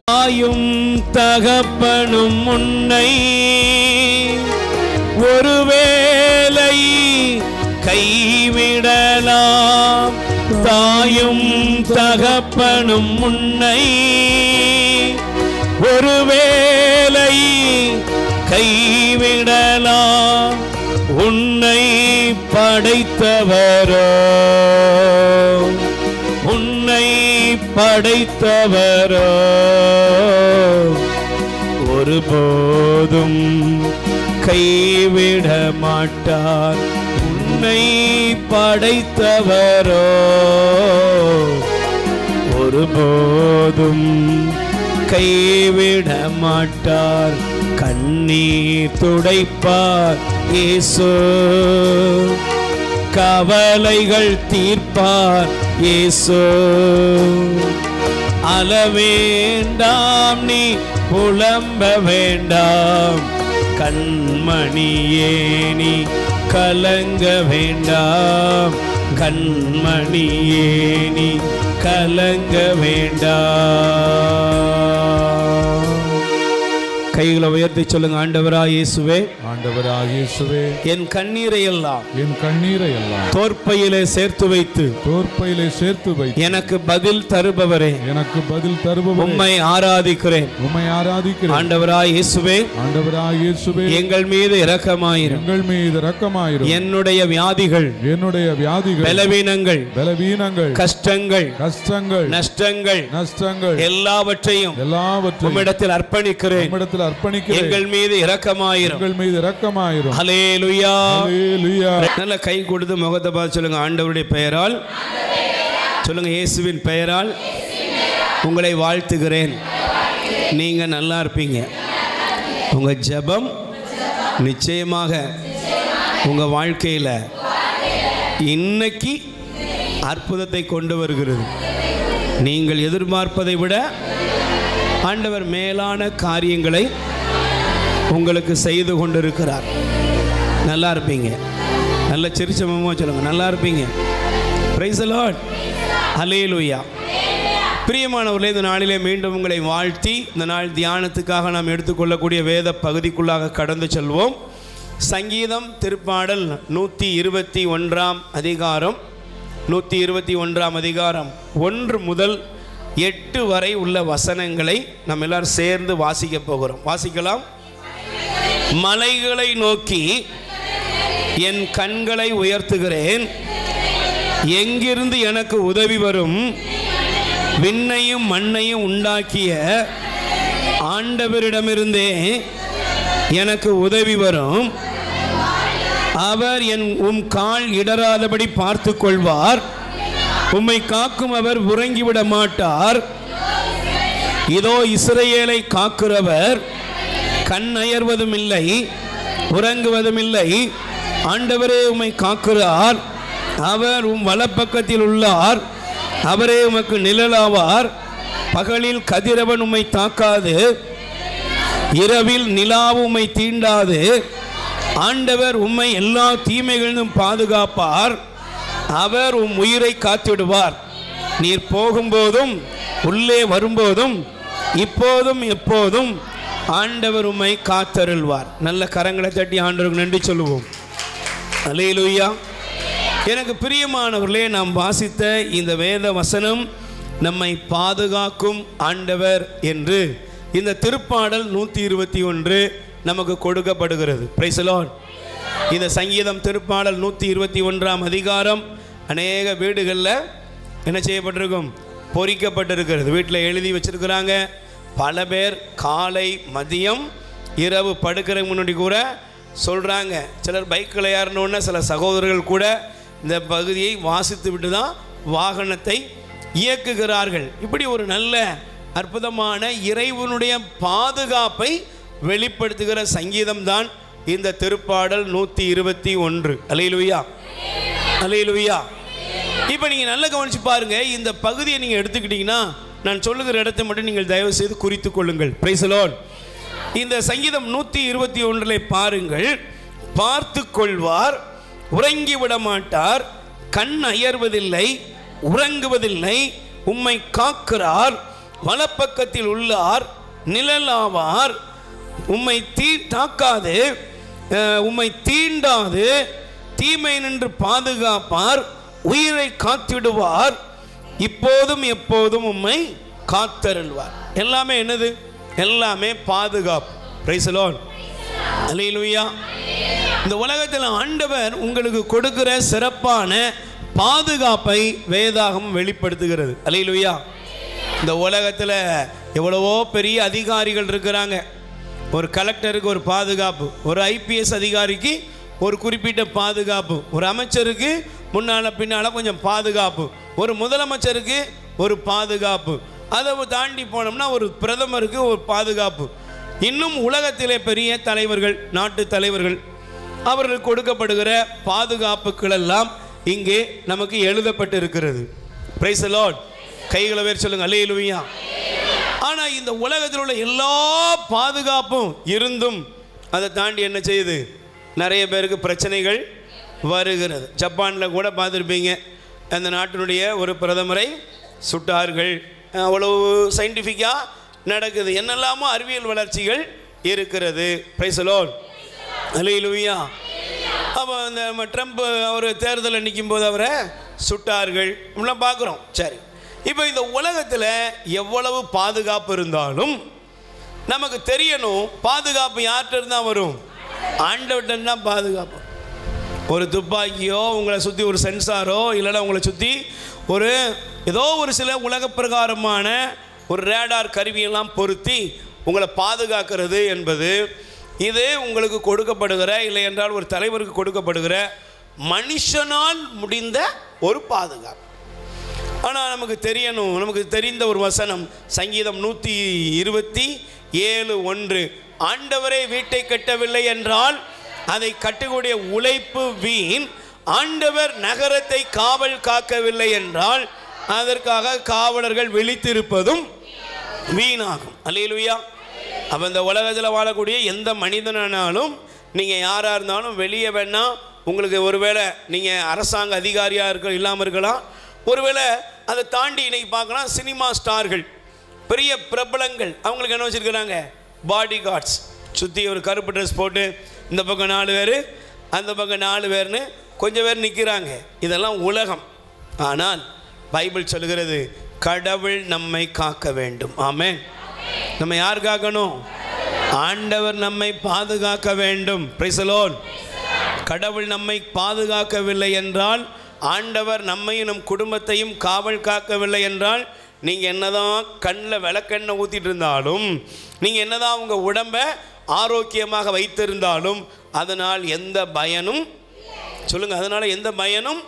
தாயும் தகப்பனும் உன்னை ஒருவேளை கைவிடலாம். தாயும் தகப்பனும் உன்னை ஒருவேளை கைவிடலாம். உன்னை படைத்தவரோ உன்னை படைத்தவரோ ஒருபோதும் கைவிட மாட்டார். உன்னை படைத்தவரோ ஒருபோதும் கைவிட மாட்டார். கண்ணீர் துடைப்பார் இயேசு, கவலைகள் தீர்ப்பார் இயேசு. அழ வேண்டாம், நீ புலம்ப வேண்டாம், கண்மணியே நீ கலங்க வேண்டாம், கண்மணியே நீ கலங்க வேண்டாம். கைகளை உயர்த்தி சொல்லுங்க. ஆண்டவராய் இயேசுவே, ஆண்டவராய் இயேசுவே, என் கண்ணீரை எல்லாம் தோற்பையிலே சேர்த்து வைத்து எனக்கு பதில் தருபவரே, உம்மை ஆராதிக்கிறேன். ஆண்டவராய் இயேசுவே, எங்கள் மீது இரக்கமாயிரும். என்னுடைய வியாதிகள், பலவீனங்கள், கஷ்டங்கள், நஷ்டங்கள் எல்லாவற்றையும் உம்மிடத்தில் அர்ப்பணிக்கிறேன். எங்கள் மீது இரக்கமாயிரும். ஹல்லேலூயா. நல்ல கை கொடுத்து முகத்தை பார்த்து சொல்லுங்க. ஆண்டவருடைய பெயரால் சொல்லுங்க. இயேசுவின் பெயரால் உங்களை வாழ்த்துகிறேன். நீங்க நல்லா இருப்பீங்க. உங்க ஜெபம் நிச்சயமாக உங்க வாழ்க்கையில் இன்னைக்கு அற்புதத்தை கொண்டு வருகிறது. நீங்கள் எதிர்பார்ப்பதை விட ஆண்டவர் மேலான காரியங்களை உங்களுக்கு செய்து கொண்டிருக்கிறார். நல்லா இருப்பீங்க. நல்ல சிரிச்சமமாக சொல்லுங்க. நல்லா இருப்பீங்க. Praise the Lord. ஹல்லேலூயா. பிரியமானவர்களே, இந்த நாளிலே மீண்டும் உங்களை வாழ்த்தி இந்த நாள் தியானத்துக்காக நாம் எடுத்துக்கொள்ளக்கூடிய வேத பகுதிக்குள்ளாக கடந்து செல்வோம். சங்கீதம் திருப்பாடல் 121 அதிகாரம் 121 அதிகாரம் 1 முதல் 8 வரை உள்ள வசனங்களை நாம் எல்லாரும் சேர்ந்து வாசிக்க போகிறோம். வாசிக்கலாம். மலைகளை நோக்கி என் கண்களை உயர்த்துகிறேன், எங்கிருந்து எனக்கு உதவி வரும்? விண்ணையும் மண்ணையும் உண்டாக்கிய ஆண்டவரிடமிருந்தே எனக்கு உதவி வரும். அவர் உம் கால் இடராதபடி பார்த்து கொள்வார். உம்மை காக்கும் அவர் உறங்கிவிட மாட்டார். இதோ இஸ்ரவேலை காக்கிறவர் கண் அயர்வதும் இல்லை, உறங்குவதும் இல்லை. ஆண்டவரே உம்மை காக்கிறார். அவர் உம் வலப்பக்கத்தில் உள்ளார். அவரே உமக்கு நிழலாவார். பகலில் கதிரவன் உம்மை தாக்காது, இரவில் நிலாவு உம்மை தீண்டாது. ஆண்டவர் உம்மை எல்லா தீமைகளிலும் பாதுகாப்பார். அவர் உம் உயிரை காத்திடுவார். நீர் போகும்போதும் உள்ளே வரும்போதும் இப்போதும் எப்போதும் ஆண்டவர் உம்மை காத்தருள்வார். நல்ல கரங்களை தட்டி ஆண்டவருக்கு நன்றி சொல்லுவோம். அல்லேலூயா. எனக்கு பிரியமானவர்களே, நாம் வாசித்த இந்த வேத வசனம் நம்மை பாதுகாக்கும் ஆண்டவர் என்று இந்த திருப்பாடல் 121 நமக்கு கொடுக்கப்படுகிறது. Price the Lord. இந்த சங்கீதம் திருப்பாடல் 121 அதிகாரம் அநேக வீடுகளில் என்ன செய்யப்பட்டிருக்கும்? பொறிக்கப்பட்டிருக்கிறது. வீட்டில் எழுதி வச்சிருக்கிறாங்க. பல பேர் காலை மதியம் இரவு படுக்கிற முன்னாடி கூட சொல்கிறாங்க. சிலர் பைக்கில் ஏறணுன்னு சில சகோதரர்கள் கூட இந்த பகுதியை வாசித்து விட்டு தான் வாகனத்தை இயக்குகிறார்கள். இப்படி ஒரு நல்ல அற்புதமான இறைவனுடைய பாதுகாப்பை வெளிப்படுத்துகிற சங்கீதம் தான் இந்த திருப்பாடல் 121. அல்லேலூயா, அல்லேலூயா. இப்போ நீங்கள் நல்லா கவனிச்சு பாருங்க. இந்த பகுதியை நீங்கள் எடுத்துக்கிட்டீங்கன்னா நான் சொல்லுகிற இடத்தை மட்டும் நீங்கள் தயவு செய்து குறித்து கொள்ளுங்கள். Price the Lord. இந்த சங்கீதம் 121 பாருங்கள். பார்த்து கொள்வார், உறங்கி விட மாட்டார், கண் அயர்வதில்லை, உறங்குவதில்லை, உம்மை காக்கிறார். வலப்பக்கத்தில் உள்ளார் நிழலாவார். உம்மை தாக்காது, உம்மை தீண்டாது தீமை நின்று பாதுகாப்பார். உயிரை காத்திடுவார். இப்போதும் எப்போதும் உம்மை காத்தருள்வார். எல்லாமே என்னது? எல்லாமே பாதுகாப்பு. Praise the Lord. அல்லேலூயா. இந்த உலகத்தில் ஆண்டவர் உங்களுக்கு கொடுக்கிற சிறப்பான பாதுகாப்பை வேதாகம் வெளிப்படுத்துகிறது. அல்லேலூயா. இந்த உலகத்தில் எவ்வளவோ பெரிய அதிகாரிகள் இருக்கிறாங்க. ஒரு கலெக்டருக்கு ஒரு பாதுகாப்பு, ஒரு ஐபிஎஸ் அதிகாரிக்கு ஒரு குறிப்பிட்ட பாதுகாப்பு, ஒரு அமைச்சருக்கு முன்னால் பின்னால் கொஞ்சம் பாதுகாப்பு, ஒரு முதலமைச்சருக்கு ஒரு பாதுகாப்பு, அதை தாண்டி போனோம்னா ஒரு பிரதமருக்கு ஒரு பாதுகாப்பு. இன்னும் உலகத்திலே பெரிய தலைவர்கள், நாட்டு தலைவர்கள், அவர்களுக்கு கொடுக்கப்படுகிற பாதுகாப்புகள் எல்லாம் இங்கே நமக்கு எழுதப்பட்டு இருக்கிறது. Praise the Lord. கைகளை வேறு சொல்லுங்க. அல்லேலூயா. ஆனால் இந்த உலகத்தில் உள்ள எல்லா பாதுகாப்பும் இருந்தும் அதை தாண்டி என்ன செய்யுது? நிறைய பேருக்கு பிரச்சனைகள் வருகிறது. ஜப்பானில் கூட பார்த்துருப்பீங்க, அந்த நாட்டினுடைய ஒரு பிரதமரை சுட்டார்கள். அவ்வளவு சயின்டிஃபிக்காக நடக்குது. என்னெல்லாமோ அறிவியல் வளர்ச்சிகள் இருக்கிறது. Praise the Lord. அல்லேலூயா. அப்போ அந்த ட்ரம்ப் அவர் தேர்தலில் நிற்கும் போது அவரை சுட்டார்கள். இப்படிலாம் பார்க்குறோம். சரி, இப்போ இந்த உலகத்தில் எவ்வளவு பாதுகாப்பு இருந்தாலும் நமக்கு தெரியணும், பாதுகாப்பு யார்கிட்ட இருந்தால் வரும்? ஆண்டவர்கிட்ட தான் பாதுகாப்பு. ஒரு துப்பாக்கியோ, உங்களை சுற்றி ஒரு சென்சாரோ, இல்லைன்னா உங்களை சுற்றி ஒரு ஏதோ ஒரு சில உலக பிரகாரமான ஒரு ரேடார் கருவியெல்லாம் பொருத்தி உங்களை பாதுகாக்கிறது என்பது இது உங்களுக்கு கொடுக்கப்படுகிற, இல்லை என்றால் ஒரு தலைவருக்கு கொடுக்கப்படுகிற மனுஷனால் முடிந்த ஒரு பாதுகாப்பு. ஆனால் நமக்கு தெரியணும், நமக்கு தெரிந்த ஒரு வசனம் சங்கீதம் 127:1, ஆண்டவரே வீட்டை கட்டவில்லை என்றால் அதை கட்டக்கூடிய உழைப்பு வீண், ஆண்டவர் நகரத்தை காவல் காக்கவில்லை என்றால் அதற்காக காவலர்கள் விழித்திருப்பதும் வீணாகும். அல்லேலூயா. அப்போ இந்த உலகத்தில் வாழக்கூடிய எந்த மனிதனானாலும் நீங்கள் யாராக இருந்தாலும் வெளியே வேணால் உங்களுக்கு ஒருவேளை நீங்கள் அரசாங்க அதிகாரியாக இல்லாமல் இருக்கலாம். ஒருவேளை அதை தாண்டி இன்றைக்கி பார்க்கலாம், சினிமா ஸ்டார்கள், பெரிய பிரபலங்கள், அவங்களுக்கு என்ன வச்சுருக்கிறாங்க? Body guards. சுற்றி ஒரு கருப்பு ட்ரெஸ் போட்டு இந்த பக்கம் 4 பேர், அந்த பக்கம் 4 பேர்னு கொஞ்சம் பேர் நிற்கிறாங்க. இதெல்லாம் உலகம். ஆனால் பைபிள் சொல்கிறது கடவுள் நம்மை காக்க வேண்டும். ஆமென். நம்ம யார் காக்கணும்? ஆண்டவர் நம்மை பாதுகாக்க வேண்டும். Price the Lord. கடவுள் நம்மை பாதுகாக்கவில்லை என்றால், ஆண்டவர் நம்மையும் நம் குடும்பத்தையும் காவல் காக்கவில்லை என்றால், நீங்கள் என்னதான் கண்ணில் விளக்கெண்ணெய் ஊற்றிட்டு இருந்தாலும், நீங்கள் என்னதான் உங்கள் உடம்பை ஆரோக்கியமாக வைத்திருந்தாலும் அதனால் எந்த பயனும், சொல்லுங்கள், அதனால் எந்த பயனும்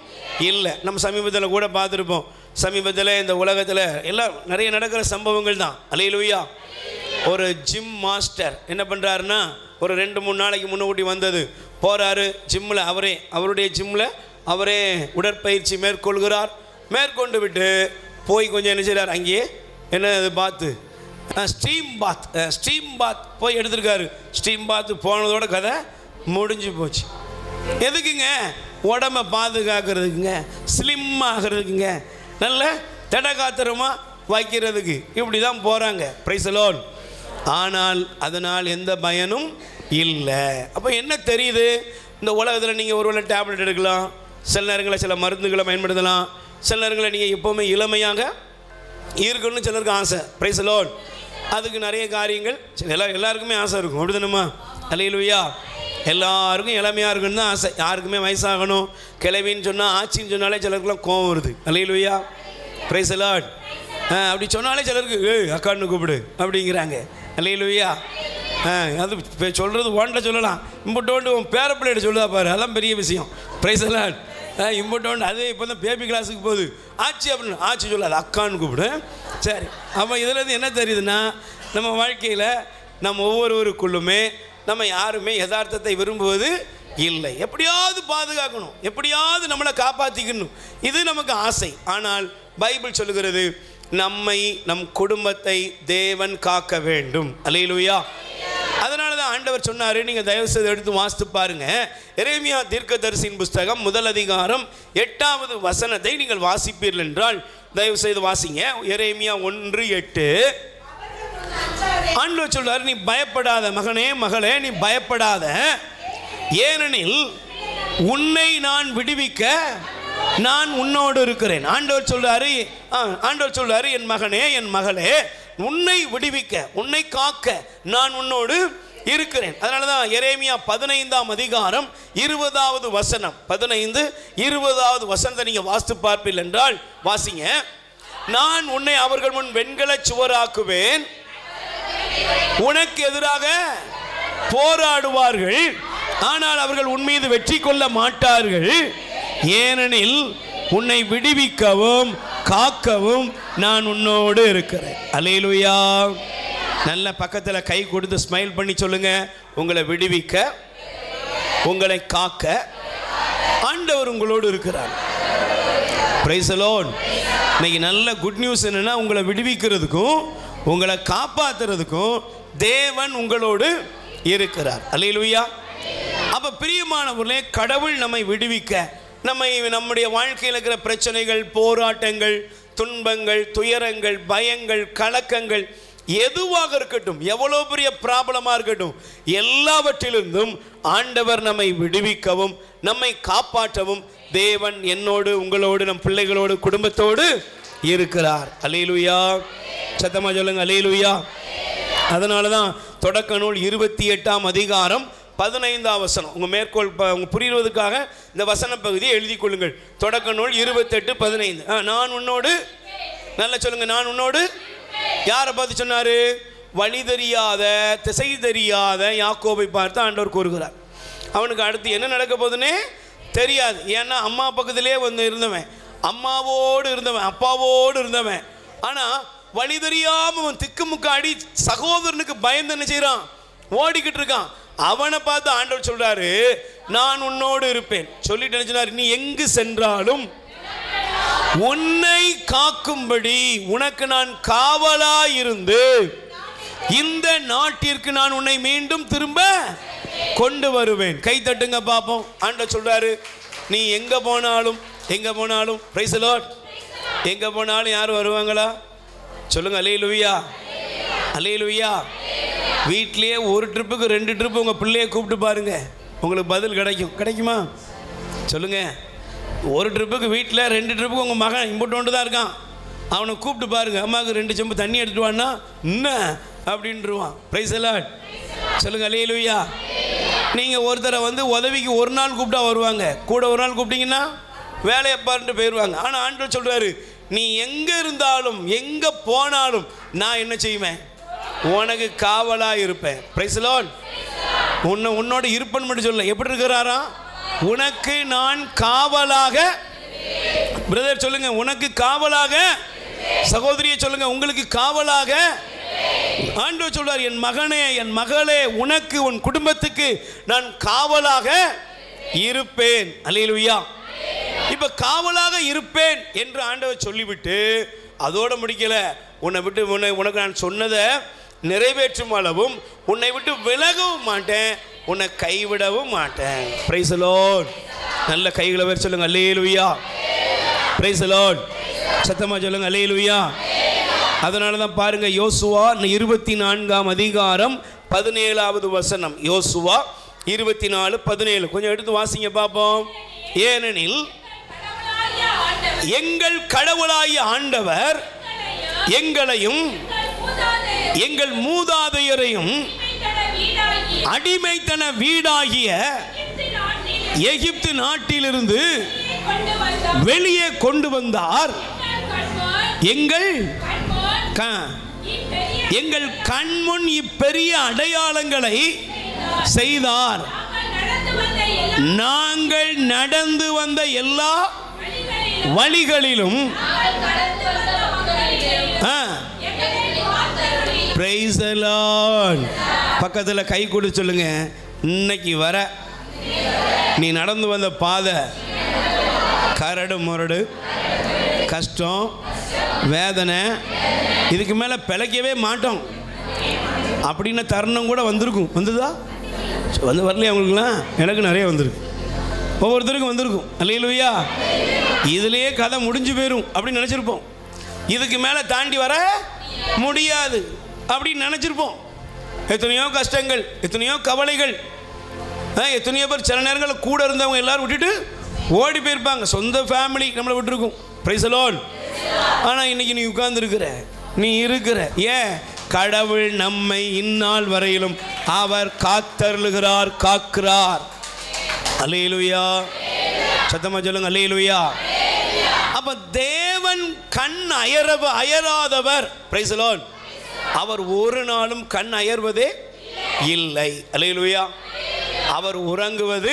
இல்லை. நம்ம சமீபத்தில் கூட பார்த்துருப்போம். சமீபத்தில் இந்த உலகத்தில் எல்லாம் நிறைய நடக்கிற சம்பவங்கள் தான். அல்லேலூயா. ஒரு ஜிம் மாஸ்டர் என்ன பண்ணுறாருன்னா, ஒரு 2-3 நாளைக்கு முன்னூட்டி வந்தது, போகிறாரு ஜிம்மில், அவருடைய ஜிம்மில் அவரே உடற்பயிற்சி மேற்கொள்கிறார். மேற்கொண்டு விட்டு போய் கொஞ்சம் என்ன செய்கிறார், அங்கேயே என்ன அது பாத்து, ஸ்டீம் பாத் போய் எடுத்துருக்காரு. ஸ்டீம் பாத்து போனதோட கதை முடிஞ்சு போச்சு. எதுக்குங்க? உடம்பை பாதுகாக்கிறதுக்குங்க, ஸ்லிம் ஆகிறதுக்குங்க, நல்ல திடகாத்திரமாக வைக்கிறதுக்கு. இப்படி தான் போகிறாங்க. Price the Lord. ஆனால் அதனால் எந்த பயனும் இல்லை. அப்போ என்ன தெரியுது? இந்த உலகத்தில் நீங்கள் ஒருவேளை டேப்லெட் எடுக்கலாம், சில நேரங்களில் சில மருந்துகளை பயன்படுத்தலாம், சில நேரங்களில் நீங்கள் எப்போவுமே இளமையாக இருக்கணும்னு சிலருக்கு ஆசை. Price the Lord. அதுக்கு நிறைய காரியங்கள் எல்லாருக்குமே ஆசை இருக்கும். அப்படிதானம்மா? அல்லேலூயா. எல்லாருக்கும் இளமையாக இருக்குன்னு தான் ஆசை. யாருக்குமே வயசாகணும், கிளவின்னு சொன்னால், ஆச்சின்னு சொன்னாலே சிலருக்குலாம் கோவம் வருது. அல்லேலூயா. Praise the Lord. அப்படி சொன்னாலே சிலருக்கு அக்கான்னு கூப்பிடு அப்படிங்கிறாங்க. அல்லேலூயா. அது சொல்கிறது ஓண்ட சொல்லலாம், இம்புட்டோண்டு உன் பேர பிள்ளைகிட்ட சொல்லுதா பாரு, அதான் பெரிய விஷயம். Price the Lord. இம்புட்டோண்டு அது இப்போ தான் பேபி கிளாஸுக்கு போகுது, ஆச்சி அப்படின்னு ஆச்சி சொல்லாது, அக்கான்னு கூப்பிடு. சரி, அப்போ இதுலேருந்து என்ன தெரியுதுன்னா, நம்ம வாழ்க்கையில் நம்ம ஒவ்வொருவருக்குள்ளுமே நம்ம யாருமே யதார்த்தத்தை விரும்புவது இல்லை. எப்படியாவது பாதுகாக்கணும், எப்படியாவது நம்மளை காப்பாற்றிக்கணும், இது நமக்கு ஆசை. ஆனால் பைபிள் சொல்லுகிறது நம்மை, நம் குடும்பத்தை தேவன் காக்க வேண்டும். அல்லேலூயா. அதனால தான் ஆண்டவர் ஆண்டவர் சொன்னார். நீங்கள் தயவு செய்து எடுத்து வாசித்து பாருங்க. எரேமியா தீர்க்கதரிசியின் புஸ்தகம் 1 அதிகாரம் 8வது வசனத்தை நீங்கள் வாசிப்பீர்கள் என்றால் தயவு செய்து வாசிங்க. எரேமியா 1:8. ஆண்டவர் சொல்றாரு, நீ பயப்படாத மகனே மகளே, நீ பயப்படாத, ஏனெனில் உன்னை நான் விடுவிக்க நான் உன்னோடு இருக்கிறேன். ஆண்டவர் சொல்றாரு என் மகனே என் மகளே, உன்னை விடுவிக்க உன்னை காக்க நான் உன்னோடு இருக்கிறேன். அதனால தான் எரேமியா 15ஆம் அதிகாரம் 20வது வசனம் 15-20வது வசனத்தை நீங்கள் வாசித்து பார்ப்பீர்கள் என்றால் வாசிங்க. நான் உன்னை அவர்கள் முன் வெண்கல சுவராக்குவேன், உனக்கு எதிராக போராடுவார்கள், ஆனால் அவர்கள் உன் மீது வெற்றி கொள்ள மாட்டார்கள், ஏனெனில் உன்னை விடுவிக்கவும் காக்கவும் நான் உன்னோடு இருக்கிறேன். அல்லேலூயா. நல்ல பக்கத்தில் கை கொடுத்து ஸ்மைல் பண்ணி சொல்லுங்க, உங்களை விடுவிக்க உங்களை காக்க ஆண்டவர் உங்களோடு இருக்கிறார். Price the Lord. இன்னைக்கு நல்ல குட் நியூஸ் என்னன்னா, உங்களை விடுவிக்கிறதுக்கும் உங்களை காப்பாற்றுறதுக்கும் தேவன் உங்களோடு இருக்கிறார். அல்லேலூயா. அப்ப பிரியமானவர்களே, கடவுள் நம்மை விடுவிக்க, நம்முடைய வாழ்க்கையில் இருக்கிற பிரச்சனைகள், போராட்டங்கள், துன்பங்கள், துயரங்கள், பயங்கள், கலக்கங்கள் எதுவாக இருக்கட்டும், எவ்வளோ பெரிய ப்ராப்ளமாக இருக்கட்டும், எல்லாவற்றிலிருந்தும் ஆண்டவர் நம்மை விடுவிக்கவும் நம்மை காப்பாற்றவும் தேவன் என்னோடு உங்களோடு நம் பிள்ளைகளோடு குடும்பத்தோடு இருக்கிறார். அல்லேலூயா. சத்தமா சொல்லுங்க அல்லேலூயா. அதனால தான் தொடக்க நூல் 28ஆம் அதிகாரம் 15ஆம் வசனம், உங்கள் மேற்கோள் உங்கள் புரிவதற்காக இந்த வசன பகுதியை எழுதி கொள்ளுங்கள். தொடக்க நூல் 28:15. நான் உன்னோடு, நல்லா சொல்லுங்க, நான் உன்னோடு. யாரை பார்த்து சொன்னார்? வழி தெரியாத திசை தெரியாத யாக்கோபை பார்த்து ஆண்டவர் கூறுகிறார். அவனுக்கு அடுத்து என்ன நடக்க போகுதுன்னே தெரியாது. ஏன்னா அம்மா பக்கத்திலே வந்து இருந்தவன், அம்மாவோடு இருந்தவன், அப்பாவோடு இருந்தவன். ஆனால் வழி தெரியாமல் அவன் திக்குமுக்காடி சகோதரனுக்கு பயந்து என்ன செய்கிறான்? ஓடிக்கிட்டு இருக்கான். அவனை பார்த்து ஆண்டவர் சொல்றாரு, நான் உன்னோடு இருப்பேன். சொல்லிட்டு என்ன சொன்னார்? நீ எங்கு சென்றாலும் உன்னை காக்கும்படி உனக்கு நான் காவலாயிருந்து இந்த நாட்டிற்கு நான் உன்னை மீண்டும் திரும்ப கொண்டு வருவேன். கை தட்டுங்க பாப்போம். ஆண்டவர் சொல்றாரு, நீ எங்க போனாலும் பிரைஸ் தி லார்ட், எங்க போனாலும் யாரும் வருவாங்களா? சொல்லுங்க அல்லேலூயா. அல்லேலூயா. வீட்லயே ஒரு ட்ரிப்புக்கு 2 ட்ரிப்பு உங்கள் பிள்ளையை கூப்பிட்டு பாருங்க, உங்களுக்கு பதில் கிடைக்குமா? சொல்லுங்க. ஒரு ட்ரிப்புக்கு வீட்டில் 2 ட்ரிப்புக்கு உங்கள் மகன் இம்புட்டு தான் இருக்கான், அவனை கூப்பிட்டு பாருங்க, அம்மாவுக்கு 2 செம்பு தண்ணி எடுத்துட்டு வான்னா என்ன அப்படின்ட்டுருவான். Price the lord. சொல்லுங்க அல்லேலூயா. நீங்கள் ஒருத்தரை வந்து உதவிக்கு ஒரு நாள் கூப்பிட்டா வருவாங்க, கூட ஒரு நாள் கூப்பிட்டீங்கன்னா வேலையை பாருன்ட்டு போயிடுவாங்க. ஆனால் ஆண்டவர் சொல்கிறாரு, நீ எங்கே இருந்தாலும் எங்கே போனாலும் நான் என்ன செய்வேன்? உனக்கு காவலாக இருப்பேன். Price the Lord. உன்னோட இருப்பேன்னு மட்டும் சொல்ல, எப்படி இருக்கிறாரா? உனக்கு நான் காவலாக. பிரதர் சொல்லுங்க, உனக்கு காவலாக. சகோதரியை சொல்லுங்க, உங்களுக்கு காவலாக. ஆண்டவர் சொல்றார், என் மகனே என் மகளே, உனக்கு உன் குடும்பத்துக்கு நான் காவலாக இருப்பேன். அல்லேலூயா. இப்ப காவலாக இருப்பேன் என்று ஆண்டவர் சொல்லிவிட்டு அதோட முடிக்கல. உனக்கு நான் சொன்னதை நிறைவேற்றும் அளவும் உன்னை விட்டு விலகவும் மாட்டேன், உன்னை கைவிடவும் மாட்டேன். Price the Lord. நல்ல கைகளை வேறு சொல்லுங்க அல்லேலூயா. Praise the Lord. சத்தமா சொல்லுங்க அல்லேலூயா. அதனால தான் பாருங்க, யோசுவா 24ஆம் அதிகாரம் 17வது வசனம். யோசுவா 24:17 கொஞ்சம் எடுத்து வாசிங்க பாப்போம். ஏனெனில் எங்கள் கடவுளாகிய ஆண்டவர் எங்களையும் எங்கள் மூதாதையரையும் அடிமைத்தன வீடாகிய எகிப்து நாட்டிலிருந்து வெளியே கொண்டு வந்தார். எங்கள் கண்முன் இப்பெரிய அடையாளங்களை செய்தார். நாங்கள் நடந்து வந்த எல்லா வழிகளிலும் பிரைஸ் தி லார்ட். பக்கத்தில் கை கொடு சொல்லுங்க, இன்னைக்கு வர நீ நடந்து வந்த பாதை கரடு முரடு, கஷ்டம், வேதனை, இதுக்கு மேலே பிழைக்கவே மாட்டோம் அப்படின்னு தருணம் கூட வந்திருக்கும். வந்துதா? வந்து வரலையா அவங்களுக்குலாம்? எனக்கு நிறைய வந்திருக்கு, ஒவ்வொருத்தருக்கும் வந்திருக்கும். அல்லேலூயா. இதுலேயே கதை முடிஞ்சு போயிடும் அப்படின்னு நினச்சிருப்போம். இதுக்கு மேலே தாண்டி வர முடியாது அப்படின்னு நினச்சிருப்போம். எத்தனையோ கஷ்டங்கள், எத்தனையோ கவலைகள், எத்தனையோ பேர் சில நேரங்களில் கூட இருந்தவங்க எல்லாரும் விட்டுட்டு ஓடி போயிருப்பாங்க. சொந்த ஃபேமிலி நம்மளை விட்டுருக்கும். Price the Lord. ஆனால் இன்னைக்கு நீ உட்கார்ந்துருக்கிற, நீ இருக்கிற ஏன்? கடவுள் நம்மை இந்நாள் வரையிலும் அவர் காத்தருளுகிறார், காக்கிறார். அல்லேலூயா. சத்தமா சொல்லுங்க அல்லேலூயா. அப்ப தேவன் கண் அயராதவர். Price the Lord. அவர் ஒரு நாளும் கண் அயர்வதே இல்லை. அல்லேலூயா. அவர் உறங்குவது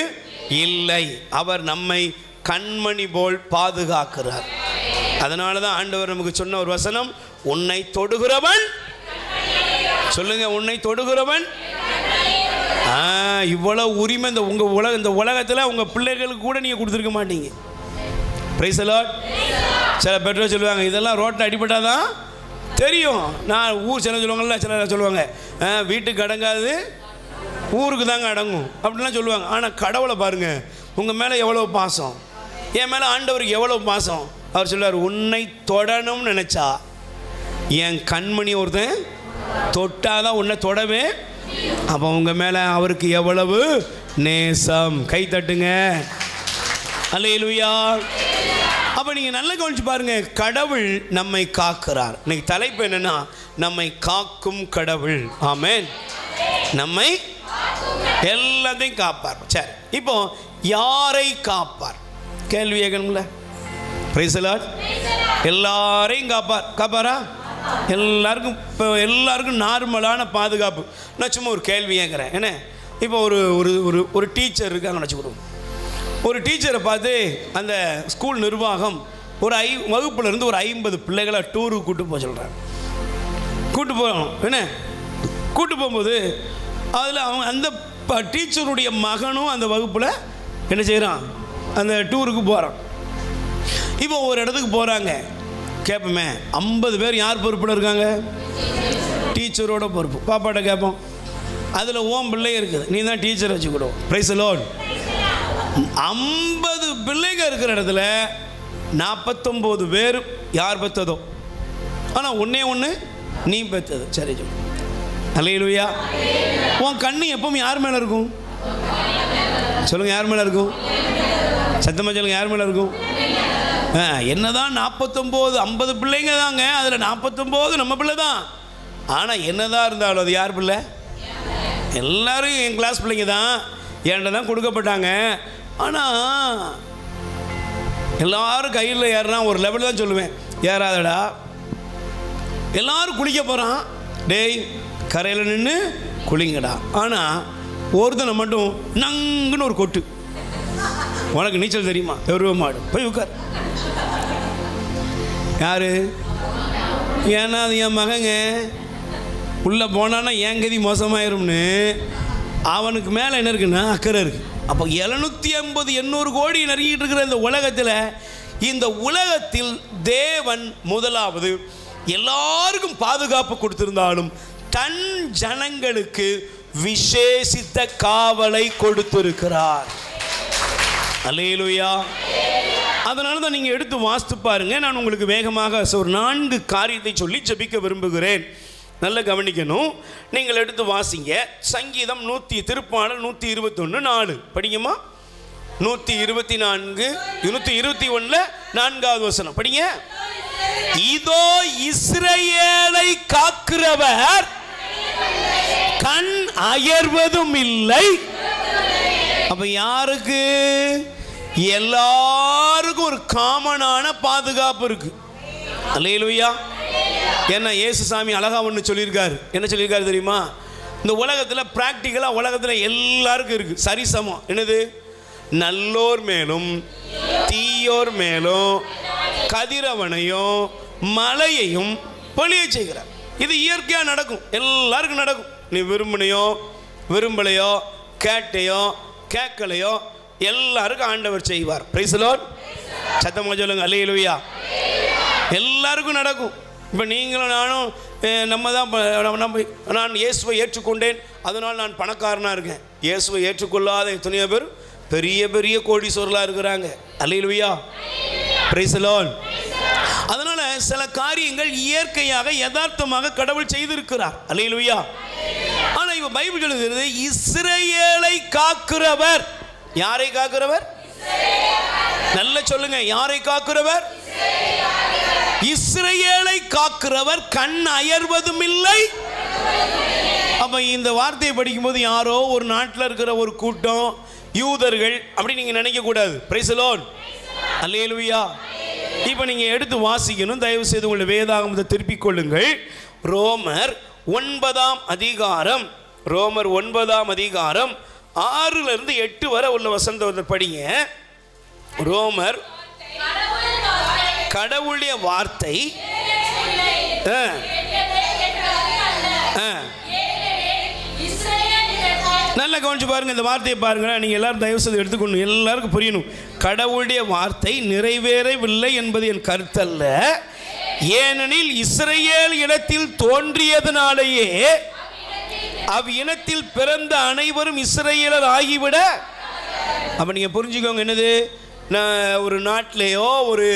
இல்லை. அவர் நம்மை கண்மணி போல் பாதுகாக்கிறார். அதனால தான் ஆண்டவர் நமக்கு சொன்ன ஒரு வசனம், உன்னை தொடுகிறவன், சொல்லுங்க, உன்னை தொடுகிறவன். இவ்வளவு உரிமை இந்த உலகத்தில் உங்கள் பிள்ளைகளுக்கு கூட நீங்கள் கொடுத்துருக்க மாட்டீங்க. Price the Lord. சில பெற்றோர் சொல்லுவாங்க, இதெல்லாம் ரோட்டில் அடிபட்டாதான் தெரியும். நான் ஊர் சில சொல்லுவாங்கல்ல, சில சொல்லுவாங்க வீட்டுக்கு அடங்காது ஊருக்கு தாங்க அடங்கும் அப்படின்லாம் சொல்லுவாங்க. ஆனால் கடவுளை பாருங்கள், உங்கள் மேலே எவ்வளோ பாசம், என் மேலே ஆண்டவருக்கு எவ்வளோ பாசம். அவர் சொல்லுவார், உன்னை தொடணும்னு நினச்சா என் கண்மணி ஒருத்தன் தொட்டாதான் உன்னை தொடவே. அப்போ உங்கள் மேலே அவருக்கு எவ்வளவு நேசம். கை தட்டுங்க. அல்லேலூயா. அப்போ நீங்கள் நல்லா கவனிச்சு பாருங்கள், கடவுள் நம்மை காக்கிறார். இன்னைக்கு தலைப்பு என்னென்னா, நம்மை காக்கும் கடவுள். ஆமென். நம்மை எல்லாத்தையும் காப்பார். சரி, இப்போ யாரை காப்பார்? கேள்வி கேட்கணும்ல. Price the Lord. எல்லாரையும் காப்பாரா? எல்லாருக்கும் இப்போ எல்லாருக்கும் நார்மலான பாதுகாப்பு. நான் சும்மா ஒரு கேள்வி கேட்குறேன். என்ன, இப்போ ஒரு ஒரு ஒரு டீச்சர் இருக்காங்க நினச்சிக்கிடுவோம். ஒரு டீச்சரை பார்த்து அந்த ஸ்கூல் நிர்வாகம் ஒரு வகுப்புலேருந்து ஒரு 50 பிள்ளைகளை டூருக்கு கூப்பிட்டு போக சொல்கிறாங்க. கூப்பிட்டு போகிறோம். என்ன, கூப்பிட்டு போகும்போது அதில் அவங்க அந்த டீச்சருடைய மகனும் அந்த வகுப்பில் என்ன செய்கிறான், அந்த டூருக்கு போகிறான். இப்போ ஒரு இடத்துக்கு போகிறாங்க. கேட்போமே, 50 பேர் யார் பொறுப்பில் இருக்காங்க? டீச்சரோட பொறுப்பு. பாப்பாட்ட கேட்போம், அதில் ஓம் பிள்ளை இருக்குது, நீ தான் டீச்சர் வச்சுக்கிடும். Praise the Lord. 50 பிள்ளைங்க இருக்கிற இடத்துல 49 பேர் யார் பெற்றதோ, ஆனால் ஒன்றே ஒன்று நீ பெற்றது. சரி சொல்லு. அல்லேலூயா. உன் கண்ணு எப்பவும் யார் மேலே இருக்கும்? சொல்லுங்கள், யார் மேலே இருக்கும்? சத்தமாக சொல்லுங்கள், யார் மேலே இருக்கும்? என்னதான் 49 50 பிள்ளைங்க தாங்க, அதில் 49 நம்ம பிள்ளை தான். ஆனால் என்னதான் இருந்தாலும் அது யார் பிள்ளை? எல்லாரும் என் கிளாஸ் பிள்ளைங்க தான், என்கிட்ட தான் கொடுக்கப்பட்டாங்க. ஆனால் எல்லாரும் கையில் ஏறுனா ஒரு லெவலில் தான் சொல்லுவேன், ஏறாதடா. எல்லாரும் குளிக்க போகிறான், டேய் கரையில் நின்று குளிங்கடா. ஆனால் ஒருத்தனை மட்டும் நங்குன்னு ஒரு கொட்டு, உனக்கு நீச்சல் தெரியுமா? எருவ மாடு, போய் உட்கார். யாரு? ஏன்னா அது என் மகங்க, உள்ளே போனான்னா என் கதி மோசமாயிரும்னு அவனுக்கு மேலே என்ன இருக்குன்னா அக்கறை இருக்குது. அப்போ 750 800 கோடி நெருங்கிட்டு இருக்கிற இந்த உலகத்தில், இந்த உலகத்தில் தேவன் முதலாவது எல்லாருக்கும் பாதுகாப்பு கொடுத்திருந்தாலும் தன் ஜனங்களுக்கு விசேஷித்த காவலை கொடுத்திருக்கிறார். அல்லேலூயா. அதனால தான் நீங்கள் எடுத்து வாசித்து பாருங்க. நான் உங்களுக்கு வேகமாக ஒரு 4 காரியத்தை சொல்லி ஜெபிக்க விரும்புகிறேன். நல்லா கவனிக்கணும். நீங்கள் எடுத்து வாசிங்க. சங்கீதம் திருப்பாடல் 121 4 படிங்கம்மா. 124 121 4வது வசனம் படிங்க. இதோ இஸ்ரவேலை காக்கிறவர் கண் அயர்வதும் இல்லை. அப்ப யாருக்கு? எல்லாருக்கும் ஒரு காமனான பாதுகாப்பு இருக்கு. அல்லேலூயா. என்ன இயேசுசாமி அழகா ஒன்று சொல்லியிருக்காரு. என்ன சொல்லியிருக்காரு தெரியுமா? இந்த உலகத்தில் பிராக்டிக்கலாக உலகத்தில் எல்லாருக்கும் இருக்கு சரிசமம். என்னது? நல்லோர் மேலும் தீயோர் மேலும் கதிரவனையும் மலையையும் பொழிய செய்கிறார். இது இயற்கையாக நடக்கும், எல்லாருக்கும் நடக்கும். நீ விரும்பினையோ விரும்பலையோ கேட்டையோ கேட்கலையோ எல்லாருக்கும் ஆண்டவர் செய்வார். Price the Lord. சத்தமாக சொல்லுங்க அல்லேலூயா. எல்லாருக்கும் நடக்கும். இப்போ நீங்களும் நானும் நான் இயேசுவை ஏற்றுக்கொண்டேன், அதனால் நான் பணக்காரனாக இருக்கேன். இயேசுவை ஏற்றுக்கொள்ளாத எத்தனையோ பேர் பெரிய பெரிய கோடீஸ்வரர்களாக இருக்கிறாங்க. அல்லேலூயா, பிரைஸ் தி லார்ட். அதனால் சில காரியங்கள் இயற்கையாக யதார்த்தமாக கடவுள் செய்திருக்கிறார். அல்லேலூயா. ஆனால் இப்போ பைபிள் சொல்லுகிறது இஸ்ரவேலை காக்கிறவர். யாரை காக்கிறவர்? நல்ல சொல்லுங்க, யாரை காக்கிறவர்? இஸ்ரவேலை காக்கிறவர் கண் அயர்வதும் இல்லை. அப்ப இந்த வார்த்தையை படிக்கும்போது யாரோ ஒரு நாட்டில் இருக்கிற ஒரு கூட்டம் யூதர்கள் அப்படி நீங்க நினைக்க கூடாது. Price the Lord, alleluia. இப்போ நீங்க எடுத்து வாசிக்கணும். தயவு செய்து உங்களுடைய வேதாகமத்தை திருப்பிக் கொள்ளுங்கள். ரோமர் 9ஆம் அதிகாரம், ரோமர் 9ஆம் அதிகாரம் 6லிருந்து 8 வரை உள்ள வசனத்தை படிங்க. ரோமர் கடவுளுடைய வார்த்தை நல்லா கவனிச்சு பாருங்க. இந்த வார்த்தையை பாருங்க. நீங்க எல்லாரும் தயவு செய்து எடுத்துக்கணும், எல்லாருக்கும் புரியணும். கடவுளுடைய வார்த்தை நிறைவேறவில்லை என்பது என் கருத்தல்ல. ஏனெனில் இஸ்ரவேல் இடத்தில் தோன்றியதனாலேயே அவ்வினத்தில் பிறந்த அனைவரும் இஸ்ரவேலர் ஆகிவிட. அப்ப நீங்க புரிஞ்சுக்கோங்க, என்னது, நான் ஒரு நாட்டிலேயோ ஒரு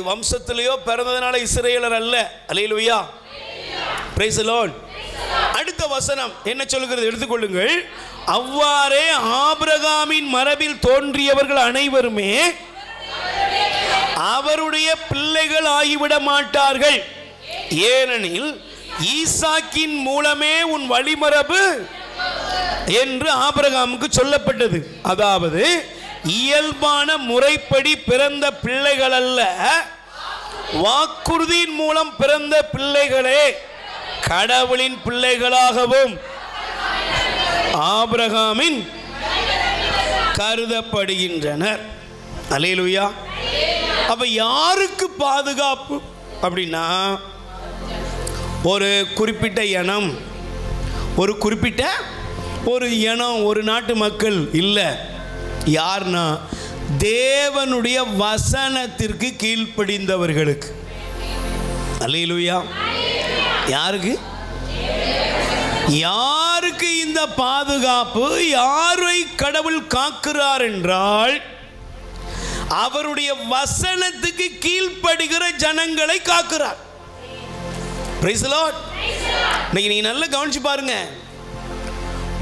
வம்சத்திலேயோ பிறந்ததுனால இஸ்ரவேலர் அல்ல. அல்லேலூயா, பிரைஸ் தி லார்ட். அடுத்த வசனம் என்ன சொல்கிறது எடுத்துக்கொள்ளுங்கள். அவ்வாறே ஆபிரகாமின் மரபில் தோன்றியவர்கள் அனைவருமே அவருடைய பிள்ளைகள் ஆகிவிட மாட்டார்கள். ஏனெனில் ஈசாக்கின் மூலமே உன் வழிமரபு என்று ஆபிரகாமுக்கு சொல்லப்பட்டது. அதாவது இயல்பான முறைப்படி பிறந்த பிள்ளைகள் அல்ல, வாக்குறுதியின் மூலம் பிறந்த பிள்ளைகளே கடவுளின் பிள்ளைகளாகவும் ஆபிரகாமின் கருதப்படுகின்றனர். அல்லேலூயா. அப்ப யாருக்கு பாதுகாப்பு அப்படின்னா, ஒரு குறிப்பிட்ட இனம், ஒரு குறிப்பிட்ட ஒரு இனம், ஒரு நாட்டு மக்கள் இல்லை. யார்னா தேவனுடைய வசனத்திற்கு கீழ்ப்படிந்தவர்களுக்கு. அல்லேலூயா. யாருக்கு? யாருக்கு இந்த பாதுகாப்பு? யாரை கடவுள் காக்கிறார் என்றால் அவருடைய வசனத்துக்கு கீழ்ப்படுகிற ஜனங்களை காக்கிறார். Price the Lord. நீங்க நல்லா கவனிச்சு பாருங்க.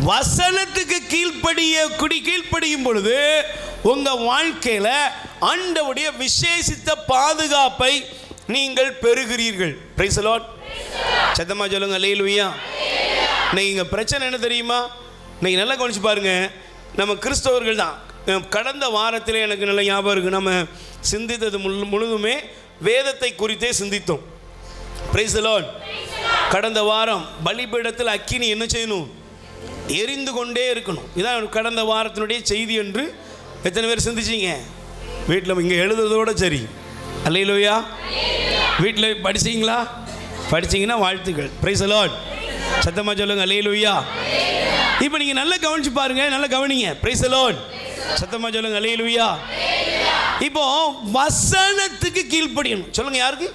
வசனத்துக்கு கீழ்ப்படியும் பொழுது உங்க வாழ்க்கையில ஆண்டவருடைய விசேஷித்த பாதுகாப்பை நீங்கள் பெறுகிறீர்கள். Price the Lord. சத்தமா சொல்லுங்க, அல்லேலூயா. நீங்க பிரச்சனை என்ன தெரியுமா? நீங்க நல்லா கவனிச்சு பாருங்க. நம்ம கிறிஸ்தவர்கள் தான். கடந்த வாரத்தில் எனக்கு நல்ல ஞாபகம் இருக்கு, நம்ம சிந்தித்தது முழுதுமே வேதத்தை குறித்தே சிந்தித்தோம். Praise the Lord. கடந்த வாரம் பலிபீடத்தில் அக்கினி என்ன செய்யணும்? எரிந்து கொண்டே இருக்கணும். இதான் கடந்த வாரத்தினுடைய செய்தி என்று எத்தனை பேர் சிந்திச்சிங்க? வீட்டில் இங்கே எழுதுறதோட சரி. அல்லேலூயா. வீட்டில் படிச்சிங்களா? படிச்சிங்கன்னா வாழ்த்துக்கள். Price the Lord. சத்தமா சொல்லுங்க, அல்லேலூயா. இப்போ நீங்கள் நல்லா கவனிச்சு பாருங்க, நல்லா கவனிங்க. Price the Lord. சத்தமா சொல்லுங்க, அல்லேலூயா. இப்போ வசனத்துக்கு கீழ்ப்படியணும். சொல்லுங்க, யாருக்கு?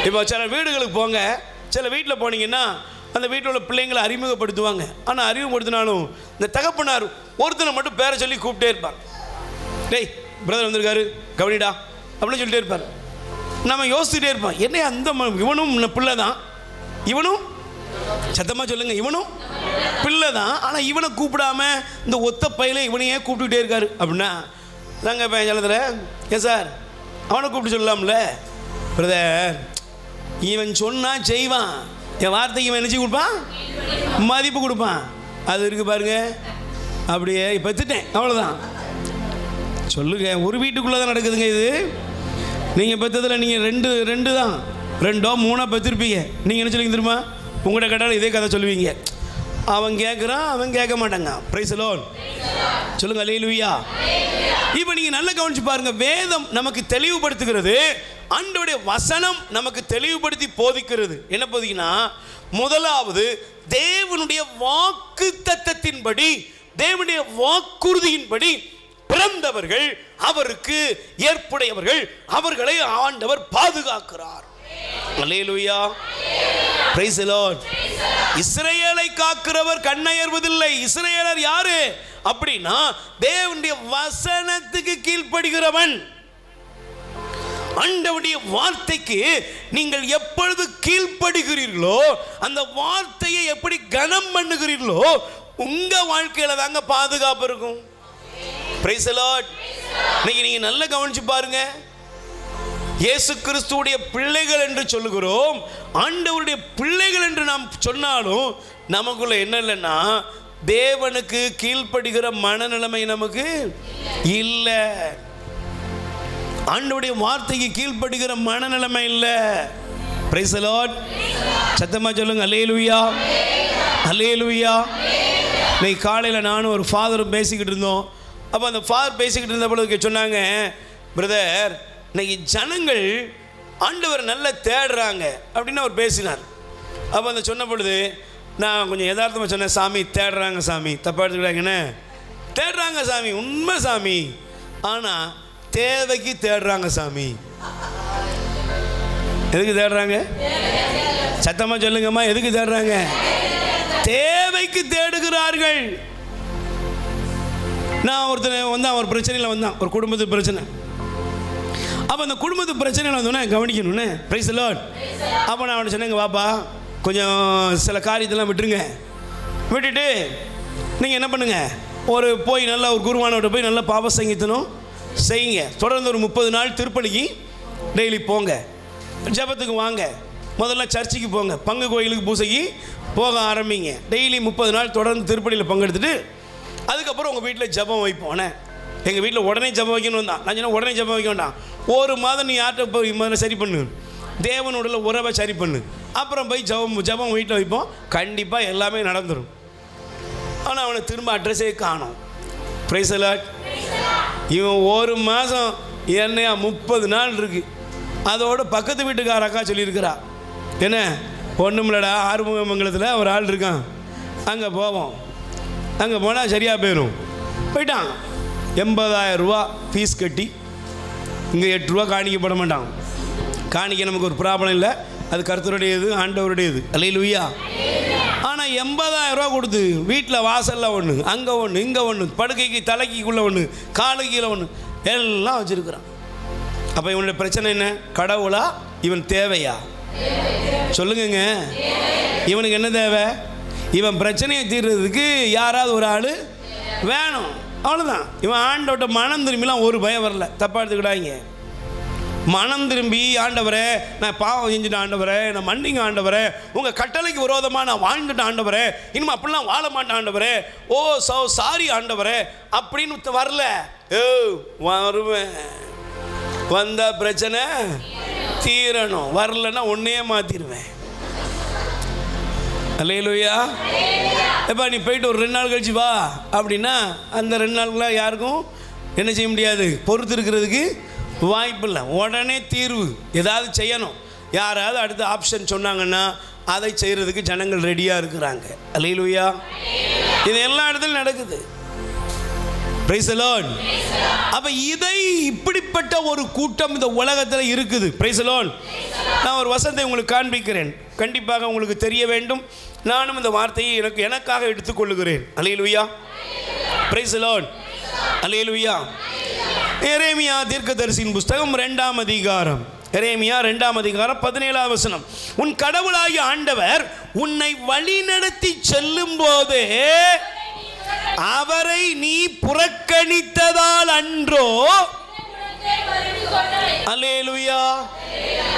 இப்போ சில வீடுகளுக்கு போங்க. சில வீட்டில் போனீங்கன்னா அந்த வீட்டில் உள்ள பிள்ளைங்களை அறிமுகப்படுத்துவாங்க. ஆனால் அறிமுகப்படுத்தினாலும் இந்த தகப்பனார் ஒருத்தனை மட்டும் பேரை சொல்லி கூப்பிட்டே இருப்பார். டேய் பிரதர் வந்திருக்காரு கவனிடா அப்படின்னு சொல்லிட்டே இருப்பார். நம்ம யோசிச்சுட்டே இருப்போம், என்ன அந்த இவனும் பிள்ளை தான், இவனும் சத்தமாக சொல்லுங்க, இவனும் பிள்ளை தான். ஆனால் இவனை கூப்பிடாம இந்த ஒத்த பையில இவனையே கூப்பிட்டுக்கிட்டே இருக்காரு அப்படின்னா நாங்கள் இப்போ சொல்லத்தில் ஏன் சார் அவனை கூப்பிட்டு சொல்லலாம்ல? பிரதர் இவன் சொன்னால் செய்வான், என் வார்த்தைக்கு இவன் நினச்சி கொடுப்பான், மதிப்பு கொடுப்பான். அது இருக்குது பாருங்க. அப்படியே பெற்றுட்டேன் அவ்வளோதான். சொல்லுங்க, ஒரு வீட்டுக்குள்ளே தான் நடக்குதுங்க இது. நீங்கள் பெற்றதில் நீங்கள் ரெண்டு தான், 2 or 3 பெற்றிருப்பீங்க. நீங்கள் என்ன சொல்லுங்க தெரியுமா? உங்கள்கிட்ட கேட்டாலும் இதே கதை சொல்லுவீங்க. அவன் கேட்குறான், அவன் கேட்க மாட்டாங்க. Price the lord. சொல்லுங்க, அல்லேலூயா. இப்போ நீங்கள் நல்லா கவனிச்சு பாருங்க. வேதம் நமக்கு தெளிவுபடுத்துகிறது, ஆண்டவருடைய வசனம் நமக்கு தெளிவுபடுத்தி போதிக்கிறது. என்ன போதிக்குன்னா, முதலாவது தேவனுடைய வாக்கு தத்தத்தின்படி, தேவனுடைய வாக்குறுதியின்படி பிறந்தவர்கள், அவருக்கு ஏற்புடையவர்கள், அவர்களை ஆண்டவர் பாதுகாக்கிறார். அல்லேலூயா, பிரைஸ் தி லார்ட். இஸ்ரவேலை காக்கிறவர் கண்ணயர்வதில்லை. இஸ்ரவேலர் யாரு அப்படின்னா தேவனுடைய வசனத்துக்கு கீழ்ப்படுகிறவன். ஆண்டவருடைய வார்த்தைக்கு நீங்கள் எப்பொழுது கீழ்ப்படுகிறீர்களோ, அந்த வார்த்தையை எப்படி கனம் பண்ணுகிறீர்களோ, உங்க வாழ்க்கையில தாங்க பாதுகாப்பு இருக்கும். Price the Lord. இன்னைக்கு நீங்க நல்லா கவனிச்சு பாருங்க. இயேசு கிறிஸ்துவுடைய பிள்ளைகள் என்று சொல்லுகிறோம், ஆண்டவருடைய பிள்ளைகள் என்று நாம் சொன்னாலும் நமக்குள்ள என்ன இல்லைன்னா தேவனுக்கு கீழ்ப்படுகிற மனநிலைமை நமக்கு இல்லை. ஆண்டவருடைய வார்த்தைக்கு கீழ்ப்படுகிற மனநிலைமை இல்லை. Praise the Lord. சத்தமா சொல்லுங்க அல்லேலூயா, அல்லேலூயா. இன்னைக்கு காலையில் நானும் ஒரு ஃபாதரும் பேசிக்கிட்டு இருந்தோம். அப்போ அந்த ஃபாதர் பேசிக்கிட்டு இருந்த பொழுது சொன்னாங்க, பிரதர் இன்னைக்கு ஜனங்கள் ஆண்டவர் நல்லா தேடுறாங்க அப்படின்னு அவர் பேசினார். அப்போ அந்த சொன்ன பொழுது நான் கொஞ்சம் யதார்த்தமாக சொன்னேன், சாமி தேடுறாங்க சாமி, தப்பாக எடுத்துக்கிறாங்கண்ணே. தேடுறாங்க சாமி, உண்மை சாமி. ஆனால் தேவைக்கு தேடுறாங்க சாமி. எதுக்கு தேடுறாங்க? சத்தமாக சொல்லுங்கம்மா, எதுக்கு தேடுறாங்க? தேவைக்கு தேடுகிறார்கள். நான் ஒருத்தர் வந்தான், ஒரு பிரச்சனையில் வந்தான், ஒரு குடும்பத்து பிரச்சனை. அப்போ அந்த குடும்பத்து பிரச்சனையில் வந்தோன்னே கவனிக்கணும்னு. Price the lord. அப்போ நான் அவனை சொன்னேங்க, வாப்பா கொஞ்சம் சில காரியத்தெல்லாம் விட்டுருங்க, விட்டுட்டு நீங்கள் என்ன பண்ணுங்க, ஒரு போய் நல்லா ஒரு குருவானோட போய் நல்லா பாவ சங்கீதனம் செய்யுங்க. தொடர்ந்து ஒரு 30 நாள் திருப்பலிக்கு டெய்லி போங்க, ஜபத்துக்கு வாங்க, முதல்ல சர்ச்சுக்கு போங்க, பங்கு கோயிலுக்கு பூசைக்கு போக ஆரம்பிங்க. டெய்லி 30 நாள் தொடர்ந்து திருப்பலியில் பங்கெடுத்துட்டு அதுக்கப்புறம் உங்கள் வீட்டில் ஜபம் வைப்போனே. எங்கள் வீட்டில் உடனே ஜபம் வைக்கணும் தான். நான் சொன்னேன், உடனே ஜபம் வைக்க வேண்டாம், ஒரு மாதம் நீ யார்கிட்ட போய் முதல்ல சரி பண்ணு, தேவனோட உறவை சரி பண்ணு, அப்புறம் போய் ஜபம் வீட்டில் வைப்போம், கண்டிப்பாக எல்லாமே நடந்துடும். ஆனால் அவனை திரும்ப அட்ரஸே காணும். Price the Lord. இவன் ஒரு மாதம் என்னையா 30 நாள் இருக்கு. அதோட பக்கத்து வீட்டுக்கார அக்கா சொல்லியிருக்கிறா, என்ன ஒன்றுமில்லடா ஆறுமுகமங்கலத்தில் ஒரு ஆள் இருக்கான், அங்கே போவோம், அங்கே போனால் சரியாக போயிடும். போயிட்டான். 80,000 ரூபா ஃபீஸ் கட்டி இங்கே 8 ரூபா காணிக்கப்பட மாட்டான். காணிக்க நமக்கு ஒரு ப்ராப்ளம் இல்லை, அது கர்த்தருடையது, ஆண்டவருடையது. அல்லேலூயா. ஆனால் 80,000 ரூபா கொடுத்து வீட்டில் வாசலில் ஒன்று, அங்கே ஒன்று, இங்கே ஒன்று, படுக்கைக்கு தலைக்குள்ளே ஒன்று, காலுக்கு கீழே ஒன்று, எல்லாம் வச்சுருக்கிறான். அப்போ இவனுடைய பிரச்சனை என்ன? கடவுளா இவன் தேவையா? சொல்லுங்க, இவனுக்கு என்ன தேவை? இவன் பிரச்சனையை தீர்றதுக்கு யாராவது ஒரு ஆள் வேணும், அவ்வளோதான். இவன் ஆண்டவர்கிட்ட மனம் திரும்பிலாம் ஒரு பயம் வரல. தப்பாக எடுத்துக்கிட்டாங்க. மனம் திரும்பி, ஆண்டவரே நான் பாவம் செஞ்சுட்டு, ஆண்டவரே நான் மன்னிங்க, ஆண்டவரே உங்கள் கட்டளைக்கு விரோதமாக நான் வாழ்ந்துட்டேன், ஆண்டவரே இனிமேல் அப்படிலாம் வாழ மாட்டேன், ஆண்டவரே ஓ சாரி ஆண்டவரே அப்படின்னு வரல. வருவேன், வந்த பிரச்சனை தீரணும், வரலன்னா ஒன்னே மாற்றிடுவேன். அல்லேலூயா. எப்பா நீ போயிட்டு ஒரு 2 நாள் கழிச்சு வா அப்படின்னா அந்த 2 நாளுக்குள்ள யாருக்கும் என்ன செய்ய முடியாது, பொறுத்து இருக்கிறதுக்கு வாய்ப்பு இல்லை. உடனே தீர்வு ஏதாவது செய்யணும். யாராவது அடுத்த ஆப்ஷன் சொன்னாங்கன்னா அதை செய்கிறதுக்கு ஜனங்கள் ரெடியாக இருக்கிறாங்க. அல்லேலூயா. இது எல்லா இடத்துலையும் நடக்குது. Price the Lord. அப்ப இதை இப்படிப்பட்ட ஒரு கூட்டம் இந்த உலகத்தில் இருக்குது. Price the Lord. நான் ஒரு வசனத்தை உங்களுக்கு காண்பிக்கிறேன், கண்டிப்பாக உங்களுக்கு தெரிய வேண்டும். நானும் இந்த வார்த்தையை எனக்காக எடுத்துக்கொள்ளுகிறேன். அல்லேலூயா. Praise the Lord. அல்லேலூயா. எரேமியா தீர்க்கதரிசியின் புஸ்தகம் 2ஆம் அதிகாரம், எரேமியா 2ஆம் அதிகாரம் 17ஆம் வசனம். உன் கடவுளாகிய ஆண்டவர் உன்னை வழிநடத்தி செல்லும் போது அவரை நீ புறக்கணித்ததால் அன்றோ. அல்லேலூயா.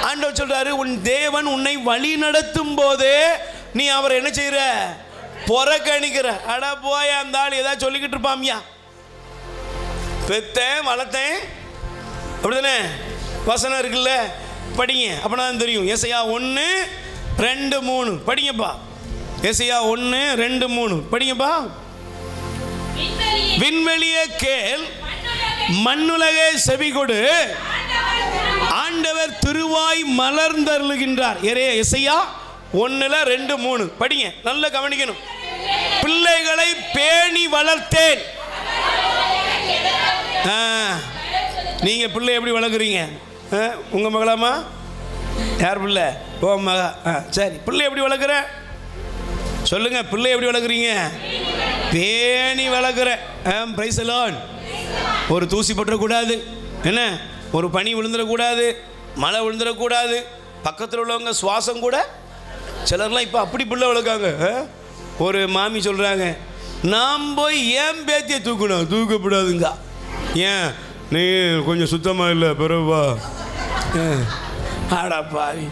ஆண்டவர் சொல்றாரு, உன் தேவன் உன்னை வழி நடத்தும் போதே நீ அவரை என்ன செய்யற? புறக்கணிக்கிற. அட போய் அந்த ஆள் ஏதாவது சொல்லிக்கிட்டு இருப்பாமியா, பெத்தேன் வளர்த்தேன் அப்படிதானே வசனம் இருக்குல்ல, படிங்க அப்பதான் தெரியும். ஏசாயா 1:2-3 படிங்கப்பா. ஏசாயா 1:2-3 படிங்கப்பா. விண்வெளியே கேள், மண்ணுலகே செவி கொடு, ஆண்டவர் திருவாய் மலர்ந்தருளுகின்றார். ஏசாயா 1:2-3 படிங்க, நல்ல கவனிக்கணும். பிள்ளைகளை பேணி வளர்த்தேன், நீங்கள் பிள்ளை எப்படி வளர்க்குறீங்க? உங்கள் மகளாமா? யார் பிள்ளை? ஓ மகா. சரி, பிள்ளை எப்படி வளர்க்குற சொல்லுங்க. பிள்ளை எப்படி வளர்க்குறீங்க? பேணி வளர்க்குற. Price the lord. ஒரு தூசி பற்றக்கூடாது, என்ன, ஒரு பனி விழுந்துடக்கூடாது, மழை விழுந்துடக்கூடாது, பக்கத்தில் உள்ளவங்க சுவாசம் கூட. சிலர்லாம் இப்போ அப்படி பிள்ளை வளர்க்காங்க. ஒரு மாமி சொல்கிறாங்க, நான் போய் ஏன் பேத்தியை தூக்கணும்? தூக்கப்படாதுங்க. ஏன்? நீ கொஞ்சம் சுத்தமாக இல்லை பிறவா. ஆடா பாவி.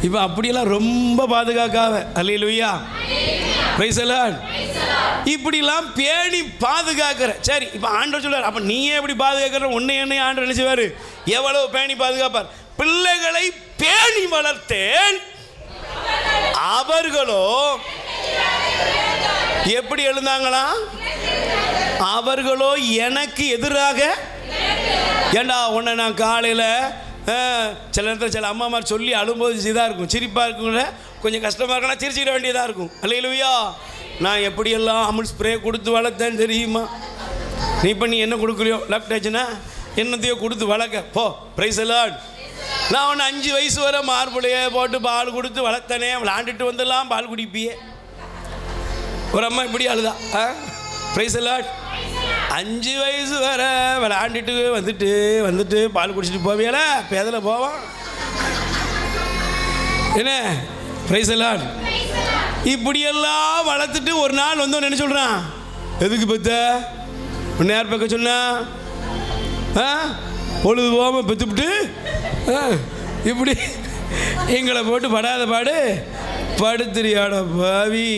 இப்போ அப்படியெல்லாம் ரொம்ப பாதுகாக்காவ. அல்லேலூயா, பிரைஸ் தி லார்ட். இப்படிலாம் பேணி பாதுகாக்கிற. சரி, இப்போ ஆண்டவர் சொல்றார், அப்போ நீயே எப்படி பாதுகாக்கிற? உன்னை என்னை ஆண்டவர் நினைச்சுவார் எவ்வளவு பேணி பாதுகாப்பார். பிள்ளைகளை பேணி வளர்த்தேன், அவர்களோ எப்படி எழுந்தாங்களா? அவர்களோ எனக்கு எதிராக. ஏண்டா உன்னை நான் காலையில் சில நேரத்தில் சில அம்மாமார் சொல்லி அழும்போது இதாக இருக்கும், சிரிப்பாக இருக்குங்க, கொஞ்சம் கஷ்டமாக இருக்குன்னா சிரிச்சிட வேண்டியதாக இருக்கும். அல்லேலூயா. நான் எப்படியெல்லாம் அமுல் ஸ்ப்ரே கொடுத்து வளர்த்தேன்னு தெரியுமா? நீ இப்போ நீ என்ன கொடுக்குறியோ, லெஃப்ட் ஆச்சுன்னா என்னத்தையோ கொடுத்து வளர்க்க போ. Price the Lord. நான் உன்னை 5 வயசு வரை மார்புலையே போட்டு பால் கொடுத்து வளர்த்தனே, விளாண்டுட்டு வந்துடலாம் பால் குடிப்பியே. ஒரு அம்மா இப்படி அழுதா. Price the Lord. 5 வயசு வர விளாண்டுட்டு வந்துட்டு பால் குடிச்சிட்டு போவியல, பேதில் போவான் என்ன? Price the Lord. இப்படியெல்லாம் வளர்த்துட்டு ஒரு நாள் வந்தோன்னு என்ன சொல்கிறான்? எதுக்கு பெத்த? நேர் பக்க சொன்னா பொழுது போகாமல் பெற்றுவிட்டு இப்படி எங்களை போட்டு படாத பாடு படுத்துறியாட பாவி.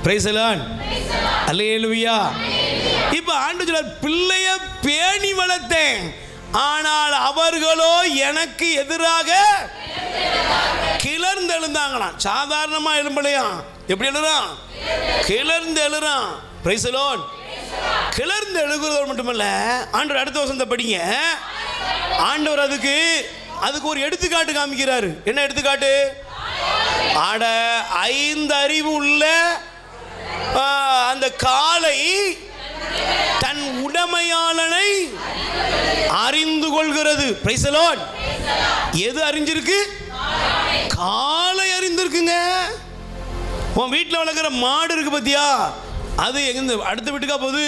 Praise the Lord. அல்லேலூயா. இப்போ ஆண்டவர் சொல்றார், பிள்ளைய பேணி வளர்த்தேன், ஆனால் அவர்களோ எனக்கு எதிராக கிளர்ந்து எழுந்தாங்களாம். சாதாரணமாக எழும்பலையாம். எப்படி எழுறான்? கிளர்ந்து எழுறான். Price the Lord. கிளர்ந்து எழுகிறதோடு மட்டுமல்ல, ஆண்டவர் அடுத்த வசனத்தை படிங்க. ஆண்டவர் அதுக்கு ஒரு எடுத்துக்காட்டு காமிக்கிறாரு. என்ன எடுத்துக்காட்டு? ஆட 5 அறிவு உள்ள அந்த காளை தன் உடைமையாளனை அறிந்து கொள்கிறது. Price the Lord. எது அறிஞ்சிருக்கு? காளை அறிந்திருக்குங்க. உன் வீட்டில் வளர்க்குற மாடு இருக்கு பத்தியா, அது எங்க அடுத்த வீட்டுக்கா போகுது?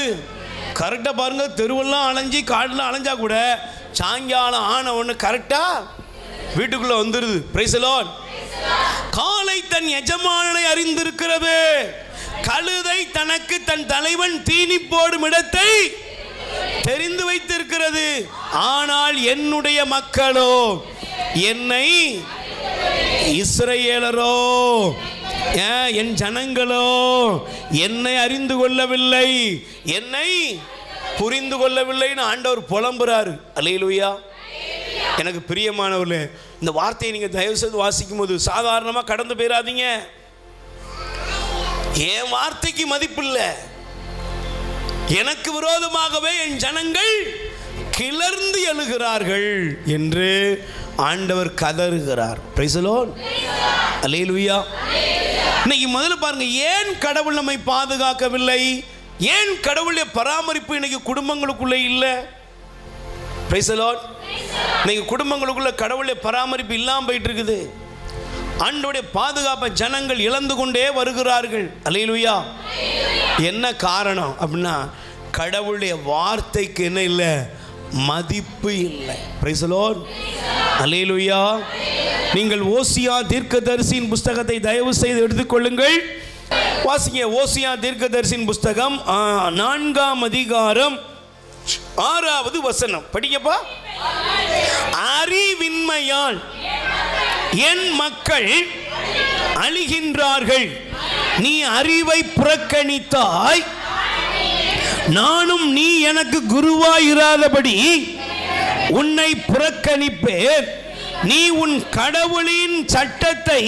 கரெக்டாக பாருங்க, தெருவெல்லாம் அலைஞ்சி காடெல்லாம் அலைஞ்சா கூட சாயங்காலம் ஆன ஒன்று கரெக்டாக வீட்டுக்குள்ளே வந்துடுது. Price the Lord. காளை தன் எஜமானனை அறிந்திருக்கிறது, கழுதை தனக்கு தன் தலைவன் தீனி போடும் இடத்தை தெரிந்து வைத்திருக்கிறது. ஆனால் என்னுடைய மக்களோ, என்னை இஸ்ரவேலரோ, என் ஜனங்களோ என்னை அறிந்து கொள்ளவில்லை, என்னை புரிந்து கொள்ளவில்லைன்னு ஆண்டவர் புலம்புறாரு. அல்லேலூயா. எனக்கு பிரியமானவர்களே, இந்த வார்த்தையை நீங்கள் தயவு செய்து வாசிக்கும் போது சாதாரணமாக கடந்து போயிடாதீங்க. என் வார்த்தைக்கு மதிப்பில்லை, எனக்கு விரோதமாகவே என் ஜனங்கள் கிளர்ந்து எழுகிறார்கள் என்று ஆண்டவர் கதறுகிறார். Price the Lord. அல்லேலூயா. இன்னைக்கு முதல்ல பாருங்க, ஏன் கடவுள் நம்மை பாதுகாக்கவில்லை? ஏன் கடவுளுடைய பராமரிப்பு இன்னைக்கு குடும்பங்களுக்குள்ளே இல்லை? Praise the Lord. இன்னைக்கு குடும்பங்களுக்குள்ள கடவுளுடைய பராமரிப்பு இல்லாமல் போயிட்டு இருக்குது. ஆண்டவருடைய பாதுகாப்பை ஜனங்கள் இழந்து கொண்டே வருகிறார்கள். அல்லேலூயா. என்ன காரணம் அப்படின்னா, கடவுளுடைய வார்த்தைக்கு என்ன இல்லை? மதிப்பு இல்லை. Praise the Lord. அல்லேலூயா. நீங்கள் ஓசியா தீர்க்கதரிசியின் புஸ்தகத்தை தயவு செய்து எடுத்துக்கொள்ளுங்கள், வாசிங்க. ஓசியா தீர்க்கதரிசியின் புஸ்தகம் 4ஆம் அதிகாரம் 6வது வசனம் படிங்கப்பா. அறிவின்மையால் என் மக்கள் அழிகின்றார்கள், நீ அறிவை புறக்கணித்தாய், நானும் நீ எனக்கு குருவாயிராதபடி உன்னை புறக்கணிப்பேன், நீ உன் கடவுளின் சட்டத்தை,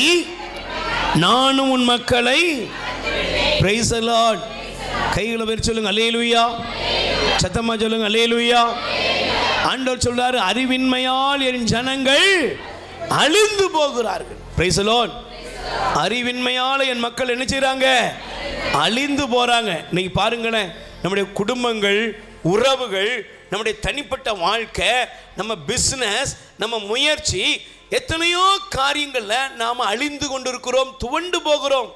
நானும் உன் மக்களை. Price the Lord. கைகளை பேர் சொல்லுங்க அல்லேலூயா. சத்தமா சொல்லுங்க அல்லேலூயா. ஆண்டவர் சொல்றாரு, அறிவின்மையால் என் ஜனங்கள் அழிந்து போகிறார்கள். Price the Lord. அறிவின்மையால் என் மக்கள் என்ன செய்றாங்க? அழிந்து போறாங்க. இன்னைக்கு பாருங்களேன், நம்முடைய குடும்பங்கள், உறவுகள், நம்முடைய தனிப்பட்ட வாழ்க்கை, நம்ம பிஸ்னஸ், நம்ம முயற்சி, எத்தனையோ காரியங்களில் நாம் அழிந்து கொண்டிருக்கிறோம், துவண்டு போகிறோம்.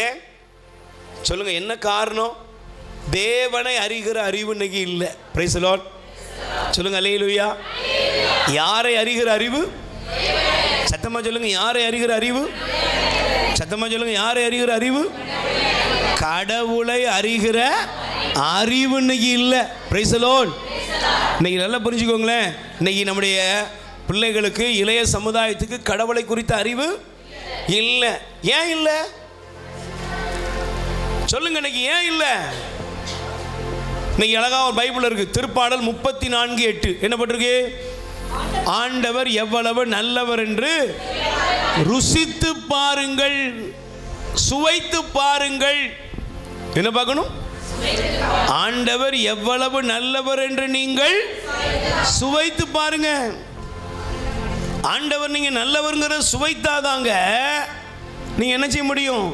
ஏன் சொல்லுங்க, என்ன காரணம்? தேவனை அறிகிற அறிவு இன்னைக்கு இல்லை. Praise the lord. சொல்லுங்க அல்லேலூயா. யாரை அறிகிற அறிவு? சத்தமா சொல்லுங்க, யாரை அறிகிற அறிவு? சத்தமா சொல்லுங்க, யாரை அறிகிற அறிவு? கடவுளை அறிகிற அறிவு இன்னைக்கு இல்லை. Praise the Lord. இன்னைக்கு நல்லா புரிஞ்சுக்கோங்களேன், இன்னைக்கு நம்முடைய பிள்ளைகளுக்கு, இளைய சமுதாயத்துக்கு கடவுளை குறித்த அறிவு இல்லை. ஏன் இல்லை சொல்லுங்க? இன்னைக்கு ஏன் இல்லை? இன்னைக்கு அழகா ஒரு பைபிள் இருக்கு, திருப்பாடல் 34:8 என்ன பட்டிருக்கு? ஆண்டவர் எவ்வளவு நல்லவர் என்று ருசித்து பாருங்கள், சுவைத்து பாருங்கள். என்ன பார்க்கணும்? ஆண்டவர் எவ்வளவு நல்லவர் என்று நீங்கள் சுவைத்து பாருங்க. ஆண்டவர் நீங்க நல்லவர்ங்கிற சுவைத்தாதாங்க நீங்க என்ன செய்ய முடியும்.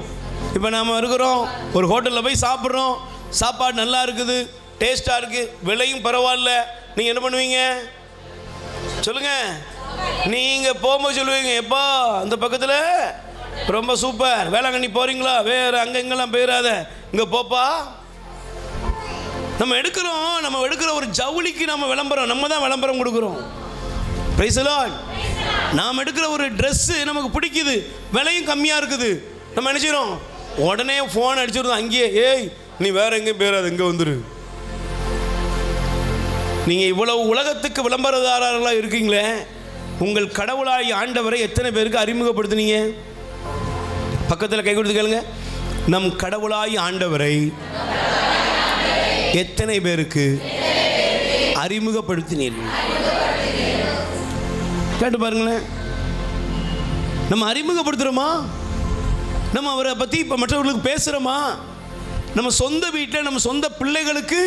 இப்போ நாம இருக்கிறோம், ஒரு ஹோட்டலில் போய் சாப்பிட்றோம், சாப்பாடு நல்லா இருக்குது, டேஸ்டாக இருக்குது, விலையும் பரவாயில்ல. நீங்கள் என்ன பண்ணுவீங்க சொல்லுங்க? நீங்கள் போகும்போது சொல்லுவீங்க, எப்பா அந்த பக்கத்தில் ரொம்ப சூப்பர், வேளாங்கண்ணி போகிறீங்களா, வேறு அங்கே இங்கெல்லாம் போயிடாத, இங்கே போப்பா. நம்ம எடுக்கிற ஒரு ஜவுளிக்கு நம்ம விளம்பரம், நம்ம தான் விளம்பரம் கொடுக்குறோம். Price the Lord. நாம் எடுக்கிற ஒரு ட்ரெஸ்ஸு நமக்கு பிடிக்குது, விலையும் கம்மியாக இருக்குது, நம்ம என்ன செய்கிறோம்? உடனே ஃபோன் அடிச்சிருந்தோம் அங்கேயே, ஏய் நீ வேற எங்கேயும் போயிடாது, இங்கே வந்துரு. நீங்கள் இவ்வளவு உலகத்துக்கு விளம்பரதாரர்களாக இருக்கீங்களே, உங்கள் கடவுளாய் ஆண்டவரை எத்தனை பேருக்கு அறிமுகப்படுத்தினீங்க? பக்கத்தில் கை கொடுத்து கேளுங்க, நம் கடவுளாய் ஆண்டவரை எத்தனை பேருக்கு அறிமுகப்படுத்தினீர்கள்? கேட்டு பாருங்களேன். நம்ம அறிமுகப்படுத்துகிறோமா? நம்ம அவரை பற்றி இப்போ மற்றவர்களுக்கு பேசுகிறோமா? நம்ம சொந்த வீட்டில் நம்ம சொந்த பிள்ளைகளுக்கு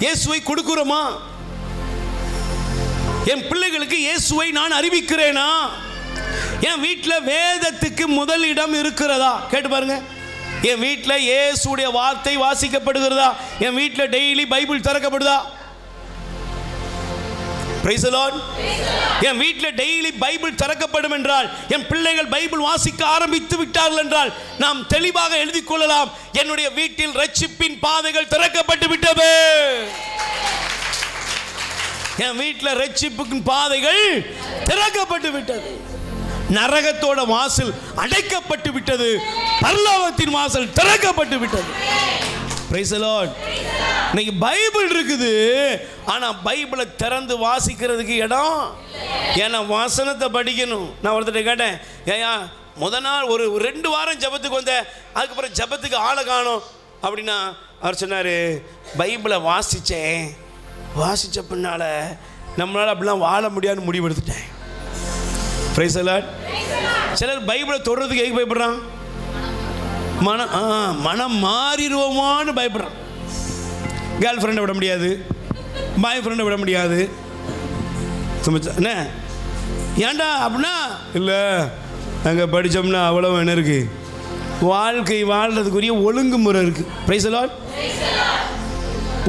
இயேசுவை கொடுக்குறோமா? என் பிள்ளைகளுக்கு இயேசுவை நான் அறிவிக்கிறேனா? என் வீட்டில் வேதத்துக்கு முதலிடம் இருக்கிறதா? கேட்டு பாருங்க. என் வீட்டில் இயேசுடைய வார்த்தை வாசிக்கப்படுகிறதா? என் வீட்டில் டெய்லி பைபிள் திறக்கப்படுதா? Praise the Lord. என் வீட்டில் டெய்லி பைபிள் திறக்கப்படும் என்றால், என் பிள்ளைகள் பைபிள் வாசிக்க ஆரம்பித்து விட்டார்கள் என்றால், நாம் தெளிவாக எழுதி கொள்ளலாம், என்னுடைய வீட்டில் ரட்சிப்பின் பாதைகள் திறக்கப்பட்டு விட்டது. என் வீட்டில் ரட்சிப்பின் பாதைகள் திறக்கப்பட்டு விட்டது. நரகத்தோட வாசல் அடைக்கப்பட்டு விட்டது, பரலோகத்தின் வாசல் திறக்கப்பட்டு விட்டது. Price the Lord. இன்னைக்கு பைபிள் இருக்குது, ஆனால் பைபிளை திறந்து வாசிக்கிறதுக்கு இடம். ஏன்னா வசனத்தை படிக்கணும். நான் ஒருத்தர் கேட்டேன், ஏயா முத நாள் ஒரு 2 வாரம் ஜபத்துக்கு வந்தேன், அதுக்கப்புறம் ஜபத்துக்கு ஆளை காணோம் அப்படின்னா, அவர் சொன்னார், பைபிளை வாசித்த பின்னால் நம்மளால் அப்படிலாம் வாழ முடியாதுன்னு முடிவெடுத்துட்டேன். Price the Lord. சிலர் பைபிளை தொடுறதுக்கு எதுக்கு பயப்படுறான்? மனம் மாறிடுவோமான்னு பயப்படுறான். கேர்ள் ஃப்ரெண்டை விட முடியாது, பாய் ஃப்ரெண்டை விட முடியாது. என்ன ஏன்டா அப்படின்னா, இல்லை அங்கே படித்தோம்னா அவ்வளோ என்ன இருக்குது, வாழ்க்கை வாழ்கிறதுக்குரிய ஒழுங்குமுறை இருக்குது. Price the Lord.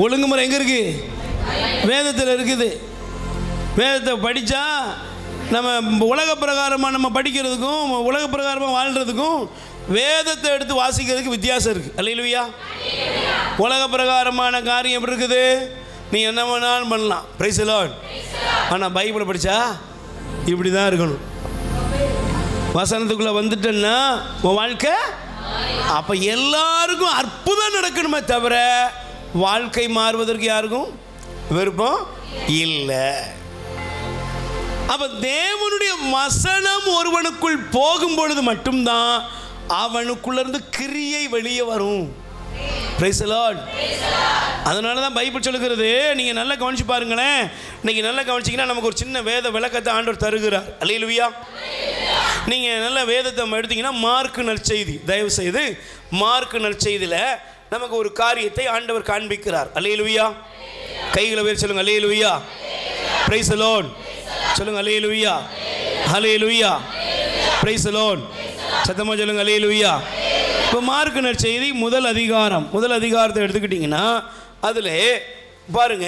ஒழுங்குமுறை எங்கே இருக்குது? வேதத்தில் இருக்குது. வேதத்தை படித்தா நம்ம உலக பிரகாரமாக நம்ம படிக்கிறதுக்கும் உலக பிரகாரமாக வாழ்கிறதுக்கும் வேதத்தை எடுத்து வாசிக்கிறதுக்கு வித்தியாசம் இருக்குது. அல்லேலூயா. உலக பிரகாரமான காரியம் எப்படி இருக்குது? நீ என்ன வேணாலும் பண்ணலாம். Price the Lord. ஆனால் பைபிளை படித்தா இப்படி தான் இருக்கணும். வசனத்துக்குள்ளே வந்துட்டேன்னா உன் வாழ்க்கை அப்போ எல்லாருக்கும் அற்புதம் நடக்கணுமே தவிர வாழ்க்கை மாறுவதற்கு யாருக்கும் விருப்பம் இல்லை. அப்போ தேவனுடைய வசனம் ஒருவனுக்குள் போகும் பொழுது மட்டும்தான் அவனுக்குள்ளேருந்து கிரியை வெளியே வரும். Price the Lord. அதனால தான் பைபிள் சொல்லுகிறது, நீங்கள் நல்லா கவனிச்சு பாருங்களேன். இன்னைக்கு நல்லா கவனிச்சிங்கன்னா நமக்கு ஒரு சின்ன வேத விளக்கத்தை ஆண்டவர் தருகிறார். அல்லேலூயா. நீங்கள் நல்ல வேதத்தை எடுத்தீங்கன்னா மார்க்கு நற்செய்தி, தயவு செய்து மார்க்கு நற்செய்தியில் நமக்கு ஒரு காரியத்தை ஆண்டவர் காண்பிக்கிறார். அல்லேலூயா. கைகளை உயர்த்தி சொல்லுங்க, அல்லேலூயா. Praise the lord. சொல்லுங்க, அல்லேலூயா. அல்லேலூயா. Praise the Lord. சத்தமாக சொல்லுங்க, அல்லேலூயா. இப்போ மார்க்கு நற்செய்தி முதல் அதிகாரத்தை எடுத்துக்கிட்டிங்கன்னா அதில் பாருங்க,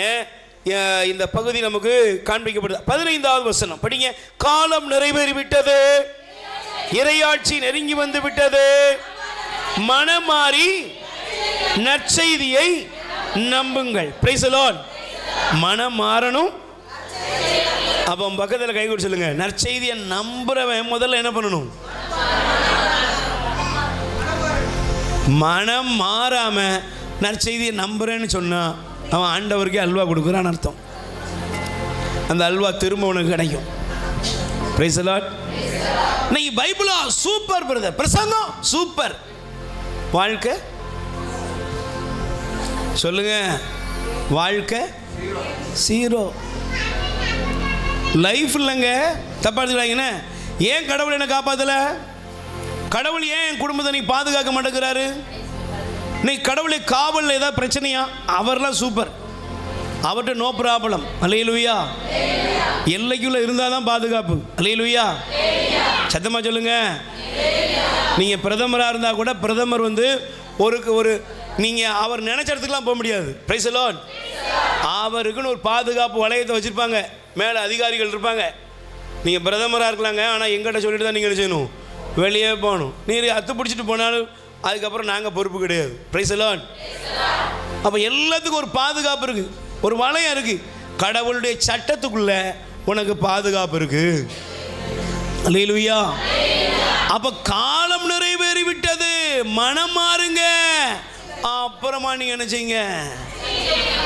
இந்த பகுதி நமக்கு காண்பிக்கப்படுது. 15வது வசனம் படிங்க. காலம் நிறைவேறிவிட்டது, இறையாட்சி நெருங்கி வந்து விட்டது, மனம் மாறி நற்செய்தியை நம்புங்கள். Price the Lord. மனம் மாறணும். அப்போ பக்கத்தில் கை கொடுத்து சொல்லுங்க, நற்செய்தியை நம்புறவன் முதல்ல என்ன பண்ணணும்? மனம் மாறாம நற்செய்தியை நம்புறேன்னு சொன்னா அவன் ஆண்டவருக்கே அல்வா கொடுக்குறான்னு அர்த்தம். அந்த அல்வா திரும்ப உனக்கு கிடைக்கும். Price the Lord. இன்னைக்கு பைபிளா சூப்பர் பிரதர், பிரசங்கம் சூப்பர், வாழ்க்கை சொல்லுங்க, வாழ்க்கை ஜீரோ, லைஃப் இல்லைங்க. தப்பா எடுத்துக்காதீங்க. ஏன் கடவுள் என்ன காப்பாத்தல? கடவுள் ஏன் என் குடும்பத்தை நீ பாதுகாக்க மாட்டேங்கிறாரு? நீ கடவுளை காவலில் ஏதாவது பிரச்சனையா? அவர்லாம் சூப்பர், அவர்கிட்ட நோ ப்ராப்ளம். அல்லேலூயா. எல்லைக்குள்ள இருந்தால் தான் பாதுகாப்பு. அல்லேலூயா. சத்தமாக சொல்லுங்க. நீங்கள் பிரதமராக இருந்தால் கூட பிரதமர் வந்து ஒரு நீங்கள் அவர் நினைச்ச இடத்துக்குலாம் போக முடியாது. Price the Lord. அவருக்குன்னு ஒரு பாதுகாப்பு வளையத்தை வச்சுருப்பாங்க, மேலே அதிகாரிகள் இருப்பாங்க. நீங்கள் பிரதமராக இருக்கலாங்க, ஆனால் எங்கிட்ட சொல்லிட்டு தான் நீங்கள் செய்யணும், வெளியே போகணும். நீர் அத்து பிடிச்சிட்டு போனாலும் அதுக்கப்புறம் நாங்கள் பொறுப்பு கிடையாது. Price the lord. அப்போ எல்லாத்துக்கும் ஒரு பாதுகாப்பு இருக்குது, ஒரு வளையம் இருக்குது. கடவுளுடைய சட்டத்துக்குள்ள உனக்கு பாதுகாப்பு இருக்குது. அல்லேலூயா. அப்போ காலம் நிறைவேறி விட்டது, மனம் மாறுங்க. அப்புறமா நீங்கள் என்ன செய்யுங்க?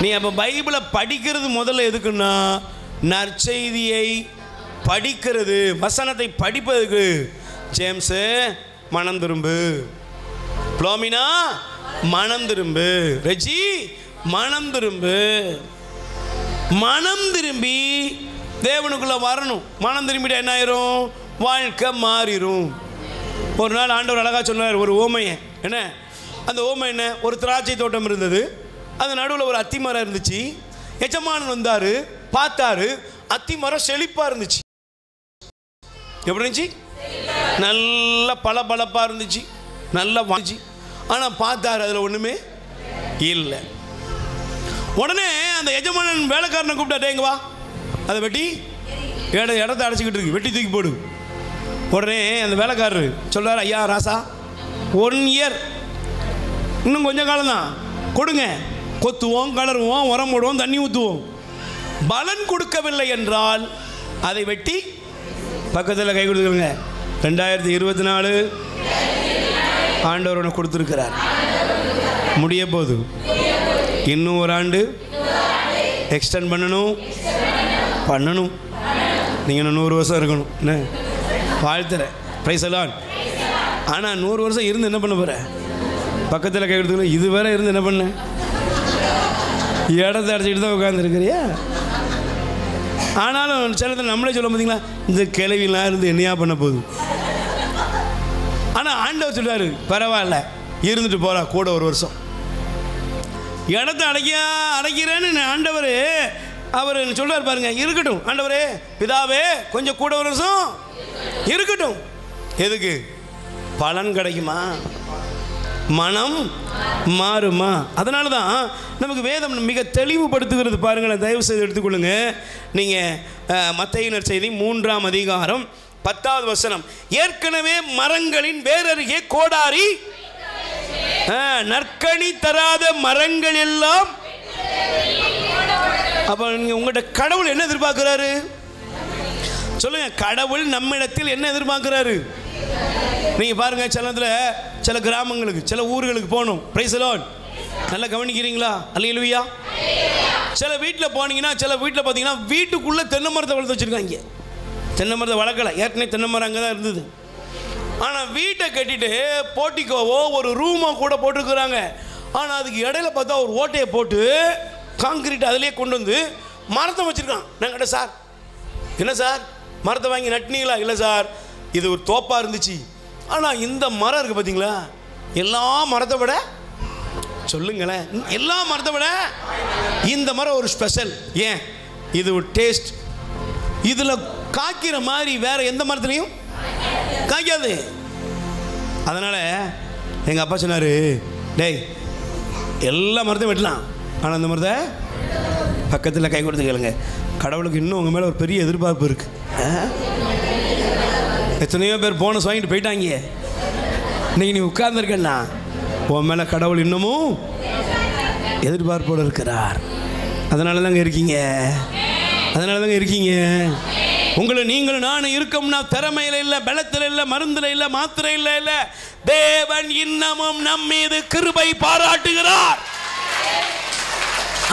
நீ அப்போ பைபிளை படிக்கிறது முதல்ல எதுக்குன்னா, நற்செய்தியை படிக்கிறது, வசனத்தை படிப்பதுக்கு. ஜேம்ஸு மனம் திரும்பு, புளோமினா மனம் திரும்பு, ரெஜி மனம் திரும்பு. மனம் திரும்பி தேவனுக்குள்ள வரணும். மனம் திரும்பிட்டு என்ன ஆயிரும்? வாழ்க்கை மாறிடும். ஒரு நாள் ஆண்டவர் அழகா சொன்னார் ஒரு ஓமையை. என்ன அந்த ஓமை? என்ன, ஒரு திராட்சை தோட்டம் இருந்தது, அது நடுவில் ஒரு அத்தி மரம் இருந்துச்சு. எஜமானன் வந்தார், பார்த்தாரு, அத்தி மரம் செழிப்பாக இருந்துச்சு. எப்படி இருந்துச்சு? நல்ல பளபளப்பாக இருந்துச்சு, நல்லா வாங்கிச்சு. ஆனால் பார்த்தாரு, அதில் ஒன்றுமே இல்லை. உடனே அந்த எஜமானன் வேலைக்காரனை கூப்பிட்டாட்டே, எங்க வா, அதை வெட்டி இடத்த அடைச்சிக்கிட்டு இருக்கு, வெட்டி தூக்கி போடு. உடனே அந்த வேலைக்காரரு சொல்றாரு, ஐயா ராசா, 1 இயர், இன்னும் கொஞ்சம் காலம்தான், கொடுங்க, கொத்துவோம், கலருவோம், உரம் போடுவோம், தண்ணி ஊற்றுவோம். பலன் கொடுக்கவில்லை என்றால் அதை வெட்டி பக்கத்தில் கை கொடுத்துருங்க. 2024 ஆண்டவர் உனக்கு கொடுத்துருக்கிறார். முடிய போகுது, இன்னும் ஒரு ஆண்டு எக்ஸ்டெண்ட் பண்ணணும். நீங்கள் இன்னும் 100 வருஷம் இருக்கணும். என்ன வாழ்த்துறேன். Price the Lord. ஆனால் 100 வருஷம் இருந்து என்ன பண்ண போகிற? பக்கத்தில் கை கொடுத்துக்கணும். இது வேற இருந்து என்ன பண்ண? இடத்த அடைச்சிக்கிட்டு தான் உட்காந்துருக்கிறியா? ஆனாலும் சிலத்தில் நம்மளே சொல்ல பார்த்தீங்களா, இந்த கிளவிலாம் இருந்து என்னையா பண்ண போகுது. ஆனால் ஆண்டவர் சொல்றாரு, பரவாயில்ல, இருந்துட்டு போகிறா கூட 1 வருஷம். இடத்த அடைக்கிறேன்னு ஆண்டவர் அவர் சொல்றார் பாருங்க. இருக்கட்டும் ஆண்டவரே, பிதாவே, கொஞ்சம் கூட 1 வருஷம் இருக்கட்டும். எதுக்கு? பலன் கிடைக்குமா, மனம் மாறுமா. அதனால தான் நமக்கு வேதம் மிக தெளிவுபடுத்துகிறது. பாருங்களேன், தயவு செய்து எடுத்துக்கொள்ளுங்க. நீங்கள் மத்தேயு நற்செய்தி 3ஆம் அதிகாரம் 10வது வசனம். ஏற்கனவே மரங்களின் வேரருகே கோடாரி, நற்கனி தராத மரங்கள் எல்லாம். அப்ப நீங்க உங்கள்கிட்ட கடவுள் என்ன எதிர்பார்க்கிறாரு சொல்லுங்க? கடவுள் நம்மிடத்தில் என்ன எதிர்பார்க்கிறாரு? நீங்க பாருங்க, சில கிராமங்களுக்கு, சில ஊர்களுக்கு போகணும். Price the Lord. நல்லா கவனிக்கிறீங்களா? அல்லேலூயா. சில வீட்டில் போனீங்கன்னா, சில வீட்டில் பார்த்தீங்கன்னா வீட்டுக்குள்ளே தென்னை மரத்தை வளர்த்து வச்சுருக்காங்க. தென்னை மரத்தை வளர்க்கலை, ஏற்கனவே தென்னை மரம் அங்கே தான் இருந்தது. ஆனால் வீட்டை கட்டிட்டு போட்டிக்கோவோ ஒரு ரூமோ கூட போட்டுருக்குறாங்க. ஆனால் அதுக்கு இடையில பார்த்தா ஒரு ஓட்டையை போட்டு காங்கிரீட் அதிலே கொண்டு வந்து மரத்தை வச்சுருக்கான். நான் கேட்டேன், சார் என்ன சார் மரத்தை வாங்கி நட்டினீங்களா? இல்லை சார், இது ஒரு தோப்பாக இருந்துச்சு. ஆனால் இந்த மரம் இருக்குது பார்த்தீங்களா, எல்லா மரத்தை விட, சொல்லுங்களேன், எல்லா மரத்தை விட இந்த மரம் ஒரு ஸ்பெஷல். ஏன்? இது ஒரு டேஸ்ட். இதில் காய்க்கிற மாதிரி வேற எந்த மரத்துலையும் காய்க்காது. அதனால் எங்கள் அப்பா சொன்னார், டேய் எல்லா மரத்தையும் வெட்டலாம், ஆனால் அந்த மாதிரி தான் பக்கத்தில் கை கொடுத்து கேளுங்க. கடவுளுக்கு இன்னும் உங்கள் மேலே ஒரு பெரிய எதிர்பார்ப்பு இருக்குது. எத்தனையோ பேர் போனஸ் வாங்கிட்டு போயிட்டாங்க. இன்னைக்கு நீ உட்கார்ந்துருக்கண்ணா, உன் மேலே கடவுள் இன்னமும் எதிர்பார்ப்போடு இருக்கிறார். அதனால தாங்க இருக்கீங்க, அதனால தாங்க இருக்கீங்க. உங்களை நீங்களும் நானும் இருக்கோம்னா திறமையில இல்லை, பலத்தில் இல்லை, மருந்தில் இல்லை, மாத்திரையில் இல்லை. தேவன் இன்னமும் நம் மீது கிருபை பாராட்டுகிறார்.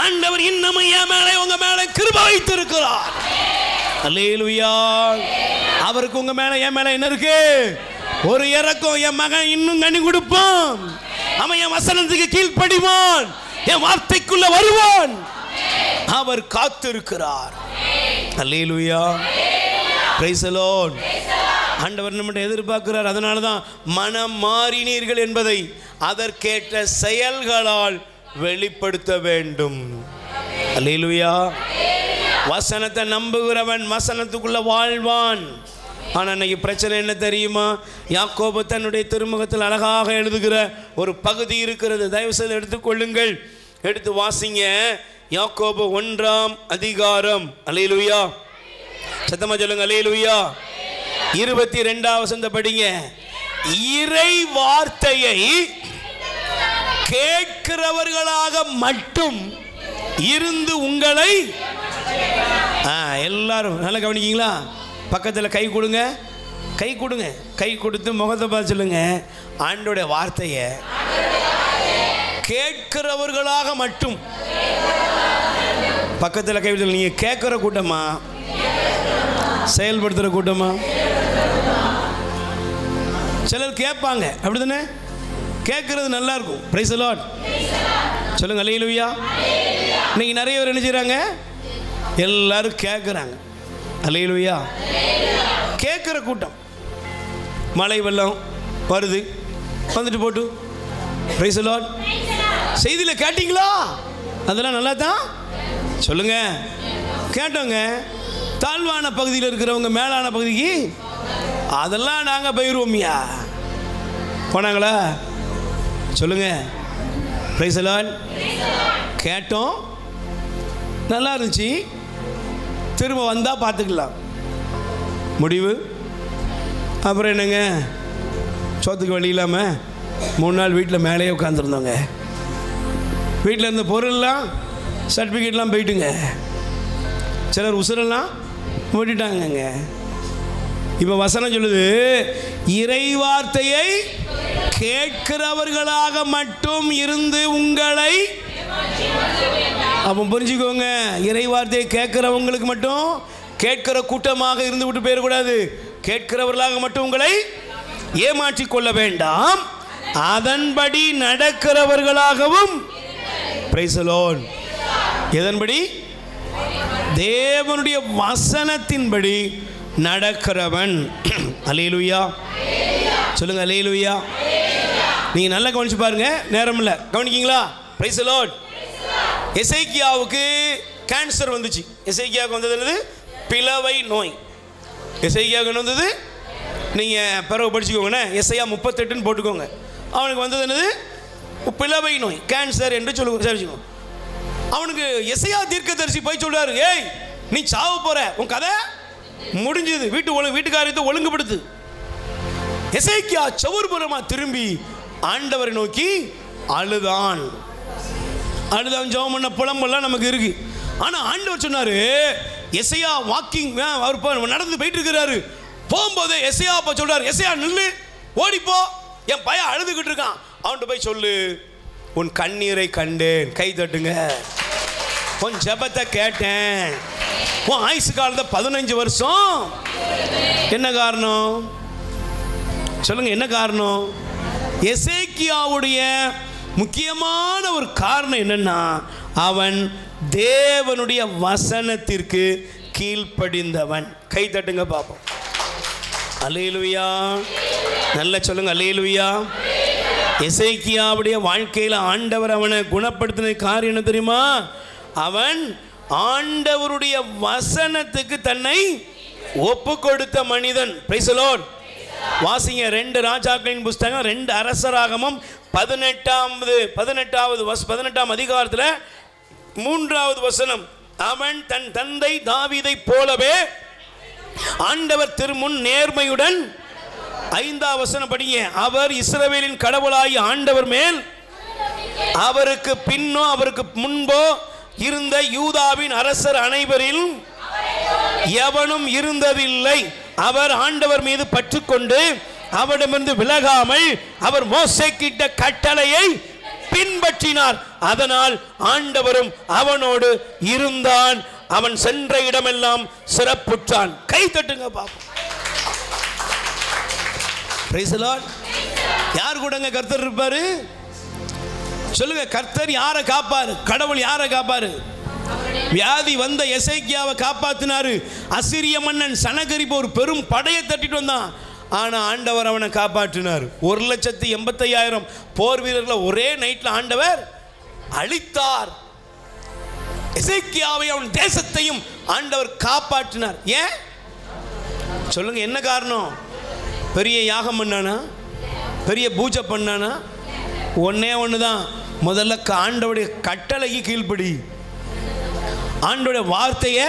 ஆண்டவர் இன்னமும் என் மேலே உங்க மேலே கிருபை வைத்திருக்கிறார். அல்லேலூயா. அவருக்கு உங்க மேலே என் மேலே என்ன இருக்கு? ஒரு இறக்கம். என் மகன் இன்னும் கனி கொடுப்பான், அவன் என் வசனத்துக்கு கீழ்ப்படிவான், என் வார்த்தைக்குள்ள வருவான். அவர் காத்திருக்கிறார். அல்லேலூயா. Praise the Lord. ஆண்டவர் நம்மகிட்ட எதிர்பார்க்கிறார். அதனால தான் மனம் மாறினீர்கள் என்பதை அதற்கேற்ற செயல்களால் வெளிப்படுத்த வேண்டும். அல்லேலூயா. வசனத்தை நம்புகிறவன் வசனத்துக்குள்ள வாழ்வான். ஆனால் இன்னைக்கு பிரச்சனை என்ன தெரியுமா? யாக்கோபு தன்னுடைய திருமுகத்தில் அழகாக எழுதுகிற ஒரு பகுதி இருக்கிறது. தயவு செய்து எடுத்துக்கொள்ளுங்கள், எடுத்து வாசிங்க. யாக்கோபு 1ஆம் அதிகாரம். அல்லேலூயா. சத்தமா சொல்லுங்க அல்லேலூயா. 22வது வசனம் படிங்க. இறை வார்த்தையை கேட்கிறவர்களாக மட்டும் இருந்து உங்களை, எல்லாரும் நல்லா கவனிக்கீங்களா? பக்கத்தில் கை கொடுங்க, கை கொடுங்க, கை கொடுத்து முகத்தை பார்த்து சொல்லுங்க, ஆண்டோடைய வார்த்தையை கேட்கிறவர்களாக மட்டும். பக்கத்தில் கை கொடுத்து. நீங்க கேட்கிற கூட்டமா செயல்படுத்துகிற கூட்டமா? சிலர் கேட்பாங்க, அப்படிதானே? கேட்கறது நல்லா இருக்கும். Price the lord. சொல்லுங்க அல்லேலூயா. இன்னைக்கு நிறைய பேர் என்ன செய்றாங்க? எல்லாரும் கேட்குறாங்க. அல்லேலூயா. கேட்குற கூட்டம். மழை வெள்ளம் வருது, வந்துட்டு போட்டு. Price the Lord. செய்தியில் கேட்டீங்களா? அதெல்லாம் நல்லா தான் சொல்லுங்க. கேட்டோங்க. தாழ்வான பகுதியில் இருக்கிறவங்க மேலான பகுதிக்கு அதெல்லாம் நாங்கள் போயிடுவோம்யா. போனாங்களா? சொல்லுங்க. Price the Lord. கேட்டோம், நல்லா இருந்துச்சு, திரும்ப வந்தால் பார்த்துக்கலாம். முடிவு அப்புறம் என்னங்க? சோத்துக்கு வழி இல்லாமல் 3 நாள் வீட்டில் மேலேயே உட்காந்துருந்தோங்க. வீட்டில் இருந்த பொருள்லாம் சர்டிஃபிகேட்லாம் போயிட்டுங்க. சிலர் உசுரெல்லாம் விட்டுட்டாங்கங்க. இப்போ வசனம் சொல்லுது, இறை வார்த்தையை கேட்கிறவர்களாக மட்டும் இருந்து உங்களை. அப்போ புரிஞ்சுக்கோங்க, இறை வார்த்தையை கேட்கிறவங்களுக்கு மட்டும், கேட்கிற கூட்டமாக இருந்து விட்டு போயிடக்கூடாது. கேட்கிறவர்களாக மட்டும் உங்களை ஏமாற்றிக் கொள்ள வேண்டாம், அதன்படி நடக்கிறவர்களாகவும். Price the Lord. எதன்படி? தேவனுடைய வசனத்தின்படி நடக்கிறவன். அல்லேலூயா. சொல்லுங்க அல்லேலூயா. நீங்க நல்லா கவனிச்சு பாருங்க, நேரம் இல்லை, கவனிக்கீங்களா? Praise the lord. எசேக்கியாவுக்கு கேன்சர் வந்துச்சு. எசேக்கியாவுக்கு வந்தது என்னது? பிளவை நோய். எசேக்கியாவுக்கு என்ன வந்தது? நீங்கள் பிறகு படிச்சுக்கோங்கண்ணே, எஸ்ஐயா 38ன்னு போட்டுக்கோங்க. அவனுக்கு வந்தது என்னது? பிளவை நோய், கேன்சர் என்று சொல்லுங்க. அவனுக்கு எஸ்ஐயா தீர்க்கதரிசி போய் சொல்றாரு, ஏய் நீ சாவ போற, உன் கதை முடிஞ்சது, வீட்டுக்காரத்தை ஒழுங்குபடுத்து. எசேக்கியா சவுர்புறமா திரும்பி ஆண்டவரை நோக்கி அழுதான். ஜெபம் பண்ண புலம்பெல்லாம் நமக்கு இருக்கு. ஆனா ஆண்டவர் சொன்னாரு, எசையா வாக்கிங், அவர் நடந்து போயிட்டு இருக்கிறாரு. போகும்போது எசையா அப்ப சொல்றாரு, எசையா நில்லு, ஓடிப்போ, என் பையன் அழுதுகிட்டு இருக்கான், அவன்கிட்ட போய் சொல்லு, உன் கண்ணீரை கண்டேன். கை தட்டுங்க. உன் ஜெபத்தை கேட்டேன். உன் ஆயுசு காலத்தை 15 வருஷம். என்ன காரணம் சொல்லுங்க? என்ன காரணம்? எசேக்கியாவுடைய முக்கியமான ஒரு காரணம் என்னன்னா, அவன் தேவனுடைய வசனத்திற்கு கீழ்ப்படிந்தவன். கை தட்டுங்க பாப்போம். அல்லேலூயா. நல்ல சொல்லுங்க அல்லேலூயா. எசேக்கியாவுடைய வாழ்க்கையில் ஆண்டவர் அவனை குணப்படுத்தின காரியம் என்ன தெரியுமா? அவன் ஆண்டவருடைய வசனத்துக்கு தன்னை ஒப்பு கொடுத்த மனிதன். Price the Lord. வாசிங்க 2 ராஜாக்களின் புஸ்தகம் 2 அரசராகமம் 18ஆம் அதிகாரத்தில் மூன்றாவது வசனம், அவன் தன் தந்தை தாவீதை போலவே ஆண்டவர் திருமுன் நேர்மையுடன். ஐந்தாவது வசனம் படிங்க, அவர் இஸ்ரவேலின் கடவுளாகிய ஆண்டவர் மேல் அவருக்கு பின்னோ அவருக்கு முன்போ இருந்த யூதாவின் அரசர் அனைவரில் எவனும் இருந்ததில்லை. அவர் ஆண்டவர் மீது பற்றுக்கொண்டு அவரிடமிருந்து விலகாமல் அவர் மோசேக்கிட்ட கட்டளையை பின்பற்றினார். அதனால் ஆண்டவரும் அவனோடு இருந்தான். அவன் சென்ற இடமெல்லாம் சிறப்புற்றான். கை தட்டுங்க பாப்போம். Price the Lord. யார் கூடங்க கர்த்தர் இருப்பாரு? சொல்லுங்க, கர்த்தர் யாரை காப்பாரு? கடவுள் யாரை காப்பாரு? வியாதி வந்த எசேக்கியாவை காப்பாத்தினாரு. அசிரிய மன்னன் சனகரிப்பு ஒரு பெரும் படையை தட்டிட்டு வந்தான். ஆனா ஆண்டவர் அவனை காப்பாற்றினார். 1,85,000 போர் வீரர்களை ஒரே நைட்ல ஆண்டவர் அழித்தார். எசேக்கியாவை அவன் தேசத்தையும் ஆண்டவர் காப்பாற்றினார். ஏன் சொல்லுங்க, என்ன காரணம்? பெரிய யாகம் பண்ணானா? பெரிய பூஜை பண்ணானா? ஒன்னே ஒண்ணுதான், முதல்ல ஆண்டவருடைய கட்டளைக்கு கீழ்ப்படி. ஆண்டவருடைய வார்த்தையை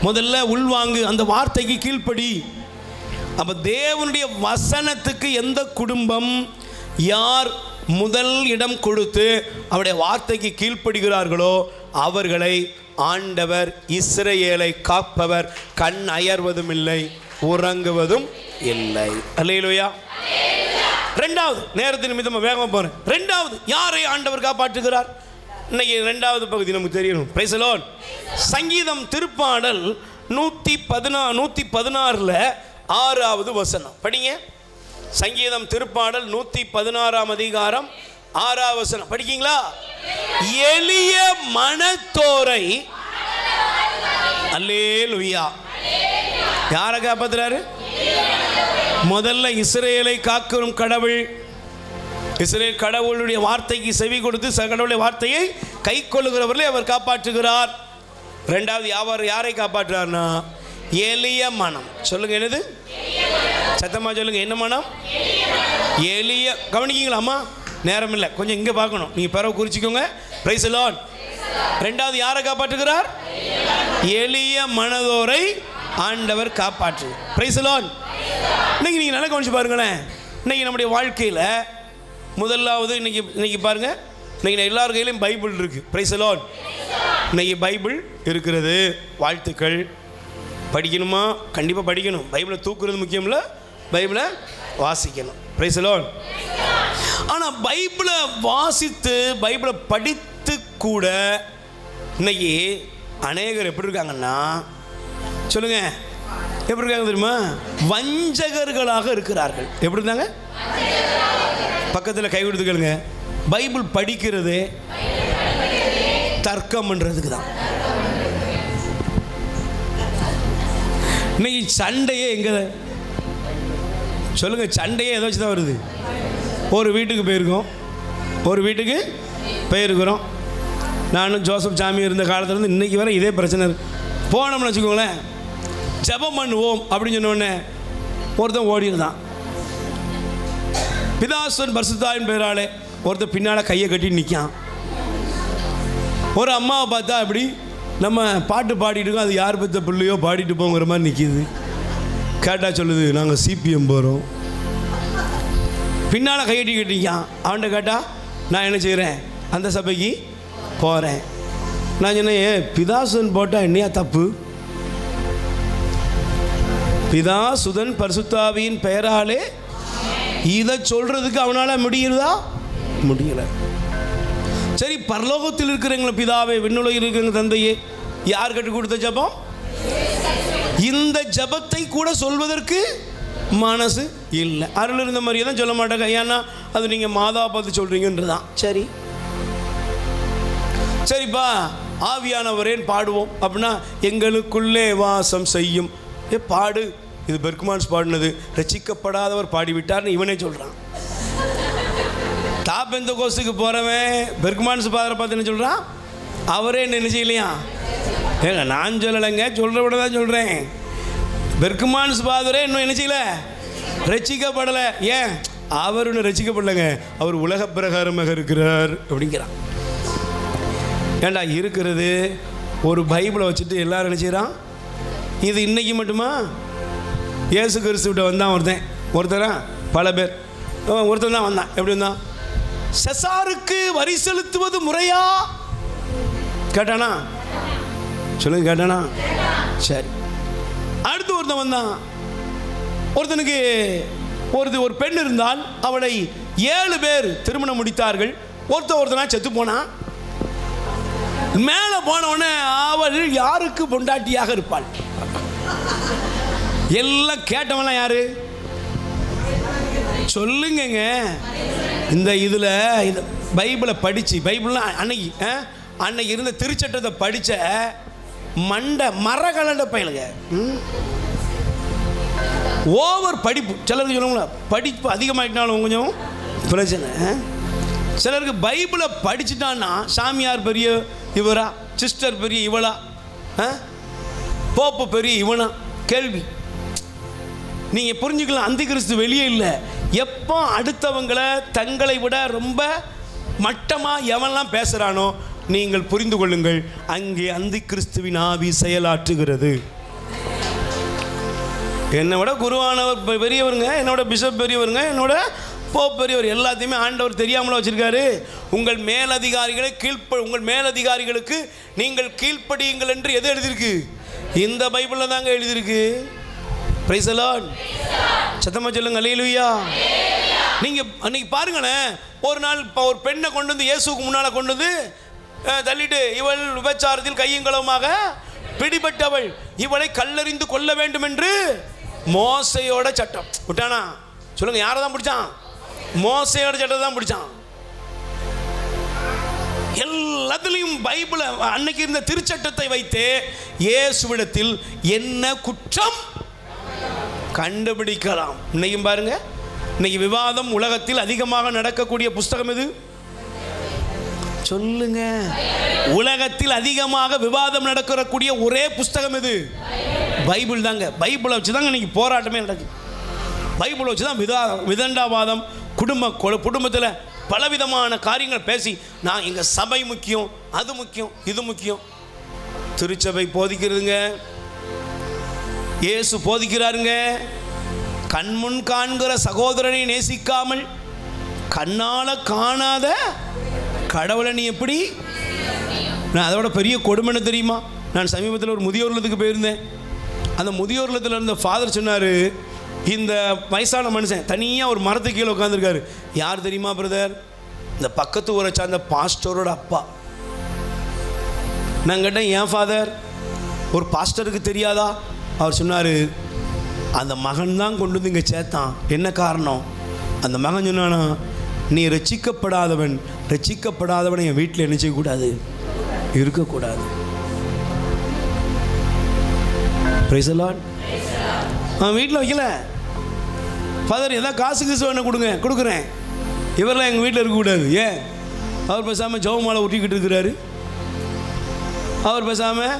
முதல்ல உள்வாங்கு, அந்த வார்த்தைக்கு கீழ்ப்படி. அப்ப தேவனுடைய வசனத்துக்கு எந்த குடும்பம் யார் முதல் இடம் கொடுத்து அவருடைய வார்த்தைக்கு கீழ்ப்படுகிறார்களோ அவர்களை ஆண்டவர் இஸ்ரவேலை காப்பவர். கண் அயர்வதும் இல்லை, உறங்குவதும் இல்லை. அல்லேலூயா. ரெண்டாவது, நேரத்தின் நிமித்தமாக வேகமாக போறேன். ரெண்டாவது, யாரை ஆண்டவர் காப்பாற்றுகிறார்? இன்னைக்கு ரெண்டாவது பகுதி நமக்கு தெரியணும். Price the Lord. சங்கீதம் திருப்பாடல் 116 6வது வசனம் படிங்க. சங்கீதம் திருப்பாடல் 116 அதிகாரம் 6வது வசனம் படிக்கீங்களா? எளிய மனத்தோரை, அல்லேலூயா, யாரை காப்பாத்துறாரு? முதல்ல இஸ்ரவேலை காக்கும் கடவுள். இஸ்ரவேல் கடவுளுடைய வார்த்தைக்கு செவி கொடுத்து கடவுளுடைய வார்த்தையை கை கொள்ளுகிறவர்களை அவர் காப்பாற்றுகிறார். ரெண்டாவது யாரை காப்பாற்றுறார்னா எளிய மனம். சொல்லுங்க, என்னது? சத்தமா சொல்லுங்க, என்ன மனம்? எளிய. கவனிக்கீங்களா அம்மா? நேரம் இல்லை, கொஞ்சம் இங்கே பார்க்கணும். நீங்கள் பிறகு குறிச்சிக்கோங்க. Price the lord. ரெண்டாவது யாரை காப்பாற்றுகிறார்? எளிய மனதோரை ஆண்டவர் காப்பாற்று. Price the Lord. இன்னைக்கு நீங்கள் நல்லா கவனிச்சு பாருங்களேன். இன்னைக்கு நம்முடைய வாழ்க்கையில் முதலாவது இன்னைக்கு பாருங்க, இன்னைக்கு எல்லார் கையிலும் பைபிள் இருக்கு. Price the Lord. இன்னைக்கு பைபிள் இருக்கிறது. வாழ்த்துக்கள். படிக்கணுமா? கண்டிப்பாக படிக்கணும். பைபிளை தூக்குறது முக்கியம் இல்லை, பைபிளை வாசிக்கணும். Price the Lord. ஆனால் பைபிளை வாசித்து பைபிளை படித்து கூட இன்னைக்கு அநேகர் எப்படி இருக்காங்கன்னா, சொல்லுங்க, எப்படி இருக்காங்க தெரியுமா? வஞ்சகர்களாக இருக்கிறார்கள். எப்படி இருந்தாங்க? பக்கத்தில் கை கொடுத்துக்கலுங்க. பைபிள் படிக்கிறது தர்க்கம் பண்ணுறதுக்கு தான். இன்னைக்கு சண்டையே எங்க சொல்லுங்க? சண்டையே எதை வச்சு தான் வருது? ஒரு வீட்டுக்கு போயிருக்கிறோம். நானும் ஜோசப் சாமி இருந்த காலத்துலேருந்து இன்னைக்கு வரை இதே பிரச்சனை இருக்கு. போனோம்னு வச்சுக்கோங்களேன், ஜெபம் பண்ணுவோம் அப்படின்னு சொன்னோடனே ஒருத்தன் ஓடிடுதான். பிதாசுவன் பரிசுத்தாவின் பெயராலே ஒருத்தர் பின்னால் கையை கட்டி நிற்கான். ஒரு அம்மாவை பார்த்தா அப்படி நம்ம பாட்டு பாடிட்டு இருக்கோம், அது யார் பற்ற பிள்ளையோ பாடிட்டு போங்கிற மாதிரி நிற்கிது. கேட்டால் சொல்லுது, நாங்கள் சிபிஎம் போகிறோம். பின்னால் கையட்டி கட்டிக்கான். அவன்கிட்ட கேட்டால் நான் என்ன செய்கிறேன்? அந்த சபைக்கு போகிறேன். நான் சொன்னேன், பிதாசுதன் போட்டால் என்னையா தப்பு? பிதா சுதன் பரிசுத்தாவியின் பெயராலே இதை சொல்றதுக்கு அவனால முடியுதா? முடியல. சரி, பரலோகத்தில் இருக்கிறவங்க பிதாவே, விண்ணுலகில் இருக்கிற தந்தையே, யார் கற்றுக் கொடுத்த ஜபம்? இந்த ஜபத்தை கூட சொல்வதற்கு மனசு இல்லை. அருள் இருந்த மாதிரியே தான் சொல்ல மாட்டாங்க. ஏன்னா அது நீங்கள் மாதா பார்த்து சொல்கிறீங்கன்றதான். சரிப்பா, ஆவியானவரேன் பாடுவோம் அப்படின்னா, எங்களுக்குள்ளே வாசம் செய்யும். பாடு. இது பெர்க்மான்ஸ் பாடினது. ரட்சிக்கப்படாதவர் பாடிவிட்டார்னு இவனே சொல்கிறான். டாப் எந்த கோர்ஸுக்கு போகிறவன் பெர்க்மான்ஸ் பாதரை பார்த்து என்ன சொல்கிறான்? அவரே என்ன செய்யலையா? ஏங்க, நான் சொல்லலைங்க, சொல்கிறவிட தான் சொல்கிறேன். பெர்க்மான்ஸ் பாதரே இன்னும் என்ன செய்யலை? ரட்சிக்கப்படலை. ஏன்? அவர் இன்னும் ரட்சிக்கப்படலைங்க, அவர் உலக பிரகாரமாக இருக்கிறார் அப்படிங்கிறான். ஏண்டா இருக்கிறது ஒரு பைபிளை வச்சுட்டு எல்லாரும் நினச்சிக்கிறான் இது இன்னைக்கு மட்டுமா? இயேசு கிறிஸ்துவிட்ட வந்தான் ஒருத்தரா பல பேர், ஒருத்தன் தான் வந்தான். எப்படி வந்தான்? செசாருக்கு வரி செலுத்துவது முறையா கேட்டானா? சொல்லுங்க, கேட்டானா? சரி. அடுத்து ஒருத்தன் வந்தான். ஒருத்தனுக்கு ஒரு பெண் இருந்தால் அவளை 7 பேர் திருமணம் முடித்தார்கள். ஒருத்தனா செத்து போனான். மேலே போனவுடனே அவள் யாருக்கு பொண்டாட்டியாக இருப்பாள்? எல்லாம் கேட்டவன்லாம் யாரு? சொல்லுங்க. இந்த இதில் இந்த பைபிளை படித்து, பைபிள்லாம் அன்னைக்கு இருந்த திருச்சட்டத்தை படித்த மரகலண்ட பயலுங்க. ஓவர் படிப்பு. சிலருக்கு சொல்லுங்களா, படிப்பு அதிகமாகிட்டாலும் கொஞ்சம் பிரச்சனை. சிலருக்கு பைபிளை படிச்சுட்டான்னா சாமியார் பெரிய இவரா, சிஸ்டர் பெரிய இவளா, போப்பு பெரிய இவனா கேள்வி. நீங்கள் புரிஞ்சுக்கலாம், அந்தி கிறிஸ்து வெளியே இல்லை. எப்போ அடுத்தவங்களை தங்களை விட ரொம்ப மட்டமாக எவன்லாம் பேசுகிறானோ நீங்கள் புரிந்து கொள்ளுங்கள், அங்கே அந்தி கிறிஸ்துவின் ஆவி செயலாற்றுகிறது. என்னை விட குருவானவர் பெரியவருங்க, என்னோட பிஷப் பெரியவருங்க, என்னோட போப் பெரியவர், எல்லாத்தையுமே ஆண்டவர் தெரியாமல வச்சிருக்காரு. உங்கள் மேலதிகாரிகளுக்கு நீங்கள் கீழ்ப்படியுங்கள் என்று எது எழுதியிருக்கு? இந்த பைபிளில் தாங்க எழுதியிருக்கு. Price the Lord. சத்தமா சொல்லுங்க, அல்லேலூயா. நீங்கள் அன்னைக்கு பாருங்களேன், ஒரு நாள் ஒரு பெண்ணை கொண்டு வந்து இயேசுக்கு முன்னால் கொண்டு வந்து தள்ளிட்டு, இவள் விபச்சாரத்தில் கையும் களவுமாக பிடிபட்டவள், இவளை கல்லெறிந்து கொல்ல வேண்டும் என்று மோசையோட சட்டம் விட்டானா? சொல்லுங்க, யாரை தான் பிடிச்சான்? மோசையோட சட்டத்தை தான் பிடிச்சான். எல்லாத்துலேயும் பைபிளை அன்னைக்கு இருந்த திருச்சட்டத்தை வைத்து இயேசுவிடத்தில் என்ன குற்றம் கண்டுபிடிக்கலாம். இன்னைக்கும் பாருங்க, இன்னைக்கு விவாதம் உலகத்தில் அதிகமாக நடக்கக்கூடிய புஸ்தகம் எது? சொல்லுங்க. உலகத்தில் அதிகமாக விவாதம் நடக்கக்கூடிய ஒரே புஸ்தகம் எது? பைபிள் தாங்க. பைபிளை வச்சு தாங்க இன்னைக்கு போராட்டமே நடக்குது. பைபிளை வச்சு தான் விதண்டாவாதம், குடும்பத்தில் பலவிதமான காரியங்கள் பேசி, நான் எங்கள் சபை முக்கியம், அது முக்கியம், இது முக்கியம். திருச்சபை போதிக்கிறதுங்க, இயேசு போதிக்கிறாருங்க. கண்முன் காண்கிற சகோதரனை நேசிக்காமல் கண்ணால காணாத கடவுளை நீ எப்படி? நான் அதோட பெரிய கொடுமைன்னு தெரியுமா? நான் சமீபத்தில் ஒரு முதியோர் இல்லத்துக்கு போயிருந்தேன். அந்த முதியோர் இல்லத்தில் இருந்த ஃபாதர் சொன்னார், இந்த வயசான மனுஷன் தனியாக ஒரு மரத்துக்கு கீழே உட்காந்துருக்காரு. யார் தெரியுமா பிரதர்? இந்த பக்கத்து ஊரை சார்ந்த பாஸ்டரோட அப்பா. நான் கேட்டேன், ஏன் ஃபாதர், ஒரு பாஸ்டருக்கு தெரியாதா? அவர் சொன்னார், அந்த மகன் தான் கொண்டு வந்து இங்கே சேர்த்தான். என்ன காரணம்? அந்த மகன் சொன்னானா, நீ ரட்சிக்கப்படாதவனை என் வீட்டில் என்ன செய்யக்கூடாது, இருக்கக்கூடாது. Price the Lord. அவன் வீட்டில் வைக்கல. ஃபாதர் ஏதாவது காசு வேணும் கொடுக்குறேன், இவரெல்லாம் எங்கள் வீட்டில் இருக்கக்கூடாது. ஏன்? அவர் பேசாமல் ஜெபமாலை ஒட்டிக்கிட்டு இருக்கிறாரு. அவர் பேசாமல்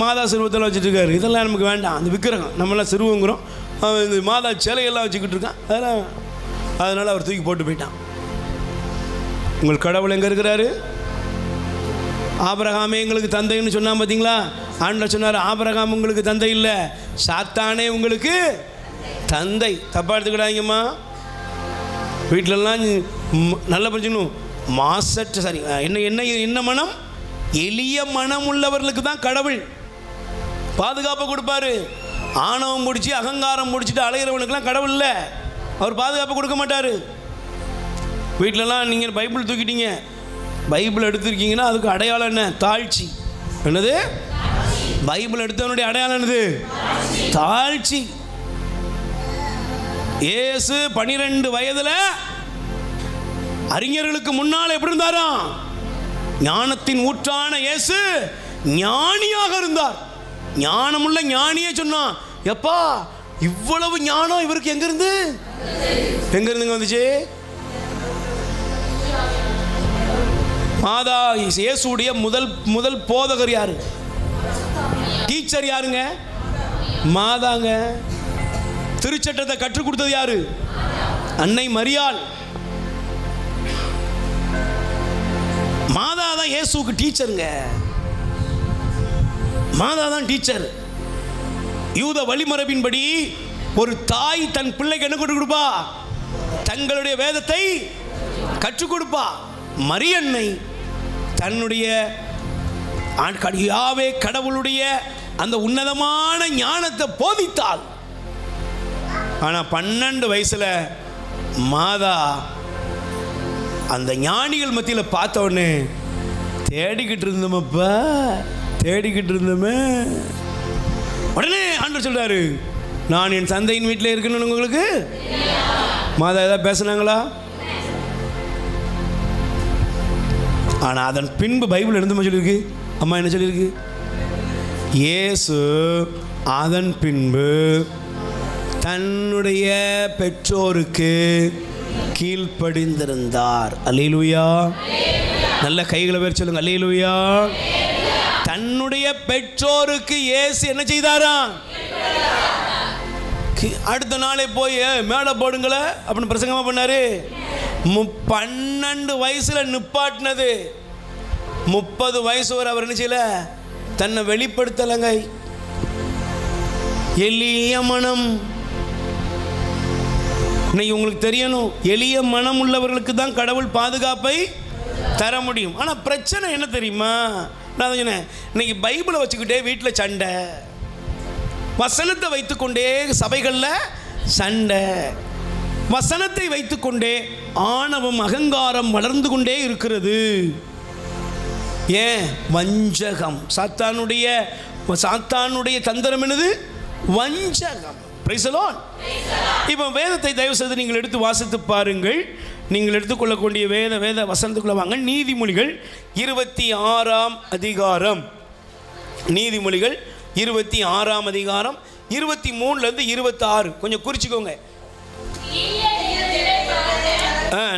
மாதா சிறுவத்தில் வச்சுட்டு இருக்காரு. இதெல்லாம் நமக்கு வேண்டாம். அந்த விக்கிரகம் நம்மளாம் சிறுவங்கிறோம், இந்த மாதா சிலையெல்லாம் வச்சுக்கிட்டு இருக்கான். அதனால் அவர் தூக்கி போட்டு போயிட்டான். உங்கள் கடவுள் எங்கே இருக்கிறாரு? ஆபிரகாமே எங்களுக்கு தந்தைன்னு சொன்னான் பார்த்தீங்களா? ஆண்டவர் சொன்னார், ஆபிரகாம் உங்களுக்கு தந்தை இல்லை, சாத்தானே உங்களுக்கு தந்தை. தப்பாக எடுத்துக்கிடாங்கம்மா. வீட்டிலலாம் நல்ல பிரச்சனும் மாசற்ற சரி என்ன மனம்? எளிய மனம் உள்ளவர்களுக்கு தான் கடவுள் பாதுகாப்பை கொடுப்பாரு. ஆணவம் முடிச்சு அகங்காரம் முடிச்சுட்டு அலைகிறவனுக்குலாம் கடவுள் இல்லை, அவர் பாதுகாப்பை கொடுக்க மாட்டார். வீட்டிலலாம் நீங்கள் பைபிள் தூக்கிட்டீங்க, பைபிள் எடுத்துருக்கீங்கன்னா அதுக்கு அடையாளம் என்ன? தாழ்ச்சி. என்னது? பைபிள் எடுத்தவனுடைய அடையாளம் என்னது? தாழ்ச்சி. இயேசு 12 வயதுல அறிஞர்களுக்கு முன்னால் எப்படி இருந்தாராம்? ஞானத்தின் ஊற்றான இயேசு ஞானியாக இருந்தார். ஞானமுள்ள ஞானியே சொன்னான், எப்பா இவ்வளவு ஞானம் இவருக்கு எங்க இருந்துங்க வந்துச்சு? மாதா இயேசுடைய முதல் போதகர் யாரு? டீச்சர் யாருங்க? மாதாங்க. திருச்சட்டத்தை கற்றுக் கொடுத்தது யாரு? அன்னை மரியாள். மாதா தான் இயேசுவுக்கு டீச்சருங்க. மாதா தான் டீச்சர். யூத வழிமரபின்படி ஒரு தாய் தன் பிள்ளைக்கு என்ன கொடுப்பா? தங்களுடைய வேதத்தை கற்றுக் கொடுப்பா. மரியன்னை தன்னுடைய யாவே கடவுளுடைய அந்த உன்னதமான ஞானத்தை போதித்தாள். ஆனால் 12 வயசுல மாதா அந்த ஞானிகள் மத்தியில் பார்த்த உடனே தேடிக்கிட்டு இருந்தோமப்பா, தேடிக்கிட்டு இருந்தோமே. உடனே ஆண்டவர் சொல்றாரு, நான் என் தந்தையின் வீட்டில் இருக்கணும்னு உங்களுக்கு மாதா ஏதாவது பேசுனாங்களா? ஆனால் அதன் பின்பு பைபிள் எழுதுமா சொல்லியிருக்கு? அம்மா என்ன சொல்லியிருக்கு? இயேசு அதன் பின்பு தன்னுடைய பெற்றோருக்கு கீழ்ப்படிந்திருந்தார். அல்லேலூயா. நல்ல கைகளை பேர் சொல்லுங்க. அல்லேலூயா. தன்னுடைய பெற்றோருக்கு இயேசு என்ன செய்தாரா? அடுத்த நாளே போய் மேடை போடுங்களே அப்படின்னு பிரசங்கமா பண்ணாரு. 12 வயசுல நிப்பாட்டினது 30 வயசு வரை அவர் என்ன செய்யல? தன்னை வெளிப்படுத்தலைங்க. எளிய மனம். இன்னைக்கு உங்களுக்கு தெரியணும், எளிய மனம் உள்ளவர்களுக்கு தான் கடவுள் பாதுகாப்பை தர முடியும். ஆனால் பிரச்சனை என்ன தெரியுமா? நான் சொன்னேன், இன்னைக்கு பைபிளை வச்சுக்கிட்டே வீட்டில் சண்டை, வசனத்தை வைத்துக்கொண்டே சபைகளில் சண்டை, வசனத்தை வைத்துக்கொண்டே ஆணவம் அகங்காரம் வளர்ந்து கொண்டே இருக்கிறது. ஏன்? வஞ்சகம். சாத்தானுடைய தந்திரம் என்னது? வஞ்சகம். Price the Lord. இப்போ வேதத்தை தயவு செய்து நீங்கள் எடுத்து வாசித்து பாருங்கள். நீங்கள் எடுத்துக்கொள்ளக்கூடிய வேத வசனத்துக்குள்ள வாங்க. நீதிமொழிகள் 26ஆம் அதிகாரம். நீதிமொழிகள் 26ஆம் அதிகாரம் 23லேருந்து 26. கொஞ்சம் குறிச்சிக்கோங்க.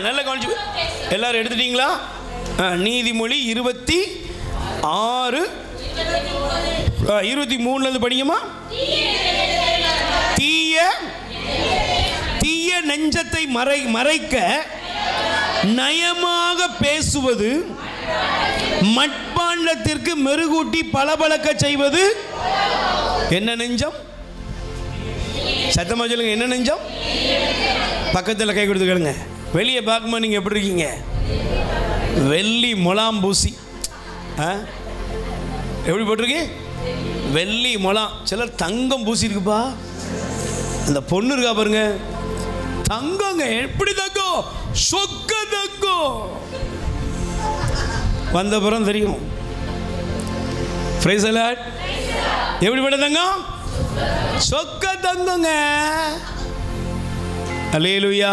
நல்ல கவனிச்சு. எல்லாரும் எடுத்துட்டீங்களா? நீதிமொழி 26 23லேருந்து படிக்குமா? தீய நெஞ்சத்தை மறைக்க நயமாக பேசுவது, மட்பாண்டத்திற்கு மெருகூட்டி பளபளக்க செய்வது. என்ன நெஞ்சம்? சத்தமா சொல்லுங்க. என்ன நெஞ்சம்? பக்கத்தில் கை கொடுத்து கேளுங்க. வெளியே பார்க்கும்போது நீங்கள் எப்படி இருக்கீங்க? வெள்ளி முலாம் பூசி எப்படி போட்டிருக்கு? வெள்ளி முலாம். சிலர் தங்கம் பூசி இருக்குப்பா. அந்த பொண்ணு இருக்கா பாருங்க, தங்கங்க. எப்படி தங்கம்? சொக்க தங்கம். வந்தப்புறம் தெரியும். எப்படிப்பட்ட தங்கம்? சொக்க தங்கங்க. அல்லேலூயா.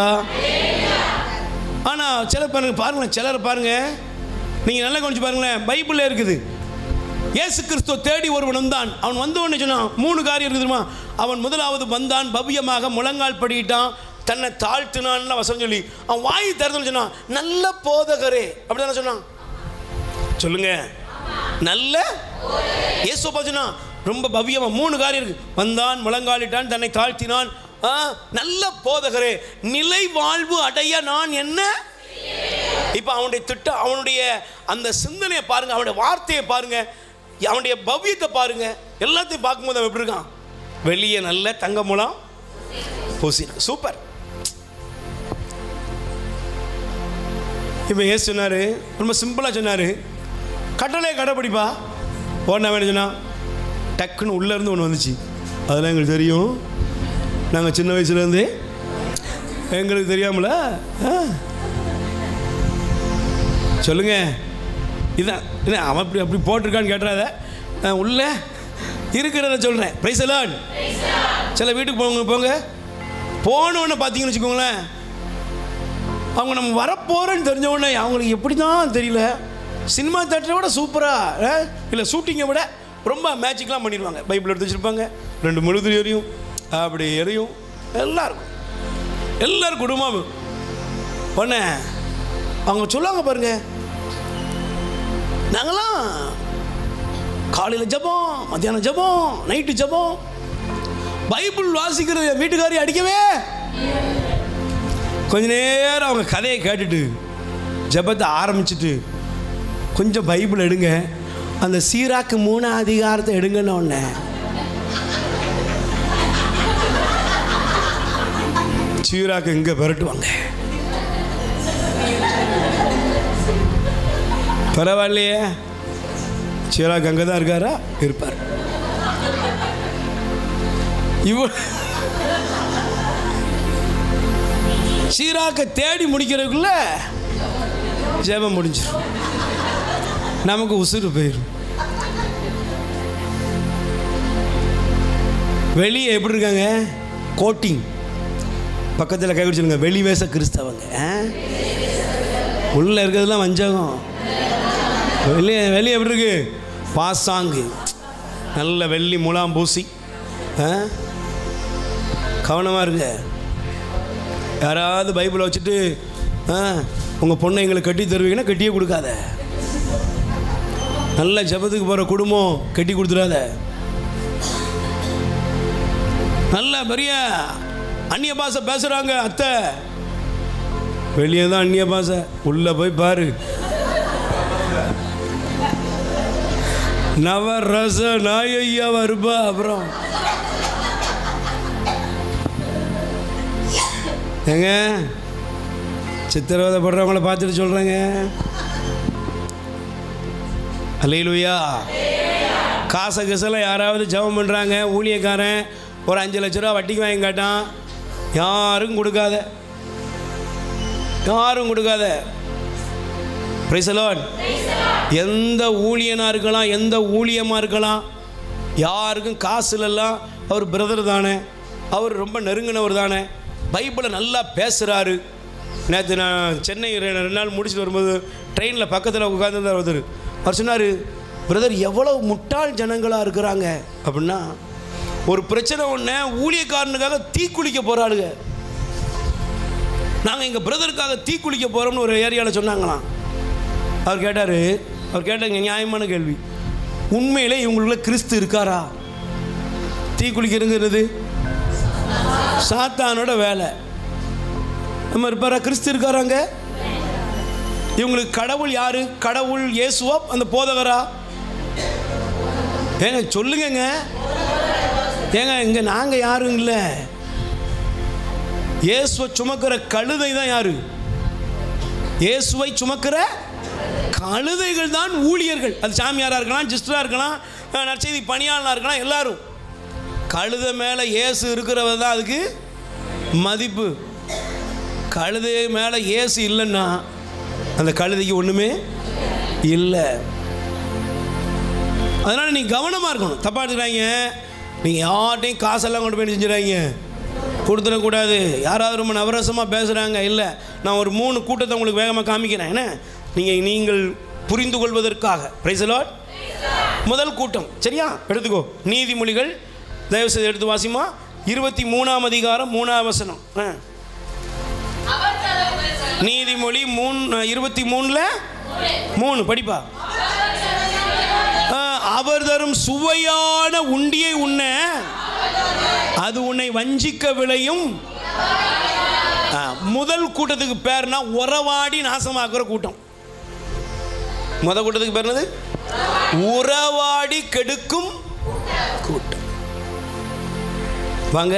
ஆனா சிலர் பாருங்களேன், சிலர் பாருங்க, நீங்க நல்லா கவனிச்சு பாருங்களேன். பைபிள்ல இருக்குது, இயேசு கிறிஸ்துவ தேடி ஒருவன் வந்தான். அவன் வந்தவன்னு சொன்னான் 3 காரியம் இருக்குதுமா. அவன் முதலாவது வந்தான், பவ்யமாக முழங்கால் படிட்டான், தன்னை தாழ்த்தினான் வசனம் சொல்லி. அவன் வாய் திறந்து சொன்னான், நல்ல போதகரே. அப்படிதானே சொன்னான்? சொல்லுங்க. நல்ல இயேசு சொன்னா ரொம்ப பவ்யமா 3 காரியம் இருக்கு. வந்தான், முழங்காலிட்டான், தன்னை தாழ்த்தினான். நல்ல போதகரே, நிலை வாழ்வு அடைய நான் என்ன? இப்ப அவனுடைய திட்டம், அவனுடைய அந்த சிந்தனையை பாருங்க, அவனுடைய வார்த்தையை பாருங்க, அவனுடைய பவ்யத்தை பாருங்க. எல்லாத்தையும் பார்க்கும்போது அவன் எப்படி இருக்கான்? வெளியே நல்ல தங்க மூலம் பூசி. சூப்பர். இப்போ ஏசு சொன்னாரு, ரொம்ப சிம்பிளா சொன்னாரு, கட்டளையை கடைப்பிடிப்பா. உடனே வேணும் சொன்னா, டக்குன்னு உள்ள இருந்து ஒன்று வந்துச்சு. அதெல்லாம் எங்களுக்கு தெரியும், நாங்கள் சின்ன வயசுலேருந்து எங்களுக்கு தெரியாமல. சொல்லுங்க. இதான் இல்லை, அவன் அப்படி போட்டிருக்கான்னு கேட்டுறாத, உள்ள இருக்கிறத சொல்கிறேன். Price the Lord. சில வீட்டுக்கு போங்க போனோன்னு பார்த்தீங்கன்னு வச்சுக்கோங்களேன், அவங்க நம்ம வரப்போகிறேன்னு தெரிஞ்ச உடனே அவங்களுக்கு எப்படி தான் தெரியல, சினிமா தேட்டரை விட சூப்பராக இல்லை ஷூட்டிங்கை விட ரொம்ப மேஜிக்லாம் பண்ணிடுவாங்க. பைபிள் எடுத்து வச்சுருப்பாங்க, 2 மெழுகுதிரி எரியும், அப்படி எரியும், எல்லாரும் குடும்பம். உடனே அவங்க சொல்லுவாங்க பாருங்க, நாங்களாம் காலையில் ஜபம், மத்தியானம் ஜபம், நைட்டு ஜபம், பைபிள் வாசிக்கிறது வீட்டுக்காரி அடிக்கவே. கொஞ்ச நேரம் அவங்க கதையை கேட்டுட்டு ஜபத்தை ஆரம்பிச்சுட்டு கொஞ்சம் பைபிள் எடுங்க, அந்த சீராக்கு 3ஆம் அதிகாரத்தை எடுங்கன்னு ஒன்று. சீராக்கு இங்கே பெரட்டுவாங்க. பரவாயில்லையே, சீராக்கு அங்கே தான் இருக்காரா? இருப்பார். சீராக்க தேடி முடிக்கிறதுக்குள்ள ஜெபம் முடிஞ்சிடும், நமக்கு உசுறு போயிடும். வெளியே எப்படி இருக்காங்க? கோட்டிங் பக்கத்தில் கை குடிச்சுங்க, வெளிவேச கிறிஸ்தவங்க. உள்ள இருக்கிறதுலாம் வஞ்சகம். வெளியே எப்படி இருக்கு? பாசாங்கு, நல்ல வெள்ளி முலாம் பூசி. கவனமாக இருங்க. யாராவது பைபிளை வச்சுட்டு உங்கள் பொண்ணை எங்களுக்கு கட்டி தருவீங்கன்னா கட்டியே கொடுக்காத. நல்ல ஜபத்துக்கு போகிற குடும்பம் கட்டி கொடுத்துடாத. நல்ல பெரிய அந்நிய பாஷை பேசுகிறாங்க அத்தை, வெளியே தான் அந்நிய பாஷை, உள்ளே போய் பாரு. நவரச நாயையா வருபா. அப்புறம் ஏங்க சித்திரவதை படுறவங்கள பார்த்துட்டு சொல்கிறேங்க. அல்லேலூயா. காசை கசெல்லாம் யாராவது ஜெபம் பண்ணுறாங்க, ஊழியக்காரன் ஒரு 5 லட்ச ரூபா வட்டிக்கு வாங்கி காட்டான், யாரும் கொடுக்காத, யாரும் கொடுக்காத. Price the Lord. எந்த ஊழியனாக இருக்கலாம், எந்த ஊழியமாக இருக்கலாம், யாருக்கும் காசுலெல்லாம் அவர் பிரதர் தானே, அவர் ரொம்ப நெருங்கினவர் தானே, பைபிளை நல்லா பேசுகிறாரு. நேற்று நான் சென்னை 2 நாள் முடிச்சுட்டு வரும்போது ட்ரெயினில் பக்கத்தில் உட்காந்துருந்தார் ஒருத்தர். அவர் சொன்னார், பிரதர் எவ்வளோ முட்டாள் ஜனங்களாக இருக்கிறாங்க அப்படின்னா, ஒரு பிரச்சனை ஒன்று ஊழியக்காரனுக்காக தீக்குளிக்க போகிறாளுங்க. நாங்கள் எங்கள் பிரதருக்காக தீக்குளிக்க போகிறோம்னு ஒரு ஏரியாவில் சொன்னாங்களாம். அவர் கேட்டாங்க நியாயமான கேள்வி, உண்மையிலே இவங்களுக்குள்ள கிறிஸ்து இருக்காரா? தீக்குளிக்கிறதுங்கிறது சாத்தானோட வேலை. நம்ம இருப்பாரா? கிறிஸ்து இருக்காராங்க? இவங்களுக்கு கடவுள் யாரு? கடவுள் இயேசுவா அந்த போதகரா? ஏங்க சொல்லுங்க. ஏங்க இங்க நாங்க யாரும் இல்லை. இயேசுவை சுமக்கிற கழுதை தான் யாரு? இயேசுவை சுமக்கிற கழுதைகள் தான் ஊழியர்கள். அது சாமியாரா இருக்கலாம், ஜிஸ்டரா இருக்கலாம், நற்செய்தி பணியாளனா இருக்கலாம், எல்லாரும். கழுதை மேலே இயேசு இருக்கிறவ தான் அதுக்கு மதிப்பு. கழுதை மேலே இயேசு இல்லைன்னா அந்த கழுதைக்கு ஒன்றுமே இல்லை. அதனால் நீங்கள் கவனமாக இருக்கணும். தப்பாக எடுத்துக்கிறாங்க, நீங்கள் யார்ட்டையும் காசெல்லாம் கொண்டு போய் செஞ்சுறாங்க, கொடுத்துடக்கூடாது. யாராவது ரொம்ப நவரசமாக பேசுகிறாங்க, இல்லை நான் ஒரு 3 கூட்டத்தை உங்களுக்கு வேகமாக காமிக்கிறேன். ஏன்னா நீங்கள் புரிந்து கொள்வதற்காக. Price the Lord. முதல் கூட்டம் சரியா? எடுத்துக்கோ. நீதிமொழிகள் தயவுசெய்து எடுத்து வாசிமா. 23ஆம் அதிகாரம் 3ஆம் வசனம். நீதிமொழி 23:3 படிப்பா. அவர் தரும் சுவையான உண்டியை உண்ண அது உன்னை வஞ்சிக்க விளையும். முதல் கூட்டத்துக்கு பேர்னா உறவாடி நாசமாக்குற கூட்டம். முதல் கூட்டத்துக்கு பேர் என்னது? உறவாடி கெடுக்கும் கூட்டம். வாங்க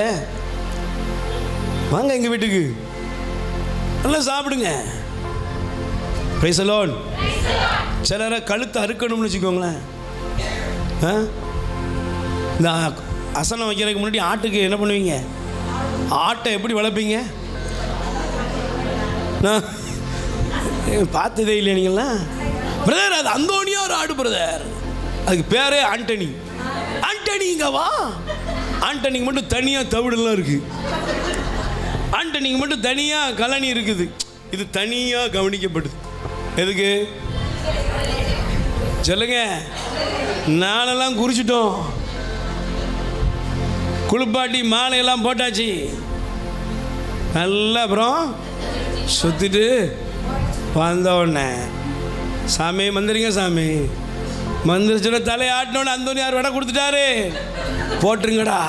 வாங்க எங்க வீட்டுக்கு, நல்லா சாப்பிடுங்க. Price the Lord. சிலரை கழுத்தை அறுக்கணும்னு வச்சுக்கோங்களேன். இந்த அசனம் வைக்கிறதுக்கு முன்னாடி ஆட்டுக்கு என்ன பண்ணுவீங்க? ஆட்டை எப்படி வளர்ப்பீங்க? நான் பார்த்ததே இல்லை நீங்களா? பிரதர் அது அந்தோனியா ஒரு ஆடு பிரதர், அதுக்கு பேரே ஆண்டனி. ஆண்டனிங்க வா. ஆண்டனிக்கு மட்டும் தனியாக தவிடெல்லாம் இருக்குது, ஆண்டனிக்கு மட்டும் தனியாக கலனி இருக்குது. இது தனியாக கவனிக்கப்படுது. எதுக்கு சொல்லுங்க? நாளெல்லாம் குறிச்சிட்டோம், குளிப்பாட்டி மாலையெல்லாம் போட்டாச்சு, நல்லா அப்புறம் சுற்றிட்டு வந்த உடனே சாமி மந்திரிங்க, சாமி மந்திரிச்சோட தலையை ஆட்டினோட அந்தோனியார் விட கொடுத்துட்டாரு, போட்டுருங்கடா.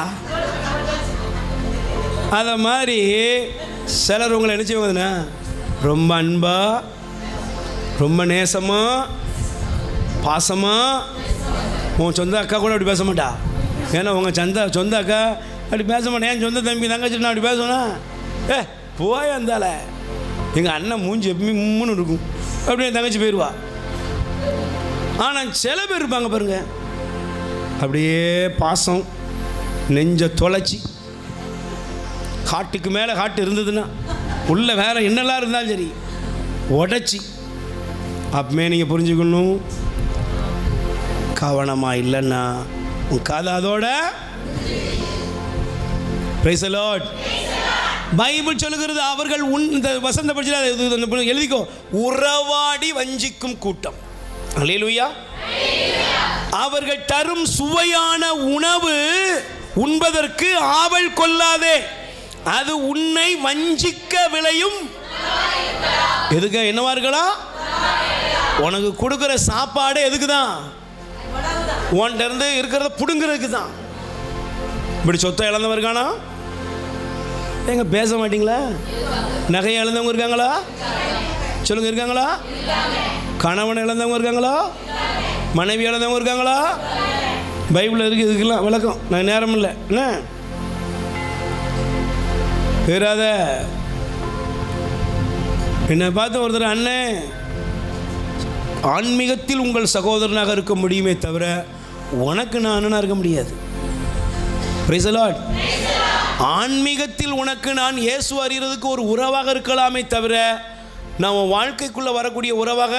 அதை மாதிரி சிலர் உங்களை என்ன செய்வாங்கன்னா ரொம்ப அன்பா ரொம்ப நேசமாக பாசமாக உன் சொந்த அக்கா கூட அப்படி பேச மாட்டா. ஏன்னா உங்கள் சொந்த அக்கா அப்படி பேச மாட்டேன். என் சொந்த தம்பி தங்கச்சி நான் அப்படி பேசுவேன்னா போய் அந்தால எங்கள் அண்ணன் மூஞ்சி எப்பவுமே மும்முன்னு இருக்கும், அப்படி என் தங்கச்சி போயிடுவா. ஆனால் சில பேர் இருப்பாங்க பாருங்க, அப்படியே பாசம் நெஞ்ச தொலைச்சி, காட்டுக்கு மேலே காட்டு இருந்ததுன்னா உள்ள வேற என்னெல்லாம் இருந்தாலும் சரி உடச்சி. அப்பமே நீங்கள் புரிஞ்சுக்கணும், கவனமாக இல்லைன்னா உன் கதை அதோட. Price the Lord. பைபிள் சொல்லுகிறது அவர்கள் இந்த வசந்த பட்சத்தில் எழுதிக்கோ, உறவாடி வஞ்சிக்கும் கூட்டம். அல்லேலூயா. அவர்கள் தரும் சுவையான உணவு உண்பதற்கு ஆவல் கொள்ளாதே, அது உன்னை வஞ்சிக்க விளையும். எதுக்கு என்னவா இருக்கலாம்? உனக்கு கொடுக்குற சாப்பாடு எதுக்கு தான்? உன்கிட்ட இருந்து இருக்கிறத புடுங்கிறதுக்கு தான். இப்படி சொத்தை இழந்தவங்க இருக்கானா? எங்க பேச மாட்டீங்களா? நகையை இழந்தவங்க இருக்காங்களா? சொல்லுங்க, இருக்காங்களா? கணவனை இழந்தவங்க இருக்காங்களா? மனைவி இழந்தவங்க இருக்காங்களா? பைபிள் இருக்கு, இதுக்கெல்லாம் விளக்கம் நான் நேரம் இல்லை. என்ன பேராத என்னை பார்த்து ஒருத்தர், அண்ணே ஆன்மீகத்தில் உங்கள் சகோதரனாக இருக்க முடியுமே தவிர உனக்கு நான் அண்ணனாக இருக்க முடியாது. Price the Lord. ஆன்மீகத்தில் உனக்கு நான் இயேசு அறிகிறதுக்கு ஒரு உறவாக இருக்கலாமே தவிர நான் உன் வாழ்க்கைக்குள்ளே வரக்கூடிய உறவாக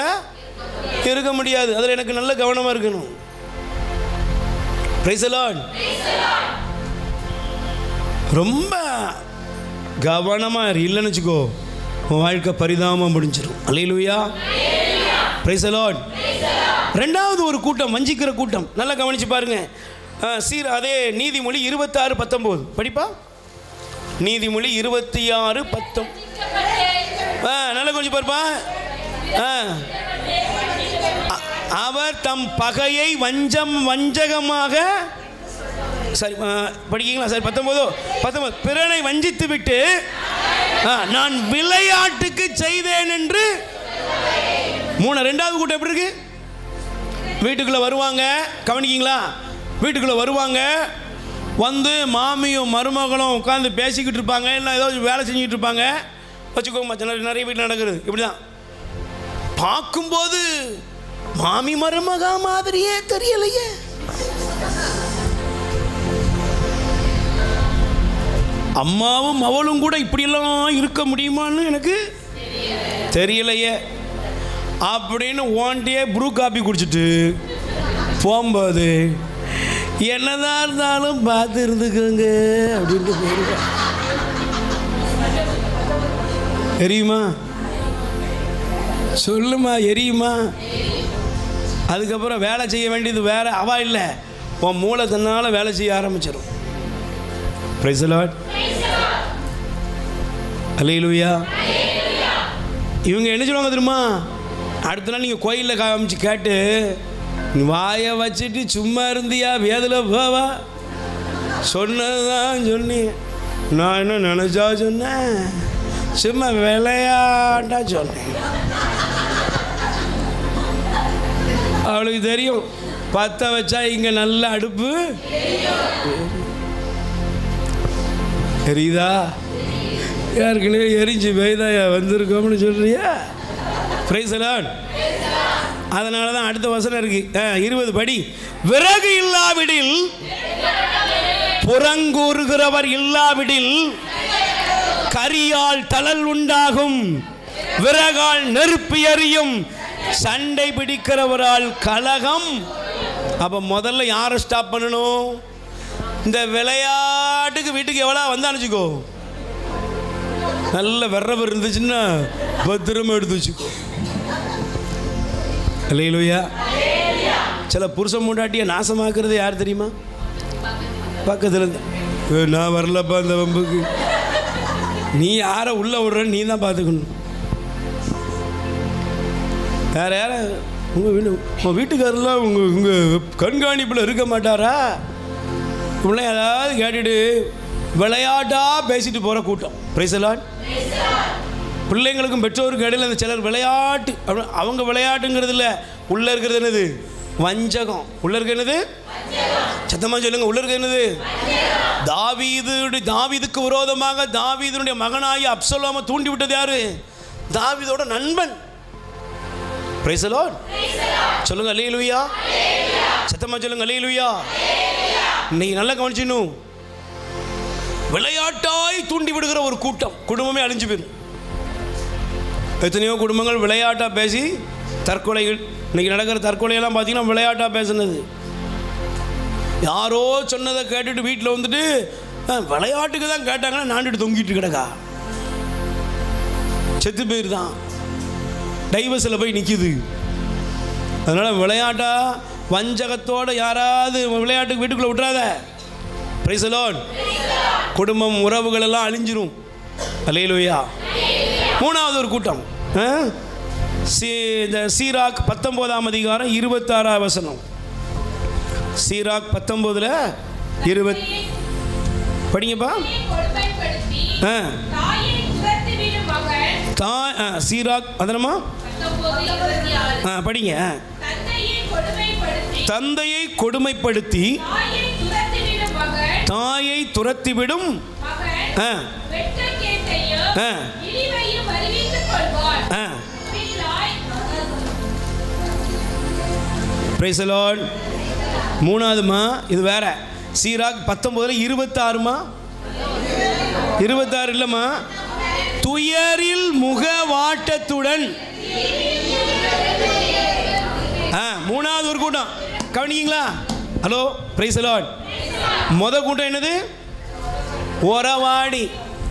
இருக்க முடியாது. அதில் எனக்கு நல்ல கவனமாக இருக்கணும். Praise the lord. ரொம்ப கவனமாக இல்லைன்னு வச்சுக்கோ, உன் வாழ்க்கை பரிதாபமாக முடிஞ்சிடும். அல்லேலூயா. Praise the lord. ரெண்டாவது ஒரு கூட்டம், வஞ்சிக்கிற கூட்டம். நல்லா கவனிச்சு பாருங்க. அதே நீதிமொழி 26:19 படிப்பா. நீதிமொழி 26:19. நல்லா கொஞ்சம் பாருப்பா. அவர் தம் பகையை வஞ்சகமாக, சரி படிக்கீங்களா? சரி 19 பிறனை வஞ்சித்து விட்டு நான் விளையாட்டுக்கு செய்தேன் என்று. ரெண்டாவது கூட்டம் எப்படி இருக்கு? வீட்டுக்குள்ள வருவாங்க, கவனிக்கீங்களா? வீட்டுக்குள்ள வருவாங்க, வந்து மாமியும் மருமகளும் உட்காந்து பேசிக்கிட்டு இருப்பாங்க, இல்லை ஏதோ வேலை செஞ்சுக்கிட்டு இருப்பாங்க வச்சுக்கோங்க. நிறைய வீட்டில் நடக்கிறது இப்படிதான். பார்க்கும்போது மாமி மருமகா மாதிரியே தெரியலையே. அம்மாவும் அவளும் கூட இப்படியெல்லாம் இருக்க முடியுமான்னு எனக்கு தெரியலையே அப்படின்னு ஓண்டியே ப்ரூ காப்பி குடிச்சிட்டு போகும்போது என்னதான் இருந்தாலும் பார்த்து இருந்துக்கோங்க அப்படின்ட்டு போயிருக்கேன். எரியுமா? சொல்லுமா, எரியுமா? அதுக்கப்புறம் வேலை செய்ய வேண்டியது வேற அவா இல்லை, உன் மூளை தன்னால் வேலை செய்ய ஆரம்பிச்சிடும். Praise the Lord. அல்லேலூயா. இவங்க என்ன சொல்லுவாங்க தெரியுமா? அடுத்த நாள் நீங்கள் கோயிலில் காமிச்சு கேட்டு, வாயை வச்சுட்டு சும்மா இருந்தியா வேதில் போவா? சொன்னதுதான் சொன்னி, நான் என்ன நினச்சா சொன்னேன், சும்மா விளையாண்டா சொன்னேன். அவளுக்கு தெரியும் பற்ற வச்சா இங்கே நல்ல அடுப்பு எரியுதா? ஏற்கனவே எரிஞ்சு பெய்தாயா வந்திருக்கோம்னு சொல்றியா? Price the Lord. அதனால தான் அடுத்த வசனம் இருக்கு 20 படி. விறகு இல்லாவிடில், புறங்கூறுகிறவர் இல்லாவிடில் கரியால் தழல் உண்டாகும், விறகால் நெருப்பு எரியும், சண்டை பிடிக்கிறவரால் கலகம். அப்போ முதல்ல யாரை ஸ்டாப் பண்ணணும்? இந்த விளையாட்டுக்கு வீட்டுக்கு எவ்வளோ வந்தா நினச்சிக்கோ, நல்ல விறகு இருந்துச்சுன்னா பத்திரமா எடுத்து வச்சுக்கோ. அல்லேலூயா. சில புருஷன் முண்டாட்டியை நாசமாக்குறது யார் தெரியுமா? பக்கத்தில் இருந்து, நான் வரலப்பா அந்த வம்புக்கு. நீ யாரை உள்ள விடுறன்னு நீ தான் பார்த்துக்கணும். வேற யார உங்கள் வீட்டுக்காரெல்லாம் உங்கள் கண்காணிப்பில் இருக்க மாட்டாரா? உள்ள ஏதாவது கேட்டுட்டு விளையாட்டாக பேசிட்டு போகிற கூட்டம். Price the Lord. பிள்ளைங்களுக்கும் பெற்றோருக்கும் இடையில் அந்த சிலர் விளையாட்டு, அவங்க விளையாட்டுங்கிறது இல்லை, உள்ளே இருக்கிறது என்னது? வஞ்சகம். உள்ளே இருக்கிறது என்னது? சத்தமாக சொல்லுங்க, உள்ளே இருக்கிறது என்னது? தாவீதுக்கு விரோதமாக தாவீதுடைய மகனாகி அப்சலோமை தூண்டி விட்டது யாரு? தாவீதோட நண்பன். Price the lord. சொல்லுங்க அல்லேலூயா. சத்தமாக சொல்லுங்க அல்லேலூயா. இன்னைக்கு நல்லா கவனிச்சிடணும். விளையாட்டாய் தூண்டி விடுகிற ஒரு கூட்டம் குடும்பமே அழிஞ்சு போயிடும். எத்தனையோ குடும்பங்கள் விளையாட்டாக பேசி தற்கொலைகள். இன்றைக்கி நடக்கிற தற்கொலையெல்லாம் பார்த்தீங்கன்னா விளையாட்டாக பேசுனது. யாரோ சொன்னதை கேட்டுட்டு வீட்டில் வந்துட்டு விளையாட்டுக்கு தான் கேட்டாங்கன்னா நாண்டுட்டு தொங்கிட்டு கிடக்கா, செத்து பேர் தான் டைவர்ஸில் போய் நிற்கிது. அதனால் விளையாட்டா வஞ்சகத்தோடு யாராவது விளையாட்டுக்கு வீட்டுக்குள்ளே விட்டுறாத. Price the Lord. குடும்பம் உறவுகள் எல்லாம் அழிஞ்சிரும். அல்லேலூயா. மூணாவது ஒரு கூட்டம், சீராக் 19ஆம் அதிகாரம் 26ஆம் வசனம். சீராக் 19:20 படிங்கப்பா. சீராக் அதனமா படிங்க. தந்தையை கொடுமைப்படுத்தி தாயை துரத்திவிடும் பிரைஸ் தி லார்ட். மூணாவதுமா இது வேற. சீராக் 19:26மா 26 இல்லைம்மா. துயரில் முகவாட்டத்துடன். மூணாவது ஒரு கூட்டம் கவனிங்களா? Hello praise the lord. கூட்டம் என்னது? உறவாடி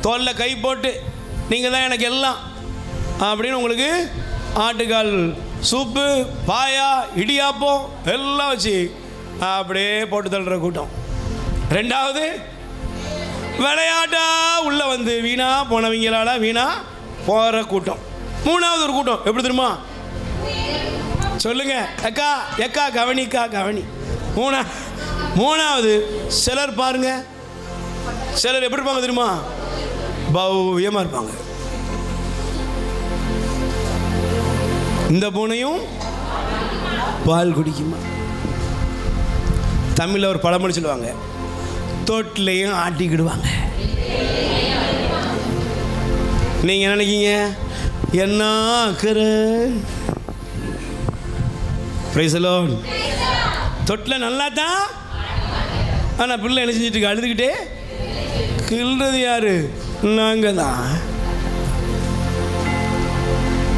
தோல்ல கை போட்டு நீங்கள் தான் எனக்கு எல்லாம் அப்படின்னு உங்களுக்கு ஆட்டுக்கால் சூப்பு, பாயா, இடியாப்பம் எல்லாம் வச்சு அப்படியே போட்டு தள்ளுற கூட்டம். ரெண்டாவது விளையாட்டா உள்ள வந்து வீணா போனவங்களால வீணா போகிற கூட்டம். மூணாவது ஒரு கூட்டம் எப்படி தெரியுமா? சொல்லுங்க அக்கா எக்கா கவனிக்கா கவனி. மூணாவது சிலர் பாருங்க, சிலர் எப்படி இருப்பாங்க தெரியுமா? பவ்யமாக இருப்பாங்க. இந்த பூனையும் பால் குடிக்குமா? தமிழில் ஒரு பழமொழி சொல்லுவாங்க, தோட்டிலையும் ஆட்டிக்கிடுவாங்க. நீங்கள் என்ன நினைக்கிங்க? என்ன ஆக்குற? Praise the lord. தொட்டில் நல்லா தான், ஆனால் பிள்ளை என்ன செஞ்சுட்டு அழுதுகிட்டே கிள்றது யாரு? நாங்கள் தான்.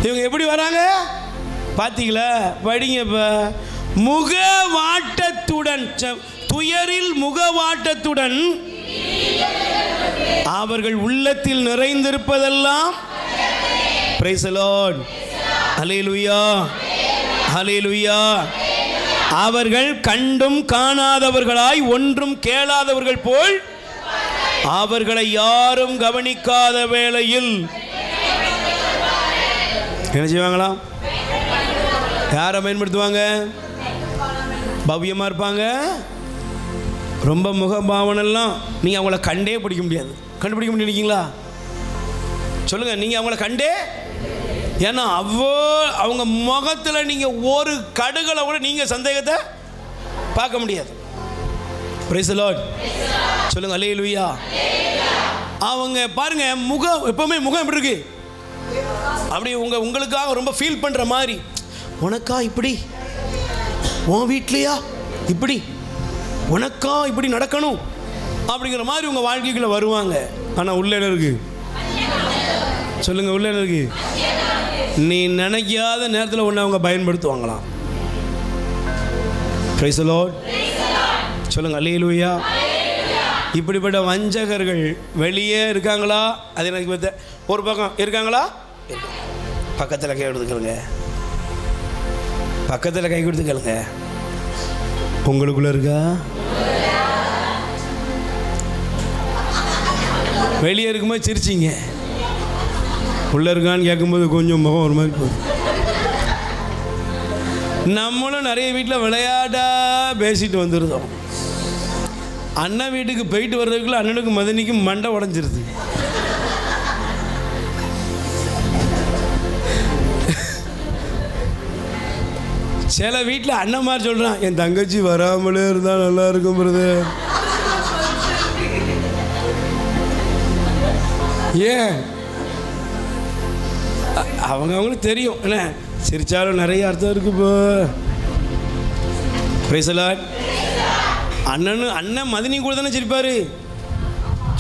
இவங்க எப்படி வராங்க பார்த்தீங்களா? படிங்க. இப்போ முகவாட்டத்துடன், துயரில் முகவாட்டத்துடன் அவர்கள் உள்ளத்தில் நிறைந்திருப்பதெல்லாம். Price the Lord. ஹல்லேலூயா, ஹல்லேலூயா. அவர்கள் கண்டும் காணாதவர்களாய் ஒன்றும் கேளாதவர்கள் போல் அவர்களை யாரும் கவனிக்காத வேளையில் என்ன செய்வாங்களாம்? யாரை பயன்படுத்துவாங்க? பவ்யமாக இருப்பாங்க, ரொம்ப முகபாவனெல்லாம் நீங்கள் அவங்கள கண்டே பிடிக்க முடியாது. கண்டுபிடிக்க முடியுங்களா? சொல்லுங்கள். நீங்கள் அவங்கள கண்டே, ஏன்னா அவங்க முகத்தில் நீங்கள் ஒரு கடுகளை கூட நீங்கள் சந்தேகத்தை பார்க்க முடியாது. Price the Lord. சொல்லுங்கள் அல்லேலூயா. அவங்க பாருங்க, முகம் எப்பவுமே முகம் எப்படி இருக்கு? அப்படி உங்களுக்காக ரொம்ப ஃபீல் பண்ணுற மாதிரி, உனக்கா இப்படி, உன் வீட்லையா இப்படி, உனக்கா இப்படி நடக்கணும் அப்படிங்கிற மாதிரி உங்கள் வாழ்க்கைக்குள்ளே வருவாங்க. ஆனால் உள்ள என்ன இருக்கு? சொல்லுங்கள், உள்ள என்ன இருக்கு? நீ நினைக்காத நேரத்தில் ஒன்று அவங்க பயன்படுத்துவாங்களாம். Price the Lord. சொல்லுங்கள் அல்லேலூயா. இப்படிப்பட்ட வஞ்சகர்கள் வெளியே இருக்காங்களா? அது எனக்கு ஒரு பக்கம் இருக்காங்களா? பக்கத்தில் கை கொடுத்துக்கலுங்க, பக்கத்தில் கை கொடுத்துக்கலுங்க. உங்களுக்குள்ள இருக்கா? வெளியே இருக்கும்போது சிரிச்சிங்க, உள்ள இருக்கான்னு கேட்கும்போது கொஞ்சம் முகம் ஒரு மாதிரி போகுது. நம்மளும் நிறைய வீட்டில் விளையாட்டாக பேசிட்டு வந்துருந்தோம். அண்ணன் வீட்டுக்கு போயிட்டு வர்றதுக்குள்ள அண்ணனுக்கு மதனிக்கும் மண்டை உடஞ்சிருது. சில வீட்டில் அண்ணன் மாதிரி சொல்கிறான், என் தங்கச்சி வராமலே இருந்தால் நல்லா இருக்கும் பிரதர். ஏன் அவங்களுக்கு தெரியும் என்ன, சிரிச்சாலும் நிறைய அர்த்தம் இருக்குப்போ. பேசலாம். அண்ணன் மதினி கூட தானே சிரிப்பார்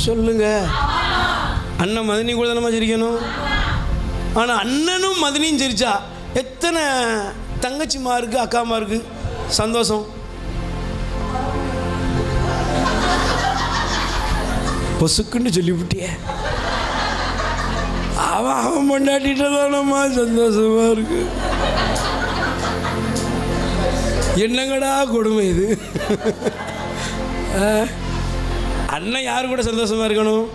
சொல்லுங்க. அண்ணன் மதினி கூட தானே சிரிக்கணும். ஆனால் அண்ணனும் மதினியும் சிரிச்சா எத்தனை தங்கச்சிமாருக்கு அக்காமாருக்கு சந்தோஷம். பொசுக்குன்னு சொல்லிவிட்டிய அவன் கொண்டாடிட்டதானம்மா சந்தோஷமா இருக்கு. என்னங்கடா கொடுமை இது. அண்ணன் யாரு கூட சந்தோஷமா இருக்கணும்?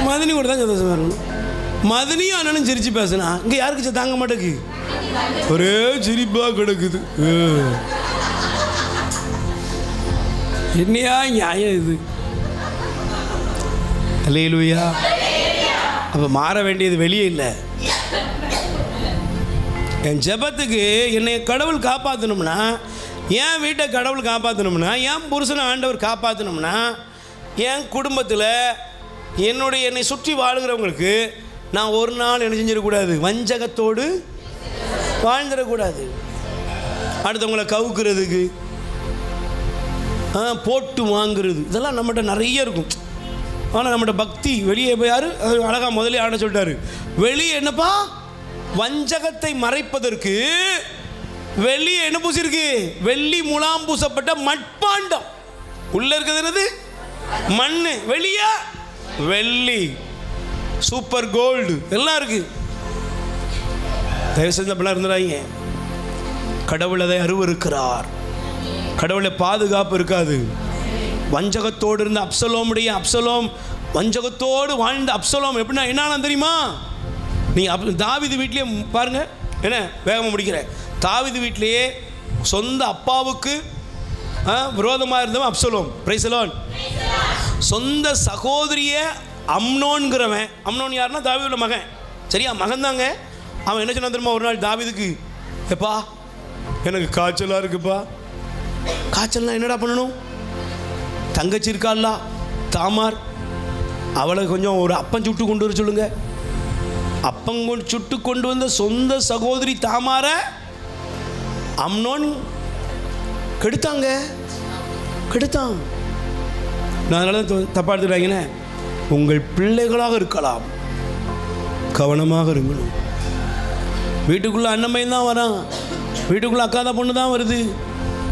மதினி கூட தான் சந்தோஷமா இருக்கணும். மதினியும் அண்ணனும் சிரிச்சு பேசுனா இங்க யாருக்கு தாங்க மாட்டேக்கு, ஒரே சிரிப்பா கிடக்குது. என்னையா நியாயம் இது? அல்லேலூயா. அப்ப மாற வேண்டியது வெளியே இல்லை. என் ஜெபத்துக்கு என்னை கடவுள் காப்பாற்றணும்னா, என் வீட்டை கடவுள் காப்பாற்றணும்னா, என் புருஷனை ஆண்டவர் காப்பாற்றணும்னா, என் குடும்பத்தில் என்னை சுற்றி வாழுகிறவங்களுக்கு நான் ஒரு நாள் என்ன செஞ்சிடக்கூடாது, வஞ்சகத்தோடு வாழ்ந்துடக்கூடாது. அடுத்தவங்களை கவுக்கிறதுக்கு, போட்டு வாங்குறது, இதெல்லாம் நம்மகிட்ட நிறைய இருக்கும். ஆனால் நம்மகிட்ட பக்தி வெளியே போய் யார் அழகாக முதலே ஆட சொல்லிட்டாரு, வெளியே என்னப்பா வஞ்சகத்தை மறைப்பதற்கு வெளியே என்ன பூசிருக்கு, வெள்ளி முலாம் பூசப்பட்ட மட்பாண்டம். உள்ள இருக்கிறது என்னது? மண்ணு. வெளியே வெள்ளி, சூப்பர் கோல்டு எல்லாம் இருக்கு. தயவு செஞ்சு அப்படிலாம் இருந்துடாங்க. கடவுள் அதை அருவருக்கிறார். கடவுளை பாதுகாப்பு இருக்காது. வஞ்சகத்தோடு இருந்த அப்சலோம் வஞ்சகத்தோடு வாழ்ந்த அப்சலோம் எப்படின்னா என்ன தெரியுமா? நீங்கள் தாவீது வீட்லேயே பாருங்க, என்ன வேகமாக முடிக்கிறேன். தாவீது வீட்டிலேயே சொந்த அப்பாவுக்கு விரோதமாக இருந்தவன் அப்சலோம். Price the Lord. சொந்த சகோதரியை அம்னோன்கிறவன், அம்னோன் யாருன்னா தாவீதோட மகன், சரியா? மகன் தாங்க. அவன் என்ன சொன்னா தெரியுமா? ஒரு நாள் தாவீதுக்கு, எப்பா எனக்கு காய்ச்சலாக இருக்குப்பா. காய்ச்சல்னா என்னடா பண்ணணும்? தங்கச்சி இருக்காள்ல தாமார், அவளை கொஞ்சம் ஒரு அப்பம் சுட்டு கொண்டு வர சொல்லுங்க. அப்பம் சுட்டு கொண்டு வந்த சொந்த சகோதரி தாமார அம்னோன் கெடுத்தான். நான் அதனால தான் தப்பா எடுத்துக்கிறாங்கன்னு. உங்கள் பிள்ளைகளாக இருக்கலாம், கவனமாக இருங்கணும். வீட்டுக்குள்ளே அண்ணமையும் தான் வரான், வீட்டுக்குள்ளே அக்காத பொண்ணு தான் வருது,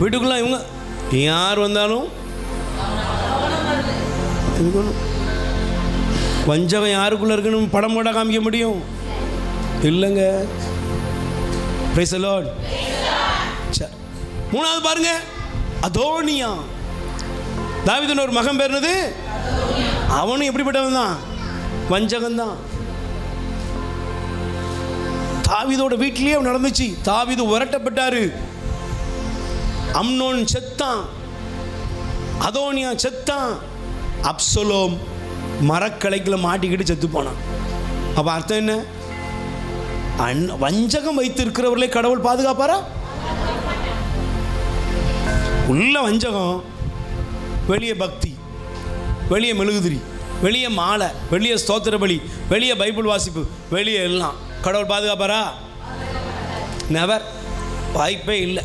வீட்டுக்குள்ளே இவங்க யார் வந்தாலும் இருக்கணும். வஞ்சகம் யாருக்குள்ளே இருக்குன்னு படம் போட காமிக்க முடியும் இல்லைங்க. Price the Lord. மூணாவது பாருங்க, அதோனியா. தாவீதுன்னு ஒரு மகன் பேர் என்னது? அவனும் எப்படிப்பட்டவன் தான்? வஞ்சகம் தான். தாவீதோட வீட்டிலேயே நடந்துச்சு. தாவீது விரட்டப்பட்டாரு, அம்னோன் செத்தான், அதோனியா செத்தான், அப்சலோம் மரக்கலைக்குள்ள மாட்டிக்கிட்டு செத்து போனான். அப்ப அர்த்தம் என்ன? வஞ்சகம் வைத்து இருக்கிறவர்களை கடவுள் பாதுகாப்பாரா? உள்ள வஞ்சகம், வெளியே பக்தி, வெளியே மெழுகுதிரி, வெளியே மாலை, வெளியே ஸ்தோத்திர பலி, வெளியே பைபிள் வாசிப்பு, வெளியே எல்லாம் கடவுள் பாதுகாப்பாரா? நெவர். வாய்ப்பே இல்லை.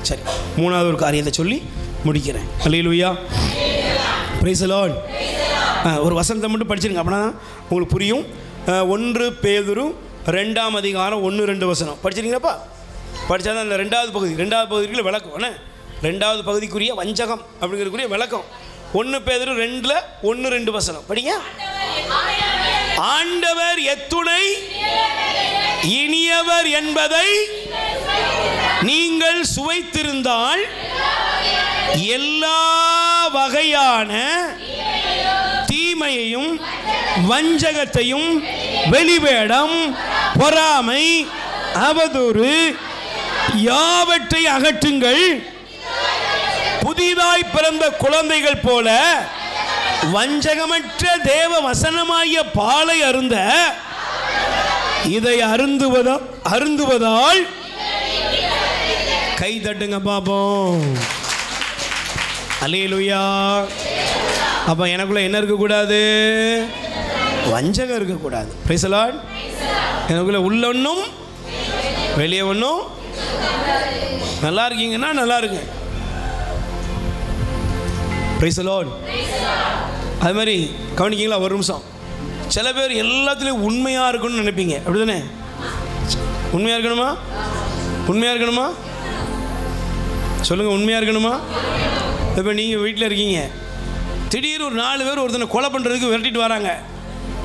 சரி, மூணாவது ஒரு காரியத்தை சொல்லி முடிக்கிறேன். அல்லேலூயா. Praise the lord. ஒரு வசனத்தை மட்டும் படிச்சிருங்க, அப்படின்னா உங்களுக்கு புரியும். 1 பேதுரு 2ஆம் அதிகாரம் 1-2 வசனம் படிச்சிருங்கப்பா. படித்தா தான் அந்த ரெண்டாவது பகுதிக்குள்ள விளக்கம். என்ன ரெண்டாவது பகுதிக்குரிய வஞ்சகம் அப்படிங்கிறதுக்குரிய விளக்கம். 1 பேதுரு 2ல் 1-2 வசனம் படிங்க. ஆண்டவர் எத்துணை இனியவர் என்பதை நீங்கள் சுவைத்திருந்தால் எல்லா வகையான தீமையையும் வஞ்சகத்தையும் வெளிவேடம் பொறாமை அவதூறு யாவற்றை அகற்றுங்கள். புதிதாய் பிறந்த குழந்தைகள் போல வஞ்சகமற்ற தேவ வசனமாகிய பாலை அருந்த இதை அருந்துவதால் கை தட்டுங்க பாப்போம். அல்லேலூயா. அப்போ எனக்குள்ள என்ன இருக்கக்கூடாது? வஞ்சகம் இருக்கக்கூடாது. Price the Lord. எனக்குள்ள உள்ள ஒன்றும் வெளியே ஒன்றும். நல்லா இருக்கீங்கன்னா நல்லா இருக்கு. Price the Lord. அது மாதிரி கவனிக்கிங்களா? ஒரு நிமிஷம். சில பேர் எல்லாத்துலேயும் உண்மையாக இருக்கணும்னு நினைப்பீங்க, அப்படி தானே? உண்மையாக இருக்கணுமா? உண்மையாக இருக்கணுமா? சொல்லுங்கள், உண்மையாக இருக்கணுமா? இப்போ நீங்கள் வீட்டில் இருக்கீங்க, திடீர்னு ஒரு 4 பேர் ஒருத்தனை கொலை பண்ணுறதுக்கு விரட்டிட்டு வராங்க.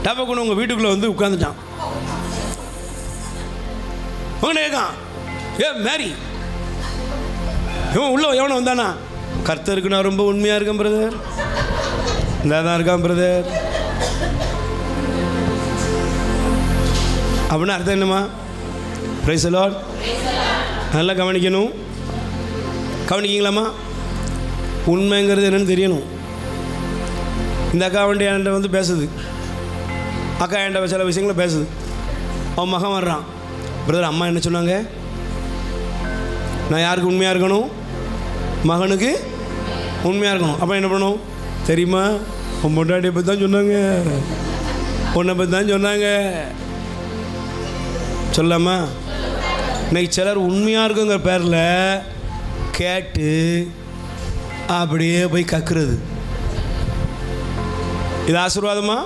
டபக்குன்னு உங்கள் வீட்டுக்குள்ளே வந்து உட்காந்துட்டான். உங்கள்கிட்ட கேட்கான், ஏ மேரி, இவன் உள்ள எவனை வந்தானா? கர்த்தருக்கு நான் ரொம்ப உண்மையாக இருக்கேன் பிரதர். இந்த தான் இருக்கான் பிரதர் அப்படின்னு அர்த்தம் என்னம்மா? Price the Lord. நல்லா கவனிக்கணும். கவனிக்கிங்களாம்மா? உண்மைங்கிறது என்னன்னு தெரியணும். இந்த அக்கா என்கிட்ட வந்து பேசுது. அக்கா என்கிட்ட சில விஷயங்களை பேசுது. அவன் மகன் வர்றான், பிரதர் அம்மா என்ன சொன்னாங்க? நான் யாருக்கு உண்மையாக இருக்கணும்? மகனுக்கு உண்மையாக இருக்கணும். அப்போ என்ன பண்ணணும் தெரியுமா? உன் பொண்டாட்டியை பற்றி தான் சொன்னாங்க, உன்னை பற்றி தான் சொன்னாங்க. சொல்லாமா? இன்னைக்கு சிலர் உண்மையாக இருக்குங்கிற பேரில் கேட்டு அப்படியே போய் கக்குறது. இது ஆசீர்வாதமா?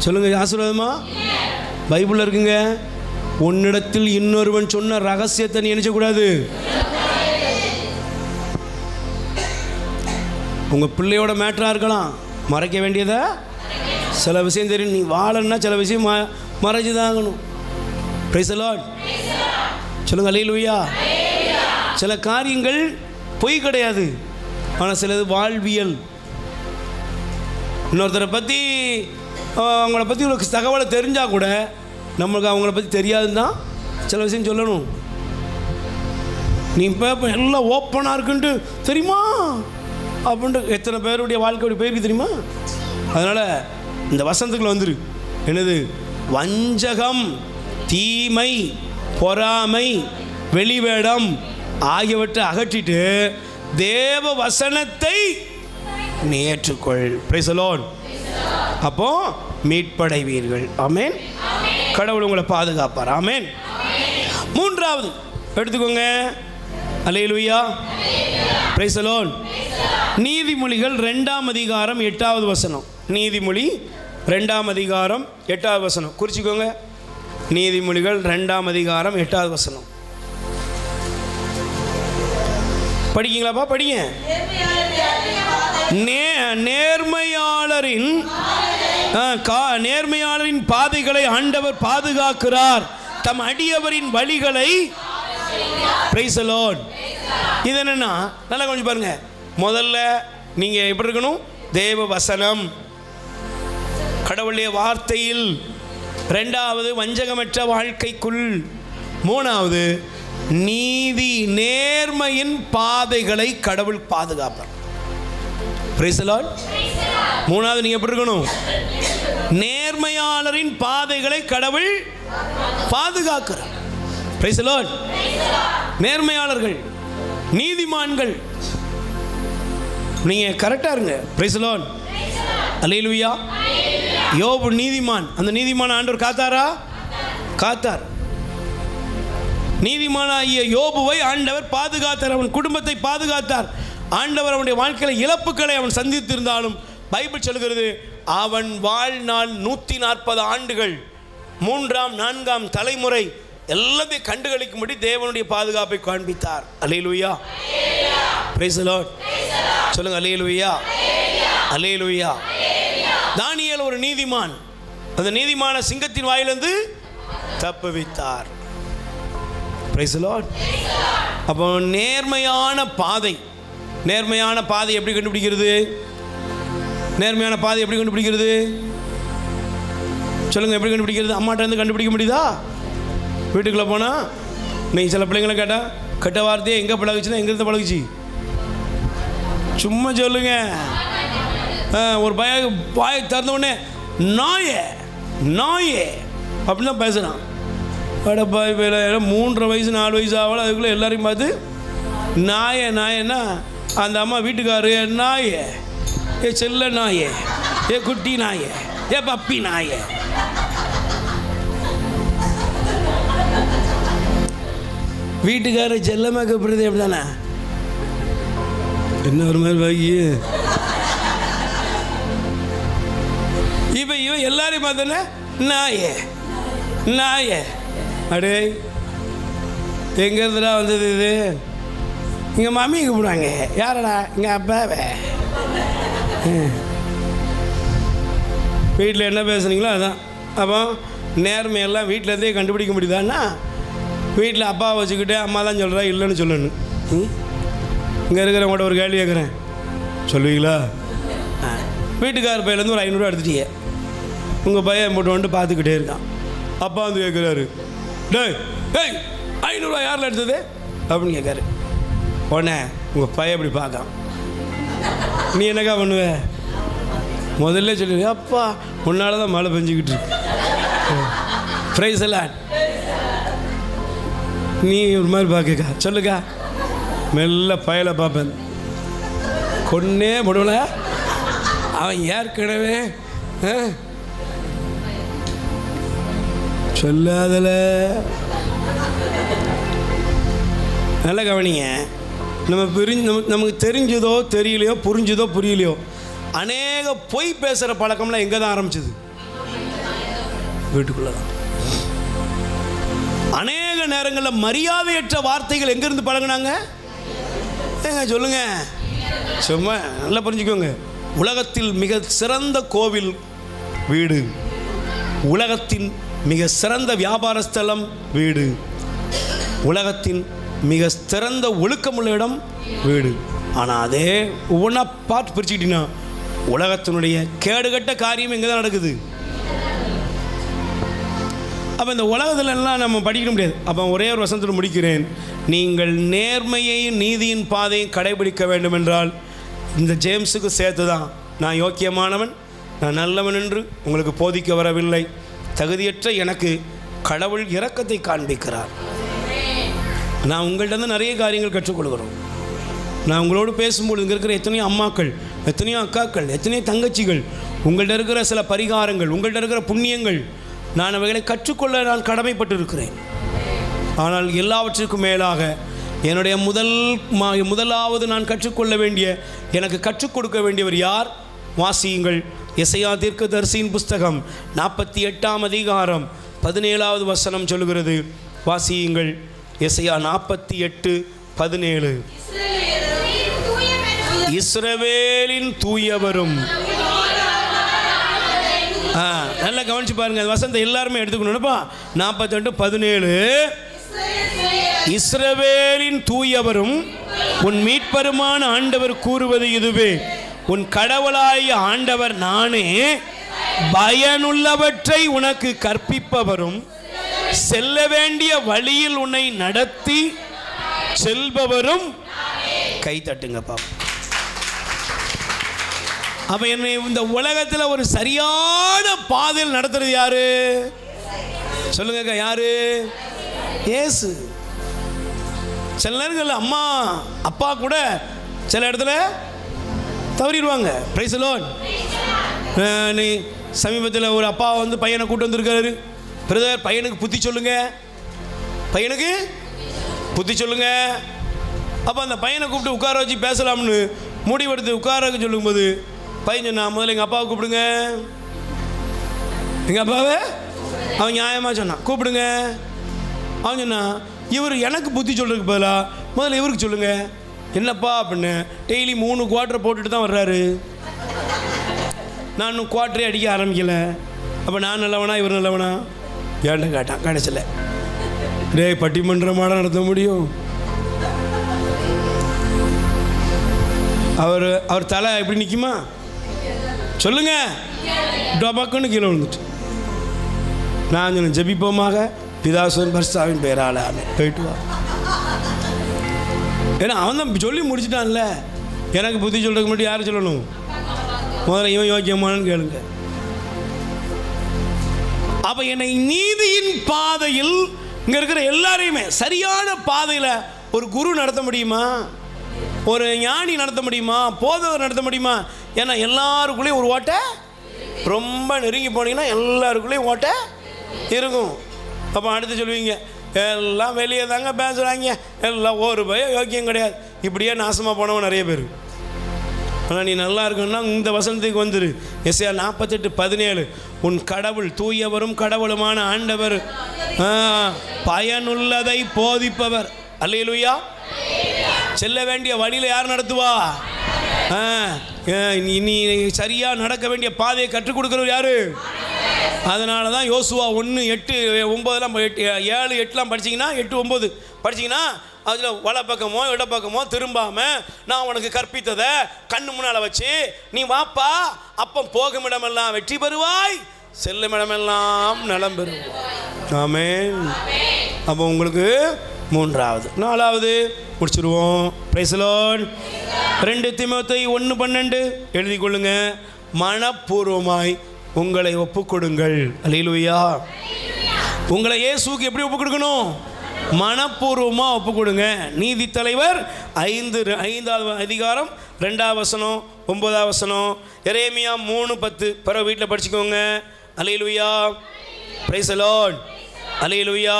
சொல்லுங்க, இது ஆசீர்வாதமா? பைபிளில் இருக்குங்க, உன்னிடத்தில் இன்னொருவன் சொன்ன ரகசியத்தை நீ நினைச்சக்கூடாது. உங்கள் பிள்ளையோட மேட்டராக இருக்கலாம், மறைக்க வேண்டியதை சில விஷயம் தெரியும். நீ வாழன்னா சில விஷயம் மறைச்சுதாகணும். Price the lord. சொல்லுங்க அல்லேலூயா. சில காரியங்கள் பொய் கிடையாது, ஆனால் சிலது வாழ்வியல். இன்னொருத்தரை பற்றி அவங்கள பற்றி உங்களுக்கு தகவலை தெரிஞ்சால் கூட நம்மளுக்கு அவங்கள பற்றி தெரியாதுன்னு தான் சில விஷயம் சொல்லணும். நீ இப்போ எல்லாம் ஓப்பனாக இருக்குன்ட்டு தெரியுமா அப்படின்ட்டு எத்தனை பேருடைய வாழ்க்கை அப்படி போயிருக்கு தெரியுமா? அதனால் இந்த வசனத்துக்குள்ள வந்துரு. என்னது? வஞ்சகம், தீமை, பொறாமை, வெளிவேடம் ஆகியவற்றை அகற்றிட்டு தேவ வசனத்தை நீ ஏற்றுக்கொள். Praise the lord. அப்போ மீட்படைவீர்கள். ஆமென். கடவுள் உங்களை பாதுகாப்பார். ஆமென். மூன்றாவது எடுத்துக்கோங்க. அல்லேலூயா. Praise the lord. நீதிமொழிகள் 2ஆம் அதிகாரம் 8வது வசனம். நீதிமொழி 2ஆம் அதிகாரம் 8வது வசனம் குறிச்சிக்கோங்க. நீதிமொழிகள் 2ஆம் அதிகாரம் 8வது வசனம். படிக்கீங்களாப்பா? படிங்க. நேர்மையாளரின் பாதைகளை ஆண்டவர் பாதுகாக்கிறார், தம் அடியவரின் வழிகளை. Price the Lord. இது என்னன்னா, நல்லா கொஞ்சம் பாருங்க. முதல்ல நீங்க எப்படி இருக்கணும்? தேவ வசனம், கடவுளுடைய வார்த்தையில். 2வது வஞ்சகமற்ற வாழ்க்கைக்குள். 3வது நீதி நேர்மையின் பாதைகளை கடவுள் பாதுகாப்பார். Praise the lord. 3வது நீங்க எப்படி இருக்கணும்? நேர்மையாளரின் பாதைகளை கடவுள் பாதுகாக்கிறார். Price the Lord. நேர்மையாளர்கள், நீதிமான்கள், நீங்க கரெக்டா இருங்க. Praise the Lord. அல்லேலூயா. யோபு நீதிமான். அந்த நீதிமான ஆண்டவர் காத்தாரா? காத்தார். நீதிமானாகிய யோபுவை ஆண்டவர் பாதுகாத்தார், அவன் குடும்பத்தை பாதுகாத்தார். ஆண்டவர் அவனுடைய வாழ்க்கையில் இழப்புகளை அவன் சந்தித்திருந்தாலும் பைபிள் சொல்கிறது அவன் வாழ்நாள் 140 ஆண்டுகள், 3ஆம் 4ஆம் தலைமுறை எல்லாத்தையும் கண்டுகளிக்கும்படி தேவனுடைய பாதுகாப்பை காண்பித்தார். அல்லேலூயா. Praise the lord. சொல்லுங்க அல்லேலூயா. அல்லேலூயா. தானியேல் ஒரு நீதிமான். அந்த நீதிமான சிங்கத்தின் வாயிலிருந்து தப்புவித்தார். Price the lord. அப்போ நேர்மையான பாதை. நேர்மையான பாதை எப்படி கண்டுபிடிக்கிறது? நேர்மையான பாதை எப்படி கண்டுபிடிக்கிறது? சொல்லுங்க, எப்படி கண்டுபிடிக்கிறது? அம்மாட்ட இருந்து கண்டுபிடிக்க முடியுதா? வீட்டுக்குள்ளே போனால் நீங்கள் சில பிள்ளைங்களை கேட்டால் கெட்ட வார்த்தையை எங்கே பழகுச்சுன்னா எங்கேருந்து பழகுச்சு? சும்மா சொல்லுங்க. ஒரு வாயை திறந்த உடனே நாயே நாயே அப்படின்னு தான் பேசுகிறான். அடப்பாய் பேர 3.5 வயசு 4 வயசு ஆகல, அதுக்குள்ளே எல்லாரையும் பார்த்து நாயன்னா அந்த அம்மா வீட்டுக்காரு நாயே, ஏ செல்ல நாயே, ஏ குட்டி நாயே, ஏ பப்பி நாயே. வீட்டுக்கார செல்லமாக கூப்பிடுறது எப்படி தானே? என்ன ஒரு மாதிரி பாக்கி. இப்போ இவன் எல்லாரையும் பார்த்தோன்னே நாயே நாயே. அடே எங்க இருந்துடா வந்தது இது? இங்கே மம்மி கூப்பிடுவாங்க. யாரடா? இங்கே அப்பாவே. வீட்டில் என்ன பேசுனீங்களோ அதான். அப்போ நேர்மையெல்லாம் வீட்டிலேருந்தே கண்டுபிடிக்க முடியுதான்னா, வீட்டில் அப்பாவை வச்சுக்கிட்டே அம்மா தான் சொல்கிறா இல்லைன்னு சொல்லணும். இங்கே இருக்கிறவங்கள்ட்ட ஒரு கேள்வி கேட்குறேன், சொல்லுவீங்களா? வீட்டுக்கார பையிலேருந்து ஒரு 500 எடுத்துட்டீங்க. உங்கள் பையன் போட்டு வந்துட்டு பார்த்துக்கிட்டே இருக்கான். அப்பா வந்து கேட்குறாரு, டேய் டேய் 500 யாரில் எடுத்தது அப்படின்னு கேட்காரு. உடனே உங்கள் பையன் எப்படி பார்க்கான், நீ என்னக்கா பண்ணுவ? முதல்ல சொல்லுவீங்க, அப்பா உன்னால தான் மழை பெஞ்சிக்கிட்டு இருக்கு, ப்ரைஸ் எல்லாம். நீ ஒரு மாதிரி பார்க்கக்கா, சொல்லுக்கா. மெல்ல பயலை பார்ப்பேன், கொன்னே முடியல. அவன் ஏற்கனவே சொல்லாதல. நல்ல கவனிங்க. நமக்கு தெரிஞ்சதோ தெரியலையோ, புரிஞ்சதோ புரியலையோ, அநேக பொய் பேசுகிற பழக்கம்லாம் எங்கே தான் ஆரம்பிச்சது? வீட்டுக்குள்ளே தான். அநேக நேரங்களில் மரியாதையற்ற வார்த்தைகள் எங்கேருந்து பழகினாங்க? ஏங்க சொல்லுங்க, சும்மா நல்லா புரிஞ்சுக்கோங்க. உலகத்தில் மிக சிறந்த கோவில் வீடு, உலகத்தின் மிக சிறந்த வியாபார ஸ்தலம் வீடு, உலகத்தின் மிக சிறந்த ஒழுக்கமுள்ள இடம் வீடு. ஆனால் அதே ஒவ்வொன்றா பார்த்து பிரிச்சுக்கிட்டீங்கன்னா உலகத்தினுடைய கேடுகட்ட காரியம் எங்கே தான் நடக்குது? அப்போ இந்த உலகத்துலலாம் நம்ம படிக்க முடியாது. அப்போ ஒரே ஒரு வசனத்தில் முடிக்கிறேன். நீங்கள் நேர்மையையும் நீதியின் பாதையும் கடைபிடிக்க வேண்டும் என்றால் இந்த ஜேம்ஸுக்கு சேர்த்து தான், நான் யோக்கியமானவன், நான் நல்லவன் என்று உங்களுக்கு போதிக்க வரவில்லை. தகுதியற்ற எனக்கு கடவுள் இரக்கத்தை காண்பிக்கிறார். நான் உங்கள்கிட்ட நிறைய காரியங்கள் கற்றுக்கொள்கிறோம். நான் உங்களோடு பேசும்போது இங்கே இருக்கிற எத்தனையோ அம்மாக்கள், எத்தனையோ அக்காக்கள், எத்தனையோ தங்கச்சிகள், உங்கள்கிட்ட இருக்கிற சில பரிகாரங்கள், உங்கள்கிட்ட இருக்கிற புண்ணியங்கள், நான் அவைகளை கற்றுக்கொள்ள நான் கடமைப்பட்டு இருக்கிறேன். ஆனால் எல்லாவற்றுக்கும் மேலாக என்னுடைய முதலாவது நான் கற்றுக்கொள்ள வேண்டிய, எனக்கு கற்றுக் கொடுக்க வேண்டியவர் யார்? வாசியுங்கள். எசையா தீர்க்கதரிசியின் புஸ்தகம் 48ஆம் அதிகாரம் 17வது வசனம் சொல்லுகிறது. வாசியுங்கள். எசையா 48:17. இஸ்ரவேலின் தூயவரும். நல்லா கவனிச்சு பாருங்க. வசனத்தை எல்லாருமே எடுத்துக்கணும்ப்பா. 48:17. இஸ்ரவேலின் தூயவரும் உன் மீட்பருமான ஆண்டவர் கூறுவது இதுவே, உன் கடவுளாகிய ஆண்டவர் நானே, பயனுள்ளவற்றை உனக்கு கற்பிப்பவரும், செல்ல வேண்டிய வழியில் உன்னை நடத்தி செல்பவரும். கை தட்டுங்கப்பா. அப்ப என்னை இந்த உலகத்தில் ஒரு சரியான பாதையில் நடத்துறது யாரு? சொல்லுங்க, யாரு? இயேசு. சில நேரங்கள் அம்மா அப்பா கூட சில இடத்துல தவறிடுவாங்க. Price the Lord. நீ சமீபத்தில் ஒரு அப்பா வந்து பையனை கூட்டு வந்திருக்காரு. பிரதர், பையனுக்கு புத்தி சொல்லுங்க, பையனுக்கு புத்தி சொல்லுங்க. அப்போ அந்த பையனை கூப்பிட்டு உட்கார வச்சு பேசலாம்னு முடிவெடுத்து உட்கார சொல்லும்போது பையன் சொன்னா, முதல்ல எங்கள் அப்பாவை கூப்பிடுங்க. எங்கள் அப்பாவை அவன் நியாயமாக சொன்னான், கூப்பிடுங்க. அவன் சொன்னா, இவர் எனக்கு புத்தி சொல்கிறதுக்கு பதிலாக முதல்ல இவருக்கு சொல்லுங்க. என்னப்பா அப்படின்னு டெய்லி 3 குவார்ட்டரை போட்டுட்டு தான் வர்றாரு. நான் இன்னும் குவார்ட்டரே அடிக்க ஆரம்பிக்கலை. அப்போ நான் நல்லவனா இவர் நல்லவனா? ஏன்ட்ட கேட்டான். கடைசியில் டேய் பட்டிமன்றமாட நடத்த முடியும்? அவர் தலை எப்படி நிற்குமா? சொல்லுங்க. டொபக்குன்னு கீழே விழுந்துட்டு நான் சொன்னேன், ஜெபிப்போமாக, பிதாசுவன் பரிசுத்தாவின் பெயரால போயிட்டு வா. ஏன்னா அவன் தான் சொல்லி முடிச்சுட்டான்ல. எனக்கு புத்தி சொல்றதுக்கு முன்னாடி யாரும் சொல்லணும்? முதல்ல இவன் யோக்கியமானு கேளுங்க. அப்ப என்னை நீதியின் பாதையில் இங்கே இருக்கிற எல்லாரையுமே சரியான பாதையில் ஒரு குரு நடத்த முடியுமா? ஒரு ஞானி நடத்த முடியுமா? போதவர் நடத்த முடியுமா? ஏன்னா எல்லாருக்குள்ளேயும் ஒரு ஓட்டை, ரொம்ப நெருங்கி போனீங்கன்னா எல்லாருக்குள்ளேயும் ஓட்டை இருக்கும். அப்போ அடுத்து சொல்லுவீங்க, எல்லாம் வெளியே தாங்க பேசுகிறாங்க, எல்லாம் ஒரு பயம் யோக்கியம் கிடையாது, இப்படியே நாசமாக போனவன் நிறைய பேர். ஆனால் நீ நல்லா இருக்கணும்னா இந்த வசனத்துக்கு வந்துரு. எஸ்ஐயா 48:17, உன் கடவுள் தூயவரும் கடவுளுமான ஆண்டவர், பயனுள்ளதை போதிப்பவர். அல்லேலூயா. செல்ல வேண்டிய வழியில் யார் நடத்துவா? நீ சரியாக நடக்க வேண்டிய பாதையை கற்றுக் கொடுக்குறவர் யாரு? அதனால தான் யோசுவா 1:8-9 7-8 படிச்சிங்கன்னா 8-9 படிச்சிங்கன்னா அதில் வல பக்கமோ இட பக்கமோ திரும்பாமல் நான் உனக்கு கற்பித்ததை கண்ணு முன்னால் வச்சு நீ வாப்பா, அப்போ போகும் இடமெல்லாம் வெற்றி பெறுவாய், செல்லும் இடமெல்லாம் நலம் பெறுவாய். ஆமென். அப்போ உங்களுக்கு 3வது 4வது முடிச்சிருவோம். Price the Lord. 2 தீமோத்தேயு 1:12 எழுதி கொள்ளுங்க. மனப்பூர்வமாய் உங்களை ஒப்புக்கொடுங்கள். அல்லேலூயா. உங்களை இயேசுவுக்கு எப்படி ஒப்பு கொடுக்கணும்? மனப்பூர்வமாக ஒப்பு கொடுங்க. நீதி தலைவர் 5வது அதிகாரம் 2வது வசனம் 9வது வசனம். எரேமியா 3:10 பிறகு வீட்டில் படிச்சுக்கோங்க. அல்லேலூயா. Praise the Lord. அல்லேலூயா.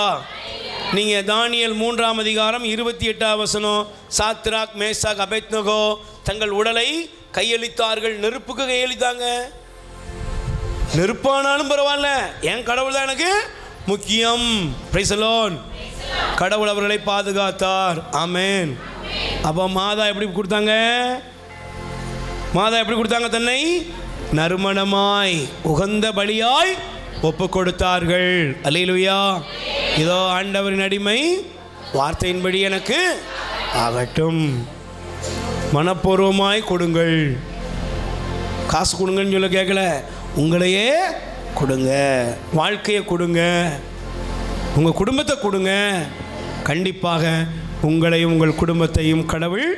நீங்கள் தானியேல் 3ஆம் அதிகாரம் 28வது வசனம். சாத்ராக் மேஷாக் அபேத்நேகோ தங்கள் உடலை கையளித்தார்கள். நெருப்புக்கு கையளித்தாங்க. நெருப்பானாலும் பரவாயில்ல, என் கடவுள் தான் எனக்கு முக்கியம். Price the Lord. கடவுள் அவர்களை பாதுகாத்தார். ஆமென். அப்போ மாதா எப்படி கொடுத்தாங்க? மாதா எப்படி கொடுத்தாங்க? தன்னை நறுமணமாய் உகந்த பலியாய் ஒப்பு கொடுத்தார்கள். அல்லேலூயா. இதோ ஆண்டவரின் அடிமை, வார்த்தையின்படி எனக்கு ஆகட்டும். மனப்பூர்வமாய் கொடுங்கள். காசு கொடுங்கன்னு சொல்ல கேட்கல, உங்களையே கொடுங்க, வாழ்க்கையை கொடுங்க, உங்கள் குடும்பத்தை கொடுங்க. கண்டிப்பாக உங்களையும் உங்கள் குடும்பத்தையும் கடவுள்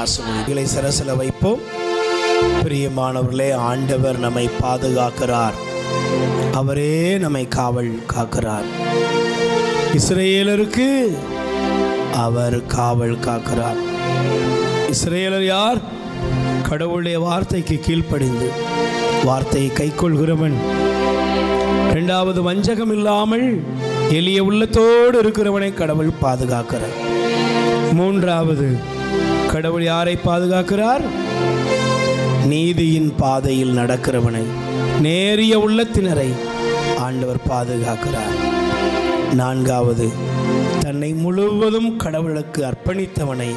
ஆசீர்வதிகளை சரசில் வைப்போம். பிரியமானவர்களே, ஆண்டவர் நம்மை பாதுகாக்கிறார். அவரே நம்மை காவல் காக்கிறார். இஸ்ரவேலருக்கு அவர் காவல் காக்கிறார். இஸ்ரவேலர் யார்? கடவுளுடைய வார்த்தைக்கு கீழ்ப்படிந்து வார்த்தையை கைக்கொள்கிறவன். 2வது வஞ்சகம் இல்லாமல் எளிய உள்ளத்தோடு இருக்கிறவனை கடவுள் பாதுகாக்கிறார். 3வது கடவுள் யாரை பாதுகாக்கிறார்? நீதியின் பாதையில் நடக்கிறவனை, நேரிய உள்ளத்தினரை ஆண்டவர் பாதுகாக்கிறார். 4வது தன்னை முழுவதும் கடவுளுக்கு அர்ப்பணித்தவனை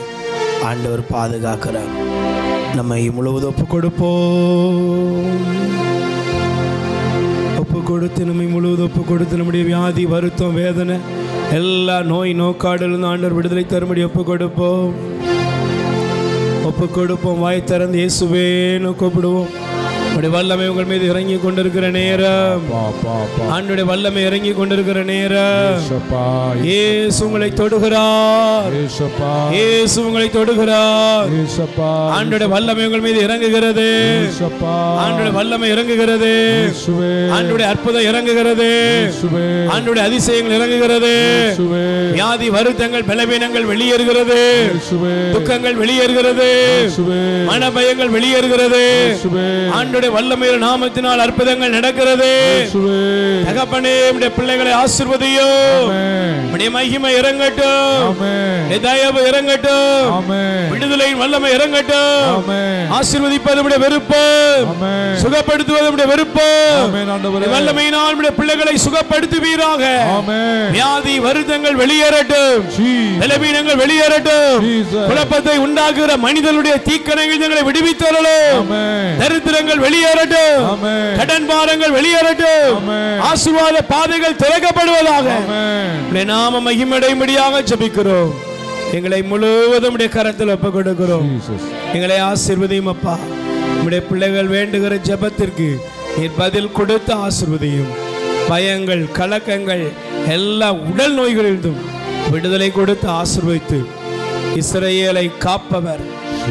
ஆண்டவர் பாதுகாக்கிறார். நம்மை முழுவதும் ஒப்பு கொடுப்போம். ஒப்பு கொடுத்து நம்மை முழுவதும் ஒப்பு கொடுத்து நம்முடைய வியாதி, வருத்தம், வேதனை, எல்லா நோய் நோக்காடிலிருந்து ஆண்டவர் விடுதலை தரும்படி ஒப்பு கொடுப்போம். ஒப்பு கொடுப்போம். வாய் திறந்து இயேசுவேன்னு கூப்பிடுவோம். உடைய வல்லமை உங்கள் மீது இறங்கி கொண்டிருக்கிற நேரம், ஆண்டுடைய வல்லமை இறங்கி கொண்டிருக்கிற நேரம், இயேசு உங்களை தொடுகிறார். இயேசு உங்களை தொடுகிறார். ஆண்டுடைய வல்லமை உங்கள் மீது இறங்குகிறது. ஆண்டுடைய வல்லமை இறங்குகிறது. ஆண்டுடைய அற்புதம் இறங்குகிறது. ஆண்டுடைய அதிசயங்கள் இறங்குகிறது. வியாதி, வருத்தங்கள், பலவீனங்கள் வெளியேறுகிறது. துக்கங்கள் வெளியேறுகிறது. மனபயங்கள் வெளியேறுகிறது. ஆண்டுடைய வல்லமையின் நாமத்தினால் அற்புதங்கள் நடக்கிறது. தகப்பனே, உம்முடைய பிள்ளைகளை ஆசீர்வதியும். உம்முடைய மகிமை இறங்கட்டும். தயவு இறங்கட்டும். விடுதலையின் வல்லமை இறங்கட்டும். ஆசீர்வதிப்பது உம்முடைய விருப்பம். சுகப்படுத்துவது உம்முடைய விருப்பம். வல்லமையினால் உம்முடைய பிள்ளைகளை சுகப்படுத்துவீராக. வியாதி, வருத்தங்கள் வெளியேறட்டும். பலவீனங்கள் வெளியேறட்டும். குழப்பத்தை உண்டாக்குகிற மனிதனுடைய தீக்கணைகளை விடுவித்தருளும். தரித்திரங்கள் வெளியேறட்டும். கடன் பாரங்கள் வெளியேறட்டும். ஆசீர்வாத பாதைகள் திறக்கப்படுவதாக. நாம மகிமையடையும்படியாக ஜெபிக்கிறோம். எங்களை முழுவதும் உடைய கரத்தில் ஒப்புக் கொடுக்கிறோம். எங்களை ஆசீர்வதியும் அப்பா. உம்முடைய பிள்ளைகள் வேண்டுகிற ஜெபத்திற்கு நீர் பதில் கொடுத்து ஆசீர்வதியும். பயங்கள், கலக்கங்கள், எல்லா உடல் நோய்களிலிருந்தும் விடுதலை கொடுத்து ஆசீர்வதித்து, இஸ்ரவேலை காப்பவர்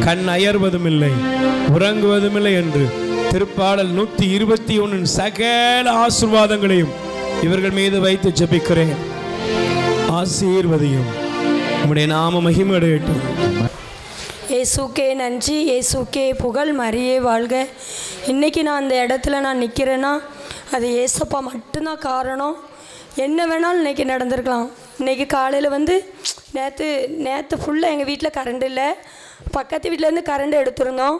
கண் அயர்வதும் இல்லை, உறங்குவதும் இல்லை என்று திருப்பாடல் 121 சகல ஆசீர்வாதங்களையும் இவர்கள் மீது வைத்து ஜெபிக்கிறேன். ஆசீர்வதியும். உம்முடைய நாம மகிமையடையட்டும். இயேசுக்கே நன்றி, இயேசுக்கே புகழ், மரியே வாழ்க. இன்றைக்கி நான் அந்த இடத்துல நான் நிற்கிறேன்னா அது ஏசப்பா மட்டும்தான் காரணம். என்ன வேணாலும் இன்றைக்கி நடந்திருக்கலாம். இன்றைக்கி காலையில் நேற்று ஃபுல்லாக எங்கள் வீட்டில் கரண்ட் இல்லை. பக்கத்து வீட்டிலேருந்து கரண்ட் எடுத்துருந்தோம்.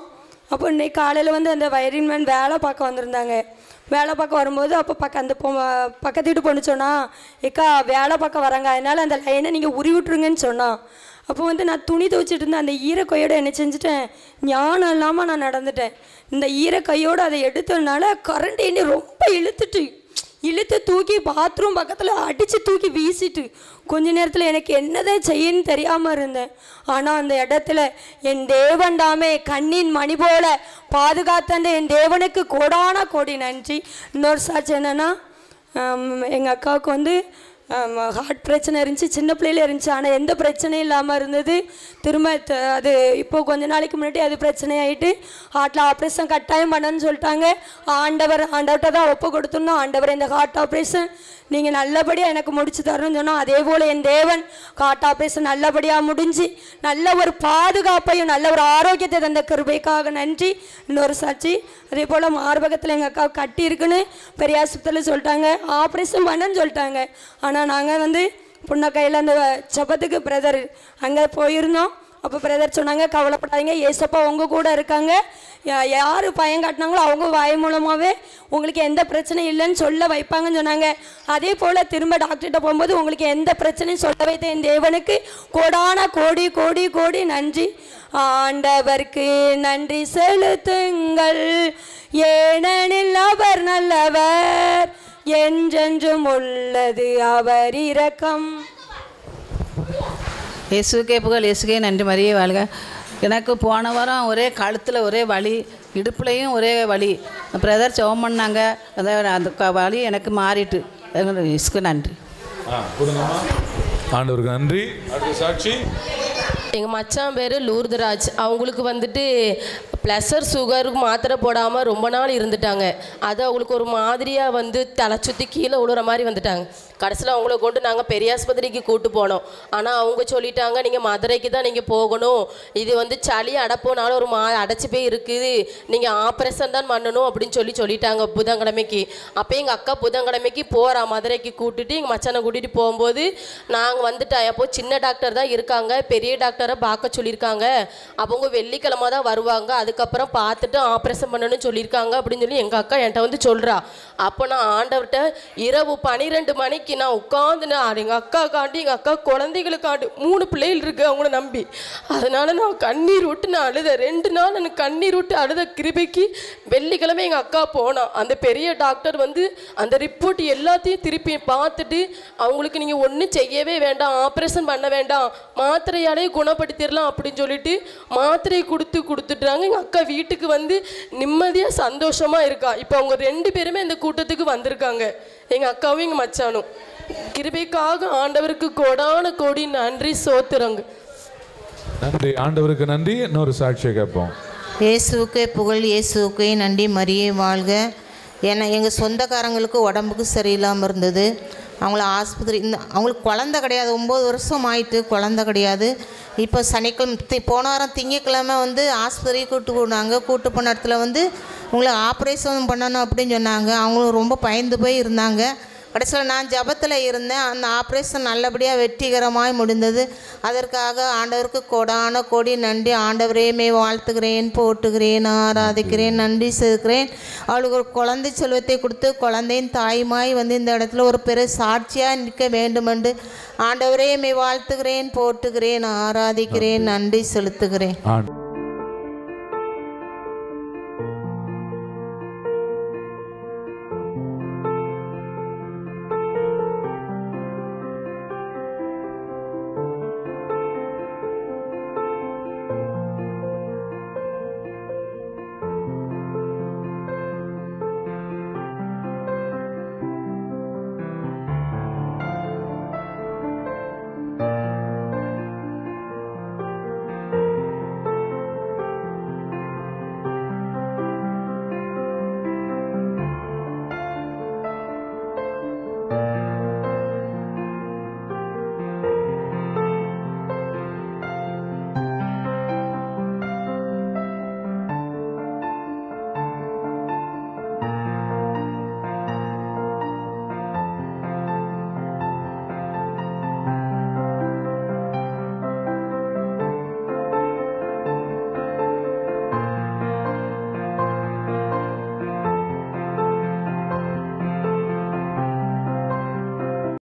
அப்போ இன்றைக்கி காலையில் அந்த வயரிங் மேன் வேலை பார்க்க வந்திருந்தாங்க. வேலை பார்க்க வரும்போது அப்போ அந்த பக்கத்து வீட்டு பொண்ணு சொன்னால், ஏக்கா வேலை பார்க்க வராங்க, அதனால் அந்த லைனை நீங்கள் உரி விட்ருங்கன்னு சொன்னான். அப்போ நான் துணி துவைச்சிட்டு இருந்தேன். அந்த ஈரக்கையோடு என்ன செஞ்சுட்டேன், ஞானம் இல்லாமல் நான் நடந்துட்டேன். இந்த ஈரக்கையோடு அதை எடுத்ததுனால கரண்ட் என்ன ரொம்ப இழுத்து தூக்கி பாத்ரூம் பக்கத்தில் அடித்து தூக்கி வீசிட்டு கொஞ்ச நேரத்தில் எனக்கு என்னதான் செய்யன்னு தெரியாமல் இருந்தேன். ஆனால் அந்த இடத்துல என் தேவன் தாமே கண்ணின் மணி போல பாதுகாத்தண்ட என் தேவனுக்கு கோடான கோடி நன்றி. இன்னொரு சாட்சி என்னென்னா, எங்கள் அக்காவுக்கு ஹார்ட் பிரச்சனை இருந்துச்சு, சின்ன பிள்ளையில இருந்துச்சு. ஆனால் எந்த பிரச்சனையும் இல்லாமல் இருந்தது. திரும்ப அது இப்போது கொஞ்ச நாளைக்கு முன்னாடி அது பிரச்சனையாயிட்டு ஹார்ட்டில் ஆப்ரேஷன் கட்டாயம் பண்ணணும்னு சொல்லிட்டாங்க. ஆண்டவர்கிட்ட தான் ஒப்பு கொடுத்துருந்தோம். ஆண்டவர் இந்த ஹார்ட் ஆப்ரேஷன் நீங்கள் நல்லபடியாக எனக்கு முடிச்சு தரணும்னு சொன்னோம். அதே போல் என் தேவன் ஹார்ட் ஆப்ரேஷன் நல்லபடியாக முடிஞ்சு நல்ல ஒரு பாதுகாப்பையும் நல்ல ஒரு ஆரோக்கியத்தை தந்த கிருபைக்காக நன்றி. இன்னொரு சாட்சி, அதே போல் மார்பகத்தில் எங்கள் அக்கா கட்டி இருக்குன்னு பெரிய ஆஸ்பத்திரியில் சொல்லிட்டாங்க, ஆப்ரேஷன் பண்ணன்னு சொல்லிட்டாங்க. ஆனால் நாங்கள் புண்ணக்கையில் அந்த ஜெபத்துக்கு பிரதர் அங்கே போயிருந்தோம். அப்போ பிரதர் சொன்னாங்க, கவலைப்படாதீங்க, ஏசப்பா உங்கள் கூட இருக்காங்க. யார் பயம் காட்டினாங்களோ அவங்க வாய் மூலமாகவே உங்களுக்கு எந்த பிரச்சனையும் இல்லைன்னு சொல்ல வைப்பாங்கன்னு சொன்னாங்க. அதே போல் திரும்ப டாக்டர்கிட்ட போகும்போது உங்களுக்கு எந்த பிரச்சனையும் சொல்ல வைத்த என் தேவனுக்கு கோடான கோடி கோடி கோடி நன்றி. ஆண்டவருக்கு நன்றி செலுத்துங்கள், ஏனெனில் அவர் நல்லவர், என்றென்றும் உள்ளது அவர் இரக்கம். இயேசுக்கே புகழ், இயேசுக்கே நன்றி, மரியே வாழ்க. எனக்கு போன வாரம் ஒரே கழுத்தில் ஒரே வலி, இடுப்புலையும் ஒரே வலி. பிரதர் ஜெபம் பண்ணாங்க, அந்த வலி எனக்கு மாறிட்டு. இயேசுக்கு நன்றி. ஆண்டவருக்கு நன்றி. அடுத்த சாட்சி, எங்கள் மச்சான் பேர் லூர்தராஜ். அவங்களுக்கு ப்ளஸர் சுகருக்கு மாத்திரை போடாமல் ரொம்ப நாள் இருந்துட்டாங்க. அது அவங்களுக்கு ஒரு மாதிரியாக தலை சுற்றி கீழே விழுற மாதிரி வந்துட்டாங்க. கடைசியில் அவங்கள கொண்டு நாங்கள் பெரிய ஆஸ்பத்திரிக்கு கூட்டு போனோம். ஆனால் அவங்க சொல்லிட்டாங்க, நீங்கள் மதுரைக்கு தான் நீங்கள் போகணும், இது சளி அடைப்போனாலும் ஒரு அடைச்சி போய் இருக்குது, நீங்கள் ஆப்ரேஷன் தான் பண்ணணும் அப்படின்னு சொல்லிட்டாங்க புதன்கிழமைக்கு. அப்போ எங்கள் அக்கா புதன்கிழமைக்கு போகிறா மதுரைக்கு கூட்டிட்டு எங்கள் மச்சானை கூட்டிகிட்டு போகும்போது நாங்கள் வந்துட்டோம். அப்போது சின்ன டாக்டர் தான் இருக்காங்க, பெரிய டாக்டரை பார்க்க சொல்லியிருக்காங்க. அவங்க வெள்ளிக்கிழமை தான் வருவாங்க, அதுக்கப்புறம் பார்த்துட்டு ஆப்ரேஷன் பண்ணணும்னு சொல்லியிருக்காங்க அப்படின்னு சொல்லி எங்கள் அக்கா என்கிட்ட சொல்கிறா. அப்போ நான் ஆண்டவர்கிட்ட இரவு 12 மணிக்கு நான் உட்காந்துனா எங்கள் அக்காக்காண்டி எங்கள் அக்கா குழந்தைகளுக்காண்டி 3 பிள்ளைகள் இருக்குது அவங்கள நம்பி. அதனால் நான் கண்ணீர் விட்டு நான் அழுத 2 நாள் எனக்கு கண்ணீர் விட்டு அழுத கிருபைக்கு வெள்ளிக்கிழமை எங்கள் அக்கா போனான். அந்த பெரிய டாக்டர் அந்த ரிப்போர்ட் எல்லாத்தையும் திருப்பி பார்த்துட்டு அவங்களுக்கு நீங்கள் ஒன்றும் செய்யவே வேண்டாம், ஆப்ரேஷன் பண்ண வேண்டாம், மாத்திரையாலே குணப்படுத்திடலாம் அப்படின்னு சொல்லிட்டு மாத்திரை கொடுத்துட்டாங்க. எங்கள் அக்கா வீட்டுக்கு நிம்மதியாக சந்தோஷமாக இருக்கா. இப்போ அவங்க 2 பேருமே இந்த கூட்டத்துக்கு வந்திருக்காங்க, எங்கள் அக்காவும் எங்கள் மச்சானும். கிருபைக்காக ஆண்டவருக்கு கோடான கோடி நன்றி சோத்துறங்க. நன்றி, ஆண்டவருக்கு நன்றி. இன்னொரு சாட்சியை கேட்போம். இயேசுக்கே புகழ், இயேசுக்கே நன்றி, மரியே வாழ்க. ஏன்னா எங்கள் சொந்தக்காரங்களுக்கு உடம்புக்கு சரியில்லாமல் இருந்தது. அவங்கள ஆஸ்பத்திரி அவங்களுக்கு குழந்தை கிடையாது, 9 வருஷம் ஆயிட்டு குழந்தை கிடையாது. இப்போ சனிக்கிழமை போன வாரம் திங்கக்கிழமை ஆஸ்பத்திரிக்கு கூட்டு போன இடத்துல உங்களை ஆப்ரேஷன் பண்ணணும் அப்படின்னு சொன்னாங்க. அவங்களும் ரொம்ப பயந்து போய் இருந்தாங்க. கடைசியில் நான் ஜபத்தில் இருந்தேன். அந்த ஆப்ரேஷன் நல்லபடியாக வெற்றிகரமாய் முடிந்தது. அதற்காக ஆண்டவருக்கு கோடான கோடி நன்றி. ஆண்டவரையுமே வாழ்த்துகிறேன், போட்டுகிறேன், ஆராதிக்கிறேன், நன்றி செலுத்துகிறேன். அவளுக்கு ஒரு குழந்தை செல்வத்தை கொடுத்து குழந்தையின் தாயுமாய் இந்த இடத்துல ஒரு பெரிய சாட்சியாக நிற்க வேண்டுமென்று ஆண்டவரையுமே வாழ்த்துகிறேன், போட்டுகிறேன், ஆராதிக்கிறேன், நன்றி செலுத்துகிறேன்.